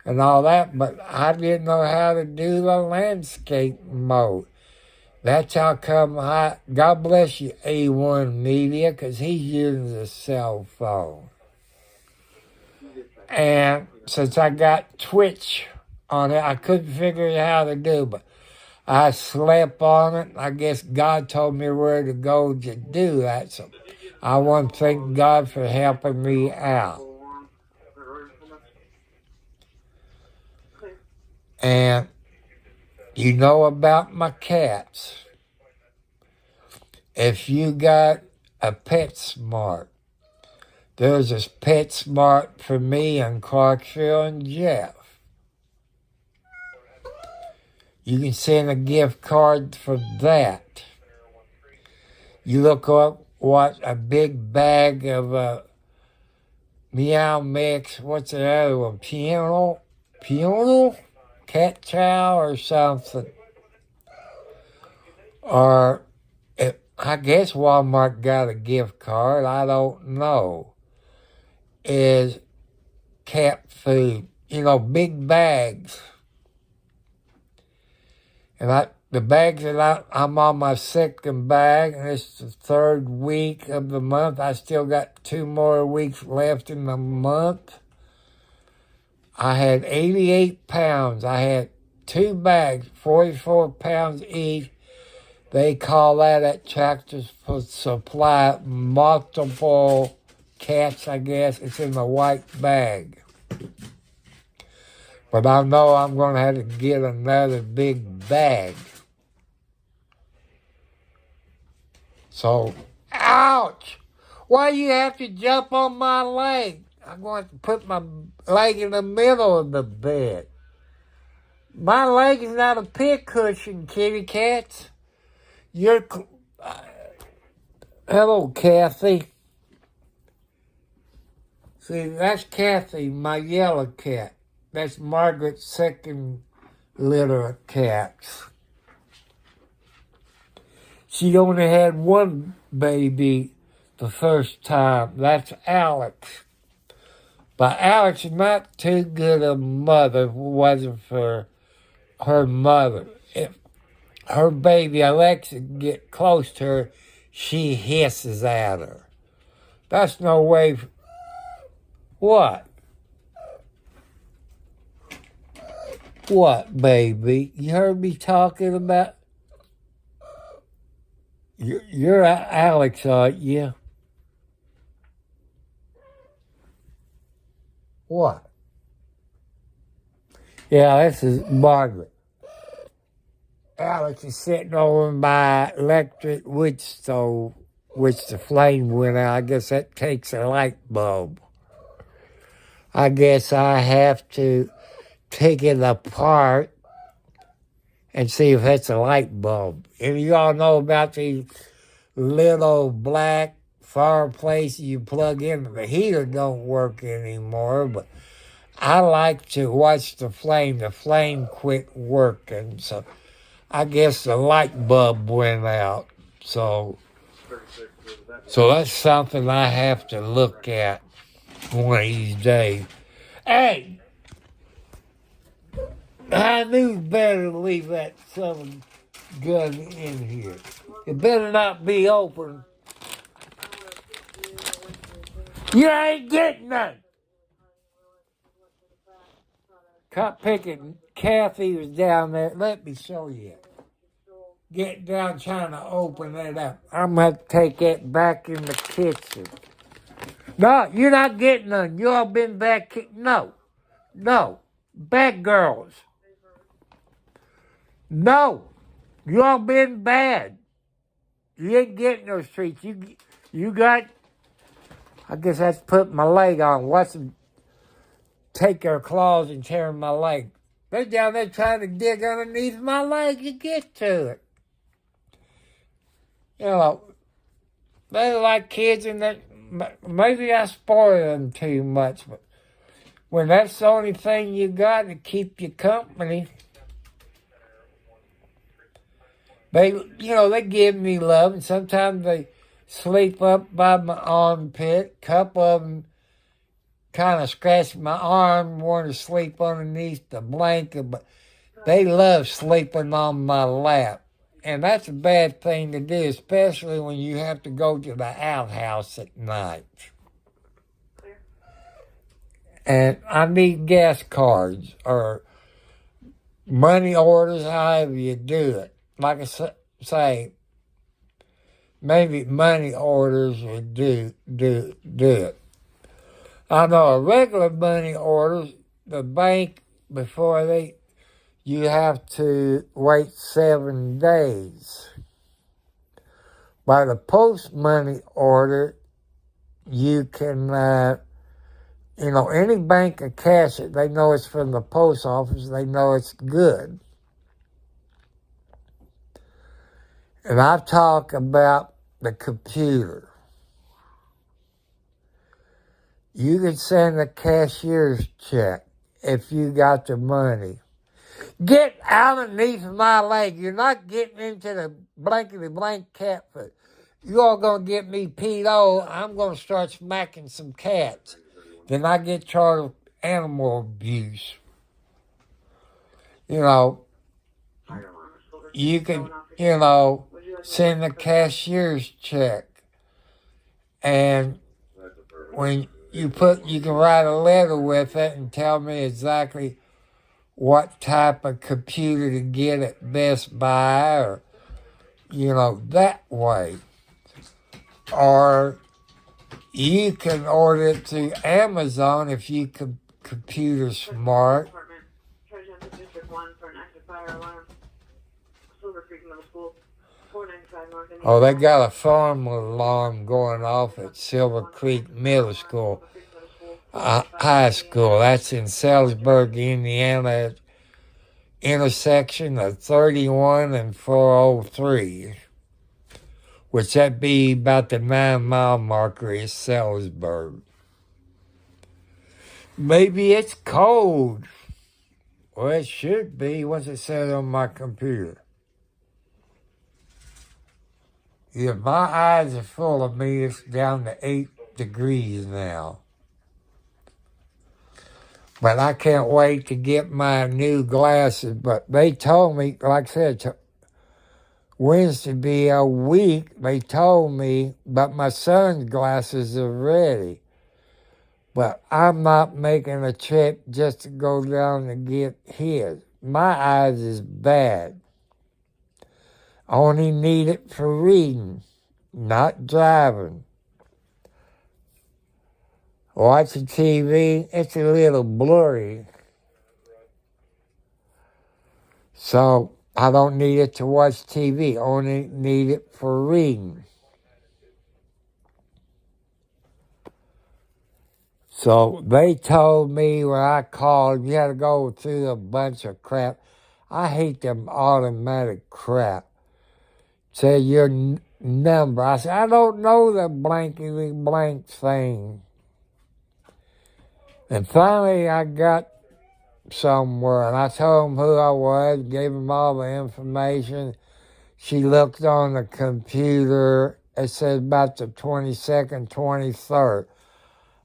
[SPEAKER 1] and all that, but I didn't know how to do the landscape mode. That's how come God bless you, A1 Media, because he's using a cell phone. And since I got Twitch on it, I couldn't figure out how to do, but I slept on it. I guess God told me where to go to do that, so I want to thank God for helping me out. And you know about my cats. If you got a PetSmart, there's a PetSmart for me and Clarksville and Jeff. You can send a gift card for that. You look up what a big bag of Meow Mix, what's the other one? Piano? Cat chow or something. Or I guess Walmart got a gift card, I don't know. Is cat food, you know, big bags. And the bags that I'm on my second bag, and it's the 3rd week of the month. I still got 2 more weeks left in the month. I had 88 pounds. I had 2 bags, 44 pounds each. They call that at Tractor Supply multiple cats, I guess. It's in the white bag. But I know I'm going to have to get another big bag. So, ouch! Why you have to jump on my leg? I'm going to put my leg in the middle of the bed. My leg is not a pit cushion, kitty cats. You're... hello, Kathy. See, that's Kathy, my yellow cat. That's Margaret's second litter of cats. She only had 1 baby the first time. That's Alex. But Alex is not too good a mother if it wasn't for her mother. If her baby Alexa get close to her, she hisses at her. That's no way. What? What, baby? You heard me talking about... You're Alex, aren't you? What? Yeah, this is Margaret. Alex is sitting over my electric wood stove, which the flame went out. I guess that takes a light bulb. I guess I have to take it apart and see if that's a light bulb. And you all know about these little black fireplaces you plug in. The heater don't work anymore, but I like to watch the flame. The flame quit working, so I guess the light bulb went out. So that's something I have to look at one of these days. Hey! I knew better to leave that son gun in here. It better not be open. You ain't getting none. Cop picking. Kathy was down there. Let me show you. Get down trying to open it up. I'm going to take it back in the kitchen. No, you're not getting none. You all been back. No. Bad girls. No. You all been bad. You ain't getting those treats. You got, I guess that's putting my leg on. Watch them take their claws and tear my leg. They're down there trying to dig underneath my leg to get to it. You know, they're like kids, and that maybe I spoil them too much, but when that's the only thing you got to keep you company, they give me love, and sometimes they sleep up by my armpit. A couple of them kind of scratch my arm, want to sleep underneath the blanket, but they love sleeping on my lap. And that's a bad thing to do, especially when you have to go to the outhouse at night. And I need gas cards or money orders, however you do it. Like I say, maybe money orders would do it. I know a regular money order, the bank, you have to wait 7 days. By the post money order, you can, any bank can cash it. They know it's from the post office. They know it's good. And I talk about the computer. You can send a cashier's check if you got the money. Get out underneath my leg. You're not getting into the blankety-blank cat food. You all going to get me peed. I'm going to start smacking some cats. Then I get charged with animal abuse. You can, send a cashier's check. And when you can write a letter with it and tell me exactly what type of computer to get at Best Buy or, that way. Or you can order it through Amazon if you computer smart. Oh, they got a farm alarm going off at Silver Creek Middle School. High school. That's in Salisbury, Indiana, intersection of 31 and 403, which that'd be about the 9-mile marker is Salisbury. Maybe it's cold. Well, it should be. What's it said on my computer? If my eyes are full of me, it's down to 8 degrees now. But I can't wait to get my new glasses. But they told me, like I said, Wednesday be a week. They told me, but my son's glasses are ready. But I'm not making a trip just to go down and get his. My eyes is bad. I only need it for reading, not driving. Watching TV, it's a little blurry. So I don't need it to watch TV. I only need it for reading. So they told me when I called, you had to go through a bunch of crap. I hate them automatic crap. Say your number. I said, I don't know the blankety blank thing. And finally I got somewhere, and I told them who I was, gave them all the information. She looked on the computer. It said about the 22nd, 23rd.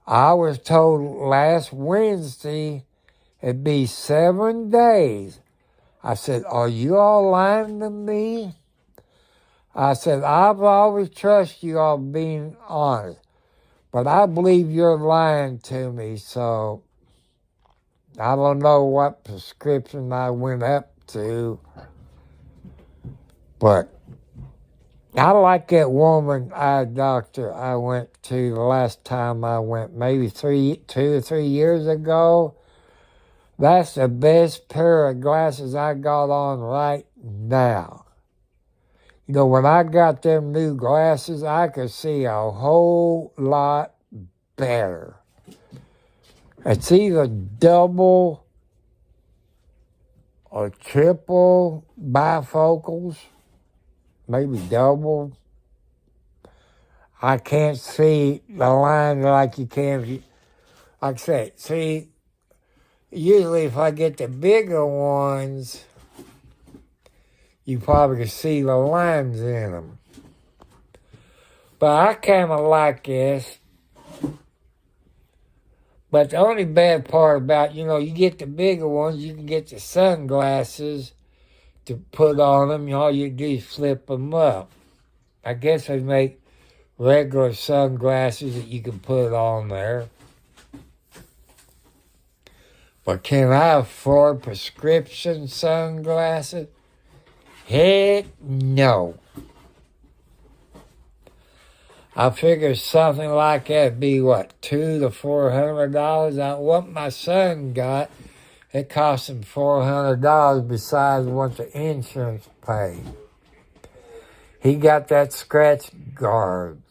[SPEAKER 1] I was told last Wednesday it'd be 7 days. I said, are you all lying to me? I said, I've always trusted you all being honest, but I believe you're lying to me, so I don't know what prescription I went up to, but I like that woman eye doctor I went to the last time I went, maybe 2 or 3 years ago. That's the best pair of glasses I got on right now. You know, when I got them new glasses, I could see a whole lot better. It's either double or triple bifocals, maybe double. I can't see the line like you can. Like I say, see, usually if I get the bigger ones, you probably can see the lines in them. But I kind of like this. But the only bad part about, you know, you get the bigger ones, you can get the sunglasses to put on them. All you do is flip them up. I guess they make regular sunglasses that you can put on there. But can I afford prescription sunglasses? Heck no. I figure something like that would be, what, $200 to $400? What my son got, it cost him $400 besides what the insurance paid. He got that scratch guard.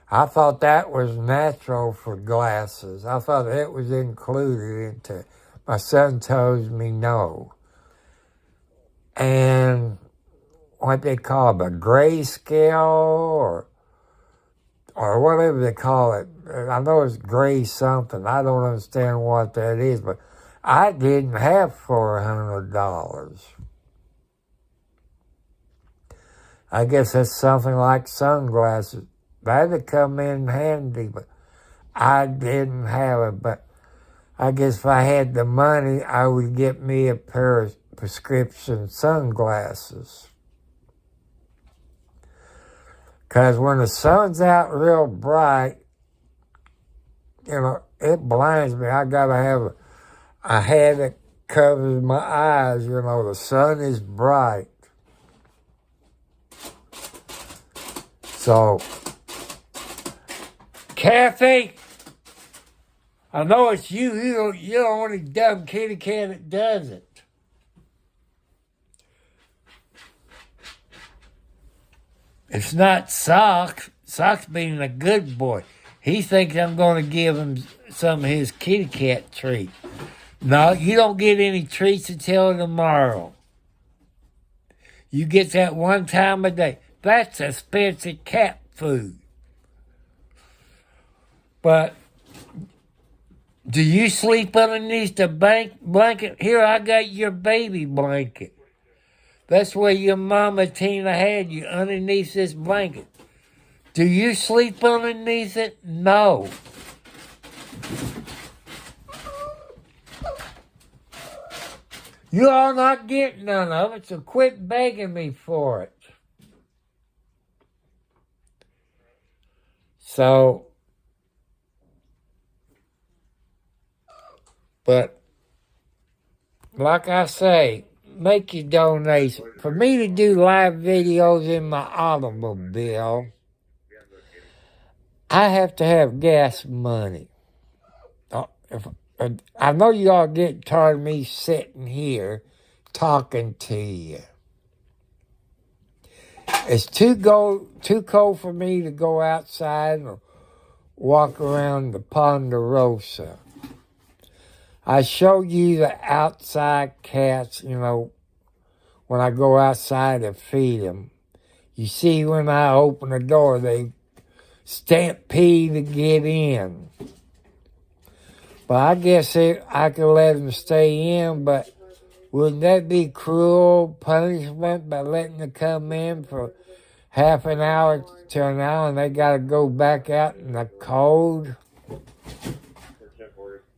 [SPEAKER 1] I thought that was natural for glasses. I thought it was included into. My son told me no. And what they call it, a grayscale or whatever they call it. I know it's gray something. I don't understand what that is, but I didn't have $400. I guess that's something like sunglasses. That'd come in handy, but I didn't have it. But I guess if I had the money, I would get me a pair of prescription sunglasses. Because when the sun's out real bright, you know, it blinds me. I got to have a hat that covers my eyes. You know, the sun is bright. So, Kathy, I know it's you. You're the only dumb kitty cat that does it. It's not Socks. Socks being a good boy. He thinks I'm going to give him some of his kitty cat treat. No, you don't get any treats until tomorrow. You get that one time a day. That's expensive cat food. But do you sleep underneath the blanket? Here, I got your baby blanket. That's where your mama Tina had you, underneath this blanket. Do you sleep underneath it? No. You all not getting none of it, so quit begging me for it. So, but like I say, make your donation. For me to do live videos in my automobile, I have to have gas money. I know you all get tired of me sitting here talking to you. It's too cold for me to go outside and walk around the Ponderosa. I show you the outside cats, you know, when I go outside to feed them. You see when I open the door, they stampede to get in. But I guess I could let them stay in, but wouldn't that be cruel punishment by letting them come in for half an hour to an hour and they got to go back out in the cold?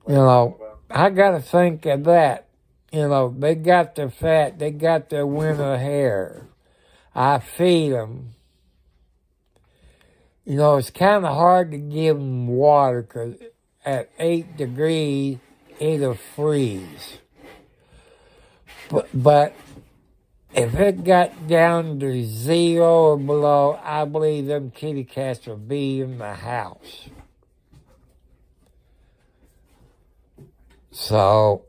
[SPEAKER 1] You know, I got to think of that. You know, they got their fat, they got their winter hair. I feed them. You know, it's kind of hard to give them water because at 8 degrees, it'll freeze. But if it got down to 0 or below, I believe them kitty cats will be in the house. So,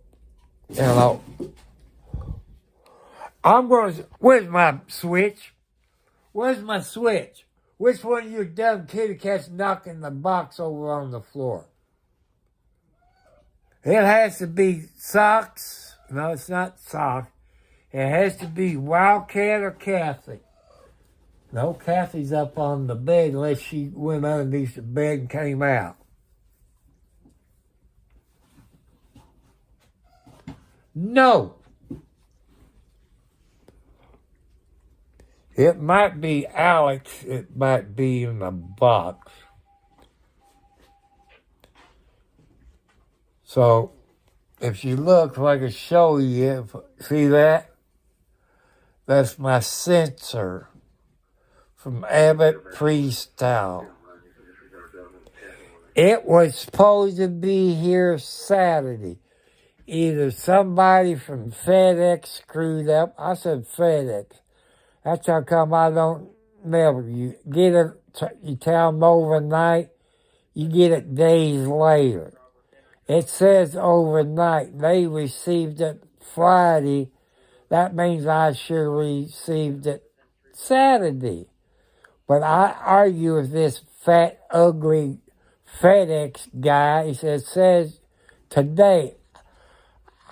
[SPEAKER 1] where's my switch? Where's my switch? Which one of you dumb kitty cats knocking the box over on the floor? It has to be Socks. No, it's not Socks. It has to be Wildcat or Kathy. No, Kathy's up on the bed unless she went underneath the bed and came out. No. It might be Alex. It might be in the box. So, if you look, if I can show you, see that? That's my sensor from Abbott Freestyle. It was supposed to be here Saturday. Either somebody from FedEx screwed up. I said FedEx. That's how come I don't never. You get it, you tell them overnight, you get it days later. It says overnight. They received it Friday. That means I should have received it Saturday. But I argue with this fat, ugly FedEx guy. He says today.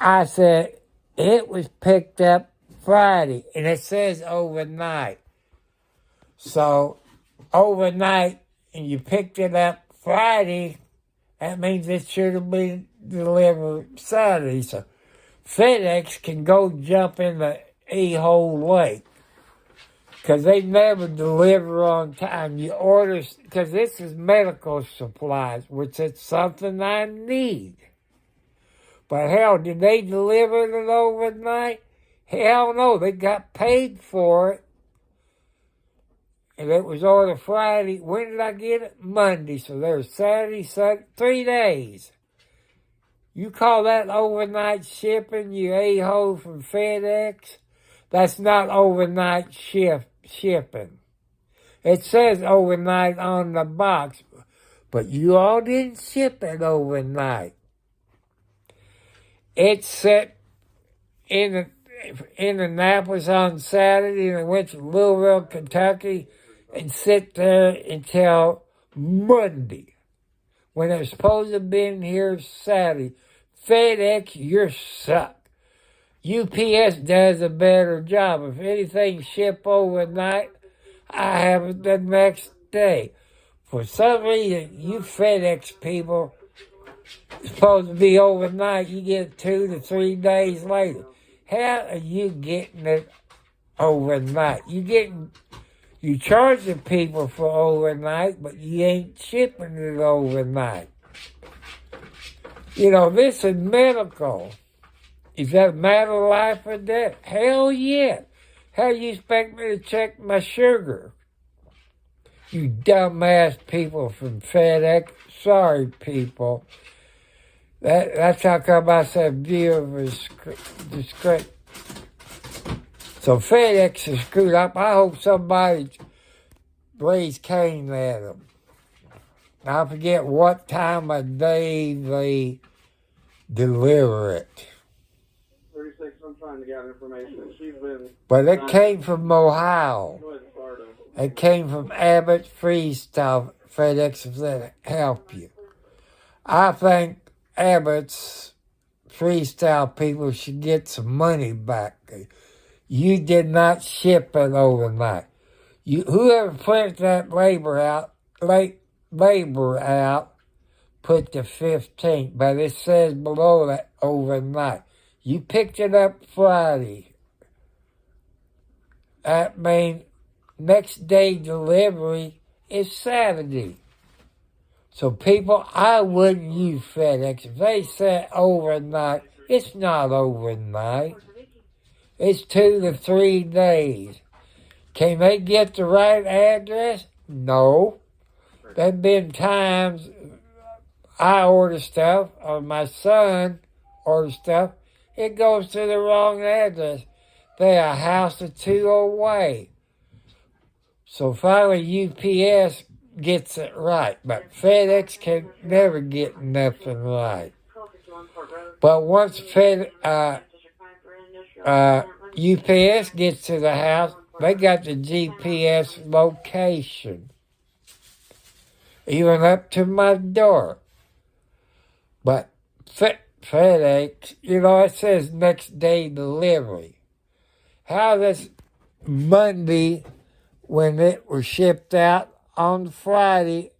[SPEAKER 1] I said, it was picked up Friday, and it says overnight. So, overnight, and you picked it up Friday, that means it should have been delivered Saturday. So, FedEx can go jump in the a-hole lake, because they never deliver on time. You order, because this is medical supplies, which is something I need. But hell, did they deliver it overnight? Hell no, they got paid for it. And it was ordered Friday. When did I get it? Monday. So there's Saturday, Sunday, 3 days. You call that overnight shipping, you a-hole from FedEx? That's not overnight shipping. It says overnight on the box, but you all didn't ship it overnight. It set in Indianapolis on Saturday and it went to Louisville, Kentucky, and sit there until Monday when it was supposed to have been here Saturday. FedEx, you suck. UPS does a better job. If anything ship overnight, I have it the next day. For some reason, you FedEx people, it's supposed to be overnight, you get it 2 to 3 days later. How are you getting it overnight? You charging people for overnight, but you ain't shipping it overnight. You know, this is medical. Is that a matter of life or death? Hell yeah. How do you expect me to check my sugar? You dumbass people from FedEx. Sorry, people. That's how come I said Viewer Discretion. So FedEx is screwed up. I hope somebody raised Cain at them. I forget what time of day they deliver it.
[SPEAKER 7] 36, I'm trying to gather information. She's been...
[SPEAKER 1] But it came from Ohio.
[SPEAKER 7] Go ahead and start it.
[SPEAKER 1] It came from Abbott Freestyle. FedEx is there to help you. I think Abbott's Freestyle people should get some money back. You did not ship it overnight. Whoever put that labor out, put the 15th, but it says below that overnight. You picked it up Friday. That means next day delivery is Saturday. So people, I wouldn't use FedEx. If they said overnight, it's not overnight. It's 2 to 3 days. Can they get the right address? No. There've been times I order stuff, or my son orders stuff, it goes to the wrong address. They're a house or two away. So finally UPS gets it right, but FedEx can never get nothing right. But once UPS gets to the house, they got the GPS location, even up to my door. But FedEx, it says next day delivery. How this Monday, when it was shipped out on Friday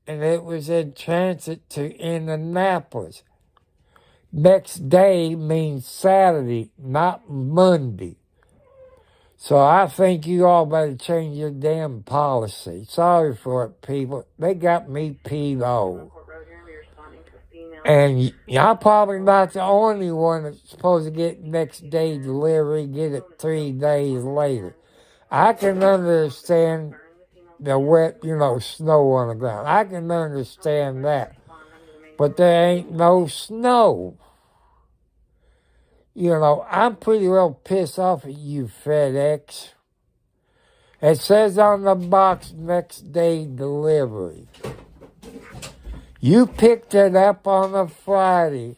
[SPEAKER 1] and it was in transit to Indianapolis, next day means Saturday, not Monday. So I think you all better change your damn policy. Sorry for it, people. They got me peed off. And I'm probably not the only one that's supposed to get next day delivery, get it 3 days later. I can understand the wet, snow on the ground. I can understand that. But there ain't no snow. I'm pretty well pissed off at you, FedEx. It says on the box, next day delivery. You picked it up on a Friday.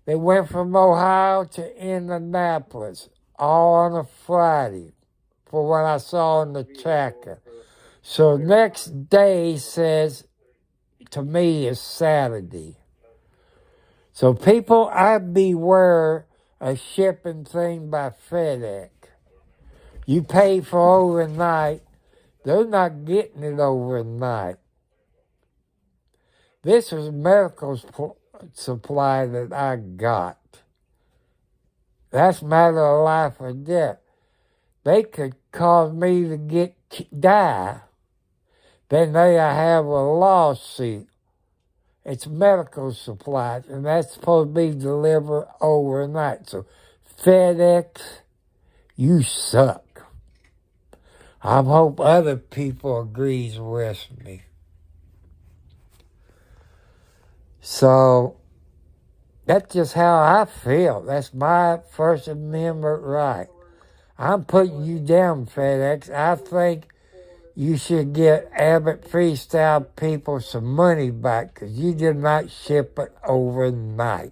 [SPEAKER 1] They went from Ohio to Indianapolis, all on a Friday, for what I saw in the tracker. So next day says, to me, is Saturday. So people, I beware a shipping thing by FedEx. You pay for overnight, they're not getting it overnight. This was medical supply that I got. That's a matter of life or death. They could cause me to die. Then they have a lawsuit. It's medical supplies, and that's supposed to be delivered overnight. So, FedEx, you suck. I hope other people agrees with me. So, that's just how I feel. That's my First Amendment right. I'm putting you down, FedEx. I think you should get Abbott Freestyle people some money back because you did not ship it overnight.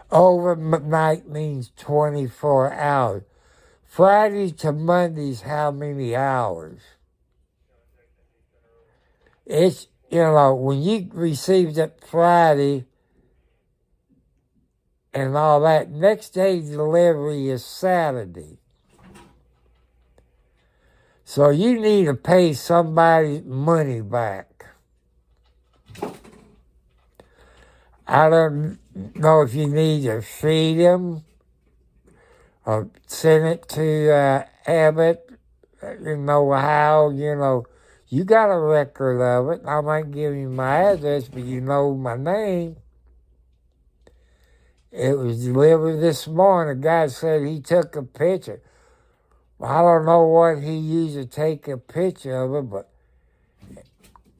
[SPEAKER 1] Overnight means 24 hours. Friday to Monday's how many hours? It's, when you received it Friday and all that, next day's delivery is Saturday. So you need to pay somebody money back. I don't know if you need to feed them or send it to Abbott, how, you got a record of it. I might give you my address, but you know my name. It was delivered this morning. The guy said he took a picture. I don't know what he used to take a picture of it, but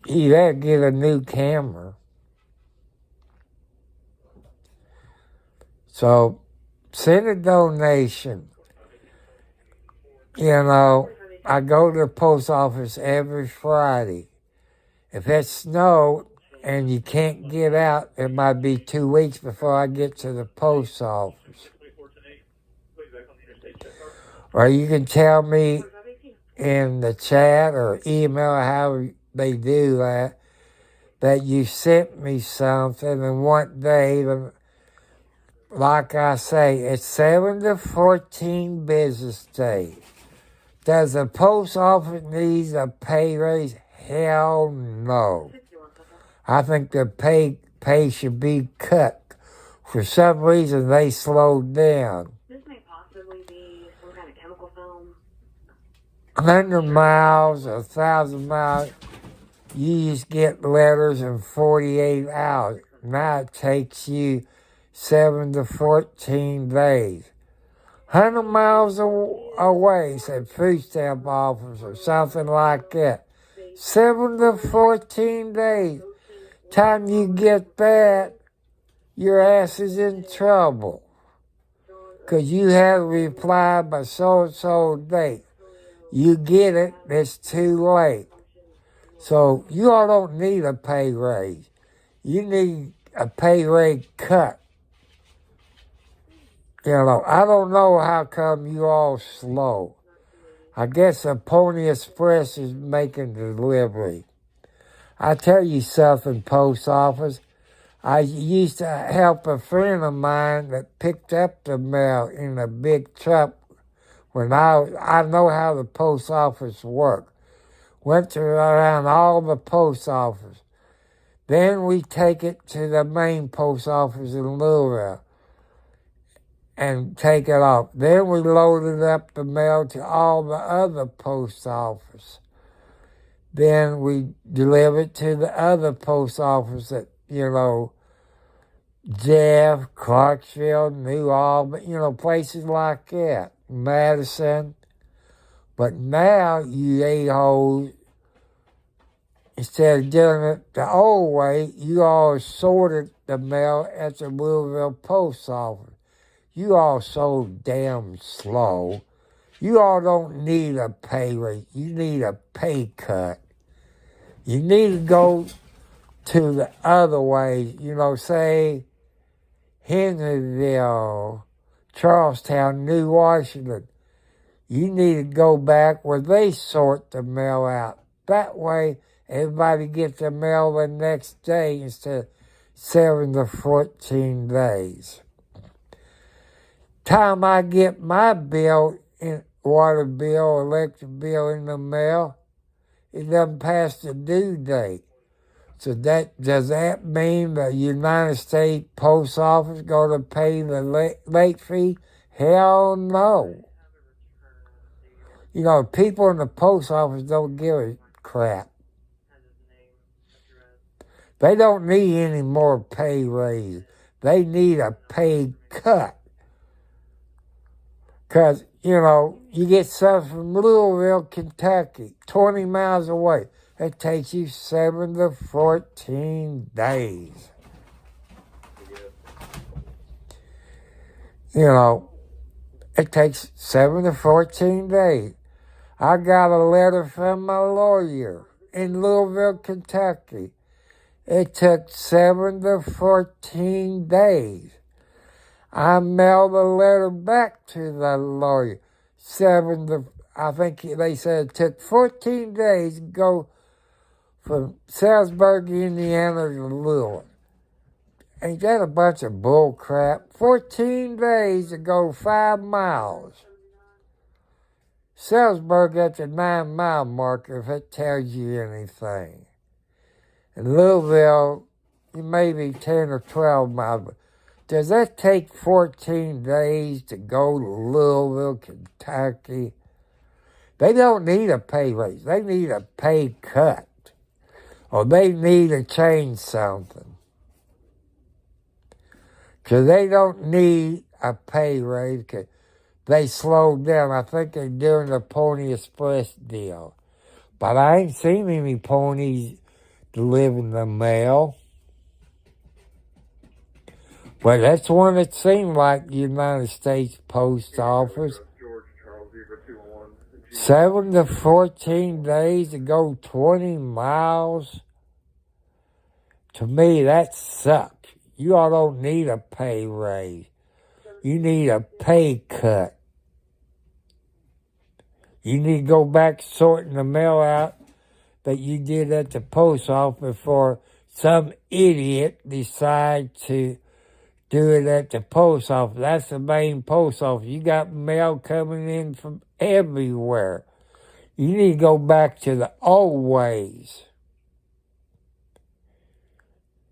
[SPEAKER 1] he had to get a new camera. So, send a donation. I go to the post office every Friday. If it's snow and you can't get out, it might be 2 weeks before I get to the post office. Or you can tell me in the chat or email how they do that you sent me something and what day. Like I say, it's 7 to 14 business days. Does the post office need a pay raise? Hell no. I think the pay should be cut. For some reason, they slowed down. 100 miles, 1,000 miles, you just get letters in 48 hours. Now it takes you 7 to 14 days. 100 miles away, said food stamp office or something like that. 7 to 14 days. Time you get that, your ass is in trouble. Because you have a reply by so-and-so date. You get it, it's too late. So you all don't need a pay raise. You need a pay rate cut. You know, I don't know how come you all slow. I guess the Pony Express is making delivery. I tell you something, post office. I used to help a friend of mine that picked up the mail in a big truck when I know how the post office works. Went to around all the post office. Then we take it to the main post office in Louisville and take it off. Then we loaded up the mail to all the other post office. Then we deliver it to the other post office that, you know, Jeff, Clarksville, New Albany, you know, places like that, Madison. But now you a-holes, instead of doing it the old way, you all sorted the mail at the Louisville post office. You all so damn slow. You all don't need a pay raise. You need a pay cut. You need to go to the other way. You know, say Henryville, Charlestown, New Washington. You need to go back where they sort the mail out. That way, everybody gets the mail the next day instead of 7 to 14 days. Time I get my bill, water bill, electric bill in the mail, it doesn't pass the due date. So does that mean the United States Post Office going to pay the late fee? Hell no. You know, people in the post office don't give a crap. They don't need any more pay raises. They need a pay cut. Because, you know, you get stuff from Louisville, Kentucky, 20 miles away. It takes you 7 to 14 days. You know, it takes 7 to 14 days. I got a letter from my lawyer in Louisville, Kentucky. It took 7 to 14 days. I mailed the letter back to the lawyer. I think they said it took 14 days to go from Salisbury, Indiana to Louisville. Ain't that a bunch of bull crap? 14 days to go 5 miles. Salisbury at the 9-mile mark, if it tells you anything. In Louisville, you may be 10 or 12 miles. But does that take 14 days to go to Louisville, Kentucky? They don't need a pay raise. They need a pay cut. Or they need to change something. Because they don't need a pay raise. Cause they slowed down. I think they're doing the Pony Express deal. But I ain't seen any ponies delivering the mail. But that's one that seemed like the United States Post Office. 7 to 14 days to go 20 miles. To me, that sucks. You all don't need a pay raise. You need a pay cut. You need to go back sorting the mail out that you did at the post office before some idiot decide to do it at the post office. That's the main post office. You got mail coming in from everywhere. You need to go back to the old ways.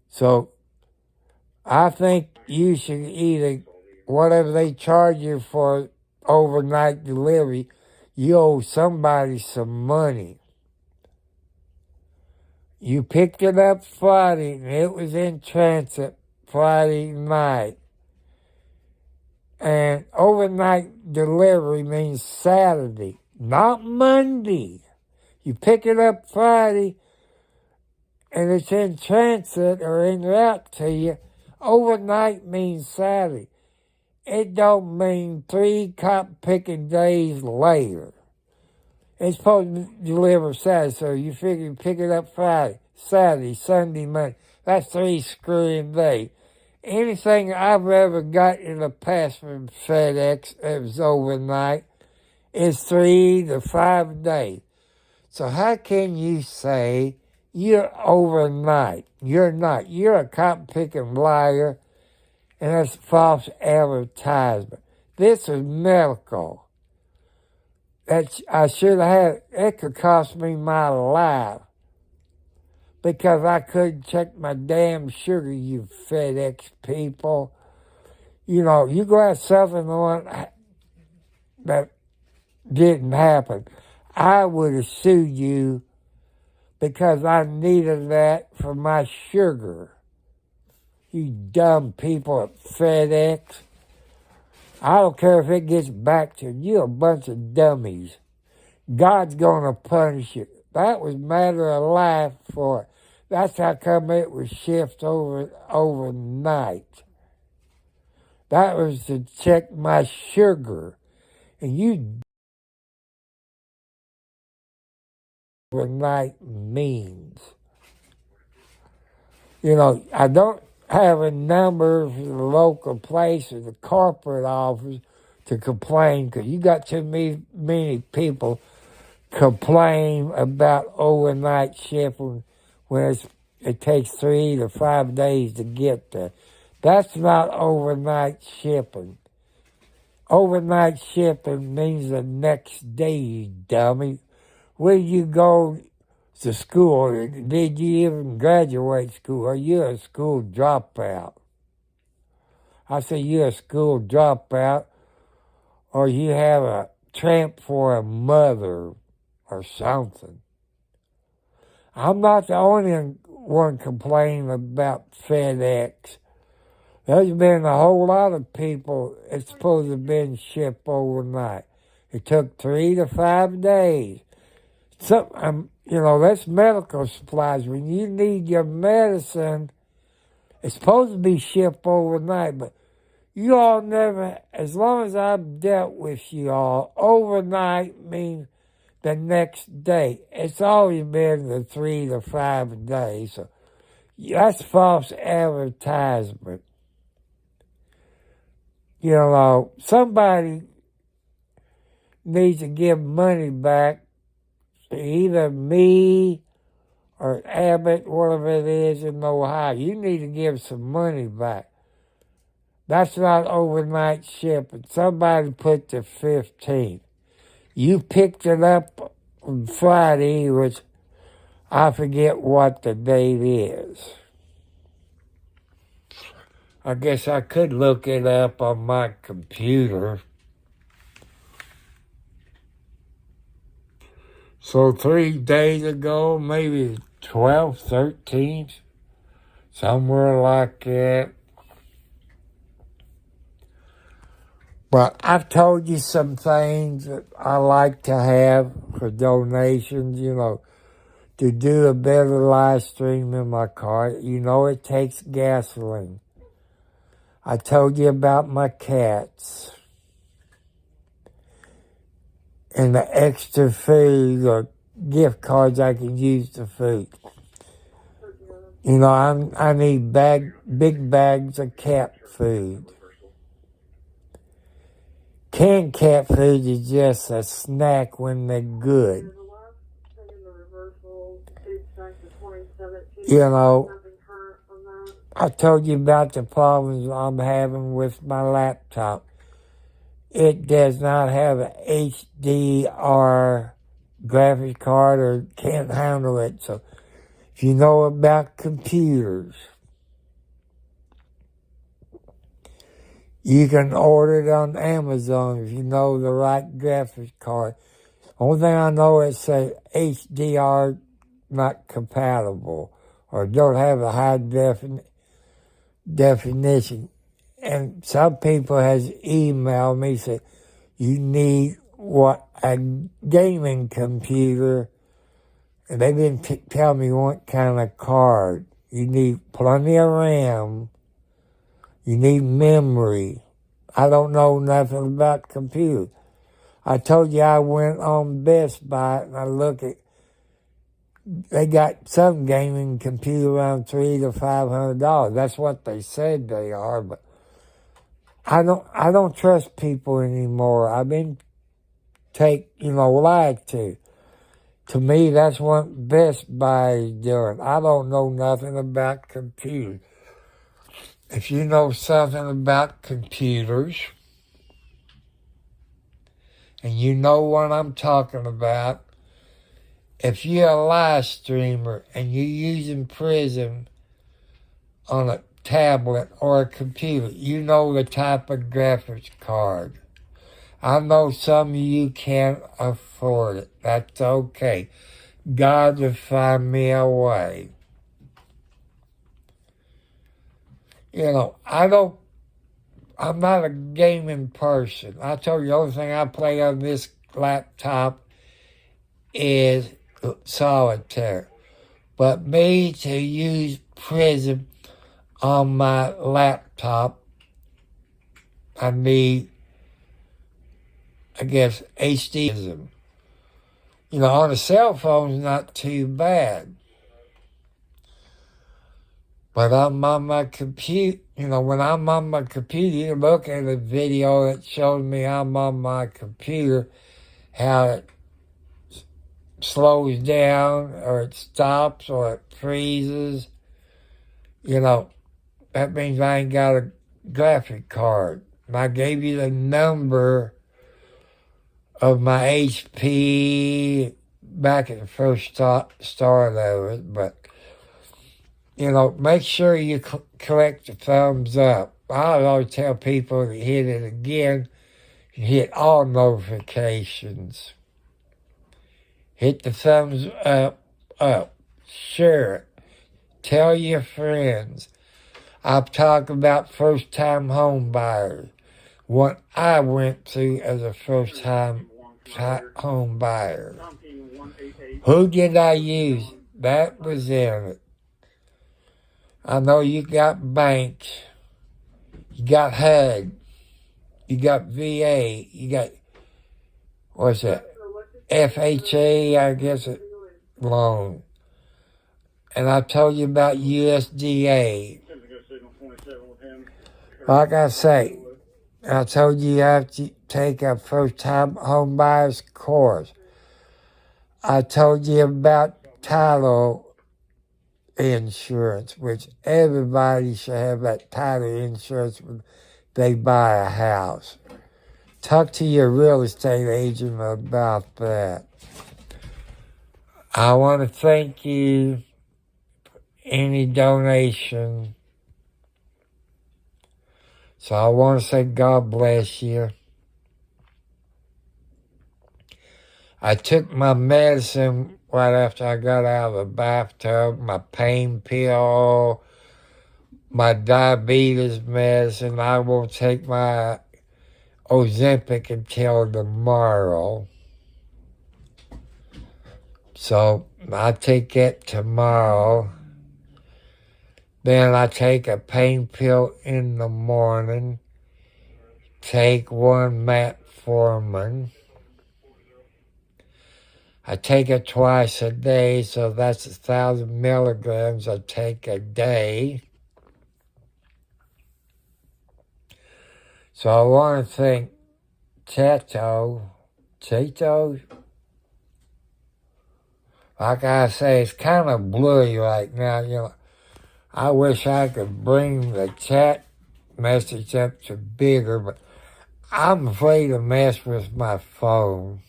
[SPEAKER 1] So I think you should either, whatever they charge you for overnight delivery, you owe somebody some money. You picked it up Friday and it was in transit Friday night. And overnight delivery means Saturday, not Monday. You pick it up Friday and it's in transit or en route to you, overnight means Saturday. It don't mean 3 cotton-picking days later. It's supposed to deliver Saturday, so you figure you pick it up Friday, Saturday, Sunday, Monday. That's 3 screwing days. Anything I've ever got in the past from FedEx that was overnight is 3 to 5 days. So how can you say you're overnight? You're not. You're a cotton-picking liar, and that's false advertisement. This is medical. I should have had, it could cost me my life because I couldn't check my damn sugar, you FedEx people. You know, you go have something on that didn't happen. I would have sued you because I needed that for my sugar. You dumb people at FedEx. I don't care if it gets back to you. You're a bunch of dummies. God's going to punish you. That was a matter of life for it. That's how come it was shipped overnight. That was to check my sugar. And you overnight means. You know, I don't have a number for the local place or the corporate office to complain because you got too many people complain about overnight shipping when it takes 3 to 5 days to get there. That's not overnight shipping. Overnight shipping means the next day, you dummy. Where you go to school? Did you even graduate school? Are you a school dropout? I say you're a school dropout, or you have a tramp for a mother or something. I'm not the only one complaining about FedEx. There's been a whole lot of people it's supposed to have been shipped overnight. It took 3 to 5 days. That's medical supplies. When you need your medicine, it's supposed to be shipped overnight, but you all never, as long as I've dealt with you all, overnight means the next day. It's always been the 3 to 5 days. So that's false advertisement. You know, somebody needs to give money back to either me or Abbott, whatever it is in Ohio. You need to give some money back. That's not overnight shipping. Somebody put the 15th. You picked it up on Friday, which I forget what the date is. I guess I could look it up on my computer. So 3 days ago, maybe 12th, 13th, somewhere like that. But I've told you some things that I like to have for donations, to do a better live stream in my car. It takes gasoline. I told you about my cats and the extra food or gift cards I can use to food. I need big bags of cat food. Canned cat food is just a snack when they're good. I told you about the problems I'm having with my laptop. It does not have an HDR graphics card or can't handle it. So if you know about computers, you can order it on Amazon if you know the right graphics card. Only thing I know is say HDR not compatible or don't have a high definition. And some people has emailed me say you need a gaming computer And they didn't tell me what kind of card. You need plenty of RAM. You need memory. I don't know nothing about computers. I told you I went on Best Buy and I look at, they got some gaming computer around $300 to $500. That's what they said they are, but I don't trust people anymore. I've been lied to. To me, that's what Best Buy is doing. I don't know nothing about computers. If you know something about computers, and you know what I'm talking about, if you're a live streamer and you're using Prism on a tablet or a computer, you know the type of graphics card. I know some of you can't afford it. That's okay. God will find me a way. I'm not a gaming person. I told you the only thing I play on this laptop is solitaire. But me to use Prism on my laptop, I need, I guess, HD Prism. On a cell phone, it's not too bad. But I'm on my computer, when I'm on my computer, you look at a video that shows me I'm on my computer, how it slows down, or it stops, or it freezes. That means I ain't got a graphic card. And I gave you the number of my HP back at the first start of it, but make sure you collect the thumbs up. I always tell people to hit it again. You hit all notifications. Hit the thumbs up. Share it. Tell your friends. I'm talking about first-time home buyers. What I went through as a first-time home buyer. Who did I use? That was in it. I know you got banks, you got HUD, you got VA, you got, what's that, FHA, I guess, loan. And I told you about USDA. Like I say, I told you have to take a first-time home buyer's course. I told you about title insurance, which everybody should have that title insurance when they buy a house. Talk to your real estate agent about that. I want to thank you for any donation. So I want to say God bless you. I took my medicine right after I got out of the bathtub, my pain pill, my diabetes medicine. I will take my Ozempic until tomorrow. So I take it tomorrow. Then I take a pain pill in the morning. Take one metformin. I take it twice a day, so that's 1,000 milligrams I take a day. So I want to thank Tito. Like I say, it's kind of blurry right now. I wish I could bring the chat message up to bigger, but I'm afraid to mess with my phone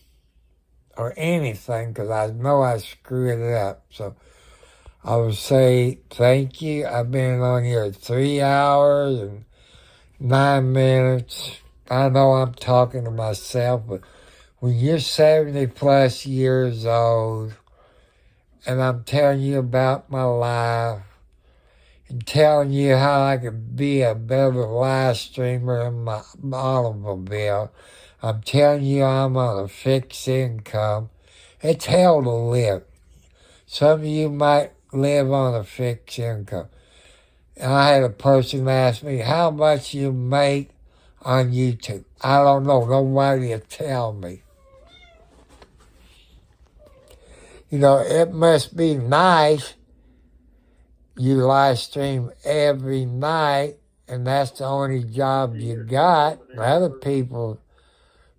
[SPEAKER 1] or anything, because I know I screwed it up. So I would say thank you. I've been on here 3 hours and 9 minutes. I know I'm talking to myself, but when you're 70 plus years old and I'm telling you about my life and telling you how I could be a better live streamer in my automobile, I'm telling you I'm on a fixed income. It's hell to live. Some of you might live on a fixed income. And I had a person ask me, how much you make on YouTube? I don't know. Nobody will tell me. You know, it must be nice you live stream every night, and that's the only job you got. Other people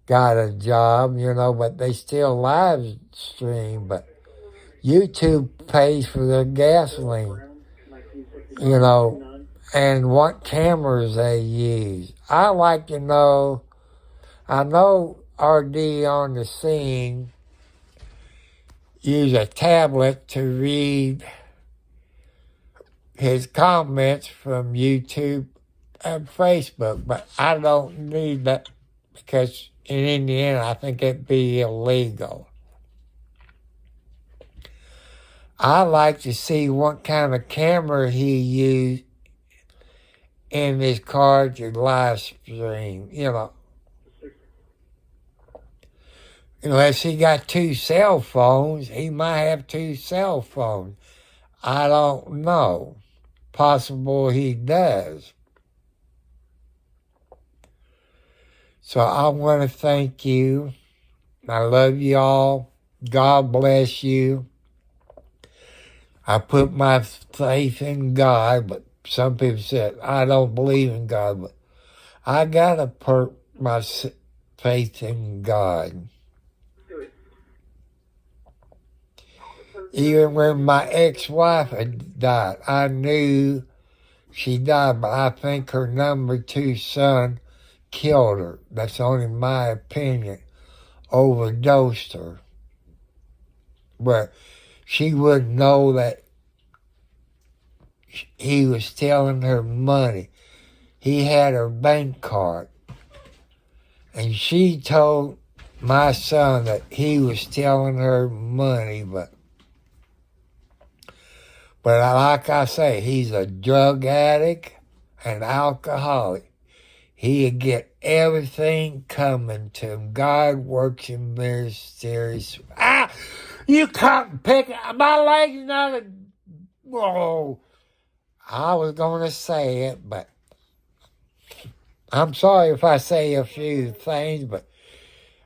[SPEAKER 1] got a job, you know, but they still live stream. But YouTube pays for their gasoline, you know, and what cameras they use. I like to know, I know RD on the scene use a tablet to read his comments from YouTube and Facebook, but I don't need that because in Indiana I think it'd be illegal. I like to see what kind of camera he used in his car to live stream, you know. Unless he got 2 cell phones, he might have 2 cell phones. I don't know. Possible he does. So I want to thank you. I love you all. God bless you. I put my faith in God, but some people said, I don't believe in God, but I got to put my faith in God. Even when my ex-wife had died, I knew she died, but I think her number 2 son killed her. That's only my opinion. Overdosed her. But she wouldn't know that he was stealing her money. He had her bank card. And she told my son that he was stealing her money, but like I say, he's a drug addict and alcoholic. He'd get everything coming to him. God works in mysterious. You can't pick my leg's not a. Whoa! I was gonna say it, but I'm sorry if I say a few things, but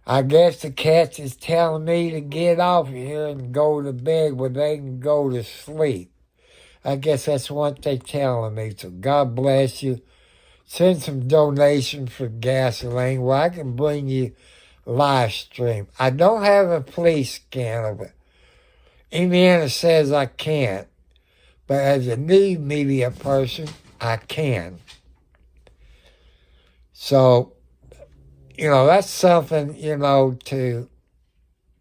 [SPEAKER 1] I guess the cats is telling me to get off here and go to bed where they can go to sleep. I guess that's what they're telling me. So God bless you. Send some donations for gasoline where I can bring you live stream. I don't have a police scanner, but Indiana says I can't. But as a new media person, I can. So, you know, that's something, you know, to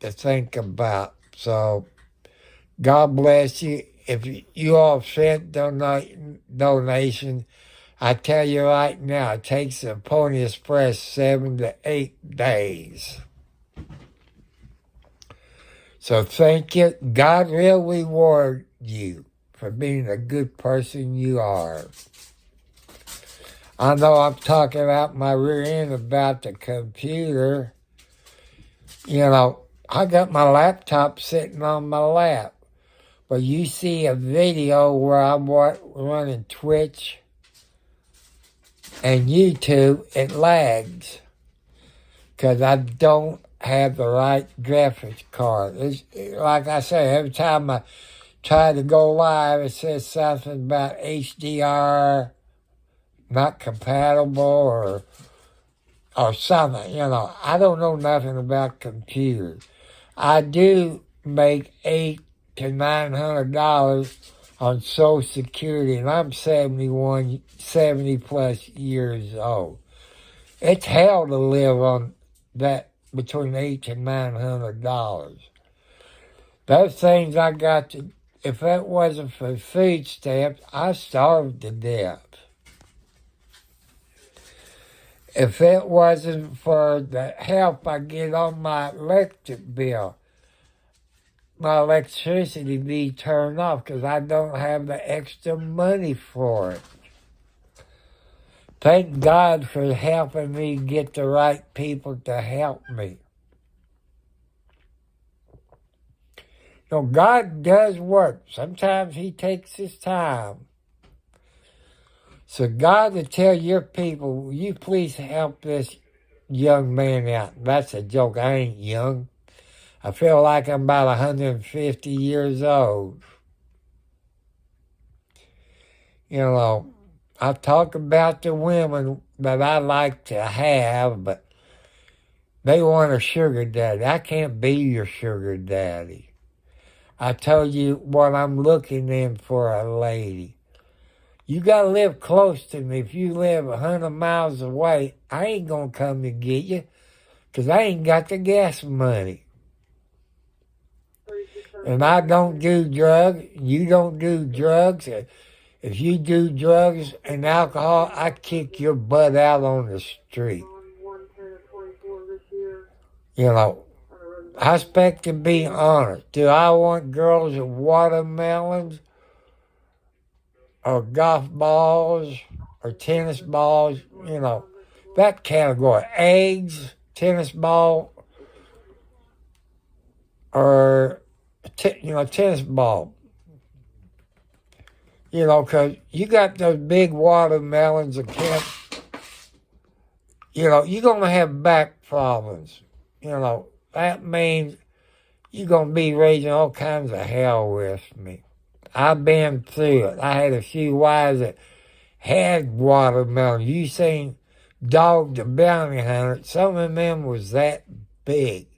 [SPEAKER 1] think about. So, God bless you. If you all sent donation, I tell you right now, it takes the Pony Express 7 to 8 days. So thank you. God will reward you for being a good person you are. I know I'm talking out my rear end about the computer. You know, I got my laptop sitting on my lap. But you see a video where I'm running Twitch and YouTube, it lags because I don't have the right graphics card. It's, like I say, every time I try to go live, it says something about HDR not compatible or something. You know, I don't know nothing about computers. I do make $800 to $900 on Social Security, and I'm 70 plus years old. It's hell to live on that between $800 to $900. Those things I got to, if that wasn't for food stamps, I starved to death. If it wasn't for the help I get on my electric bill, my electricity be turned off because I don't have the extra money for it. Thank God for helping me get the right people to help me. No, God does work. Sometimes he takes his time. So God will tell your people, will you please help this young man out? That's a joke. I ain't young. I feel like I'm about 150 years old. You know, I talk about the women that I like to have, but they want a sugar daddy. I can't be your sugar daddy. I told you what I'm looking in for a lady. You got to live close to me. If you live 100 miles away, I ain't going to come to get you because I ain't got the gas money. And I don't do drugs. You don't do drugs. If you do drugs and alcohol, I kick your butt out on the street. You know, I expect to be honest. Do I want girls with watermelons or golf balls or tennis balls? You know, that category. Eggs, tennis ball, or, tennis ball. You know, because you got those big watermelons that can't, you're going to have back problems. That means you're going to be raising all kinds of hell with me. I've been through it. I had a few wives that had watermelon. You seen Dog the Bounty Hunter. Some of them was that big.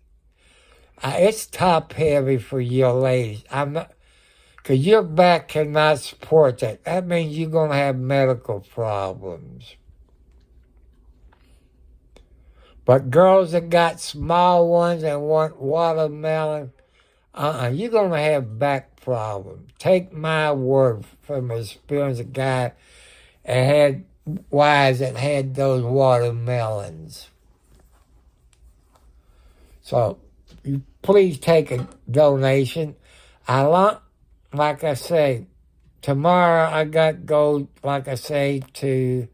[SPEAKER 1] It's top heavy for your ladies. I'm not, because your back cannot support that. That means you're going to have medical problems. But girls that got small ones and want watermelon, you're going to have back problems. Take my word from experience, a guy that had wives that had those watermelons. So, you please take a donation. Like I say, tomorrow I got to go, like I say, to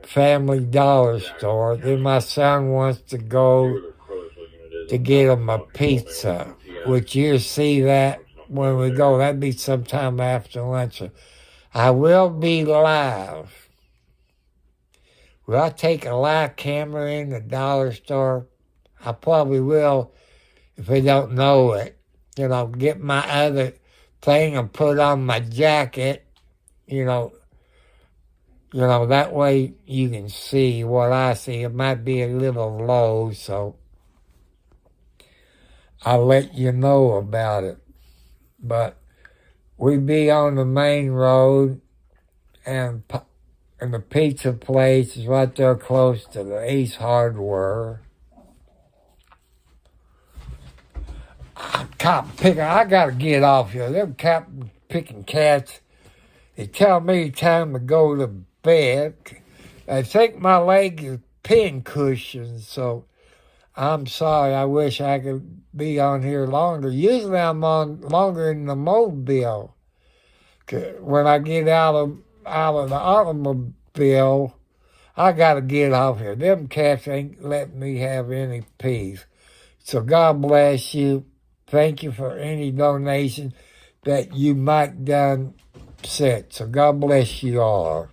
[SPEAKER 1] Family Dollar Store. Then my son wants to go to get him a pizza, which you'll see that when we go. That'd be sometime after lunch. I will be live. Will I take a live camera in the dollar store? I probably will if I don't know it. Get my other thing and put on my jacket, that way you can see what I see. It might be a little low, so I'll let you know about it. But we be on the main road, and the pizza place is right there close to the Ace Hardware. I gotta get off here. Them cop picking cats, they tell me time to go to bed. I think my leg is pin cushions, so I'm sorry. I wish I could be on here longer. Usually I'm on longer in the mobile. When I get out of the automobile, I gotta get off here. Them cats ain't letting me have any peace. So God bless you. Thank you for any donation that you might done sent. So God bless you all.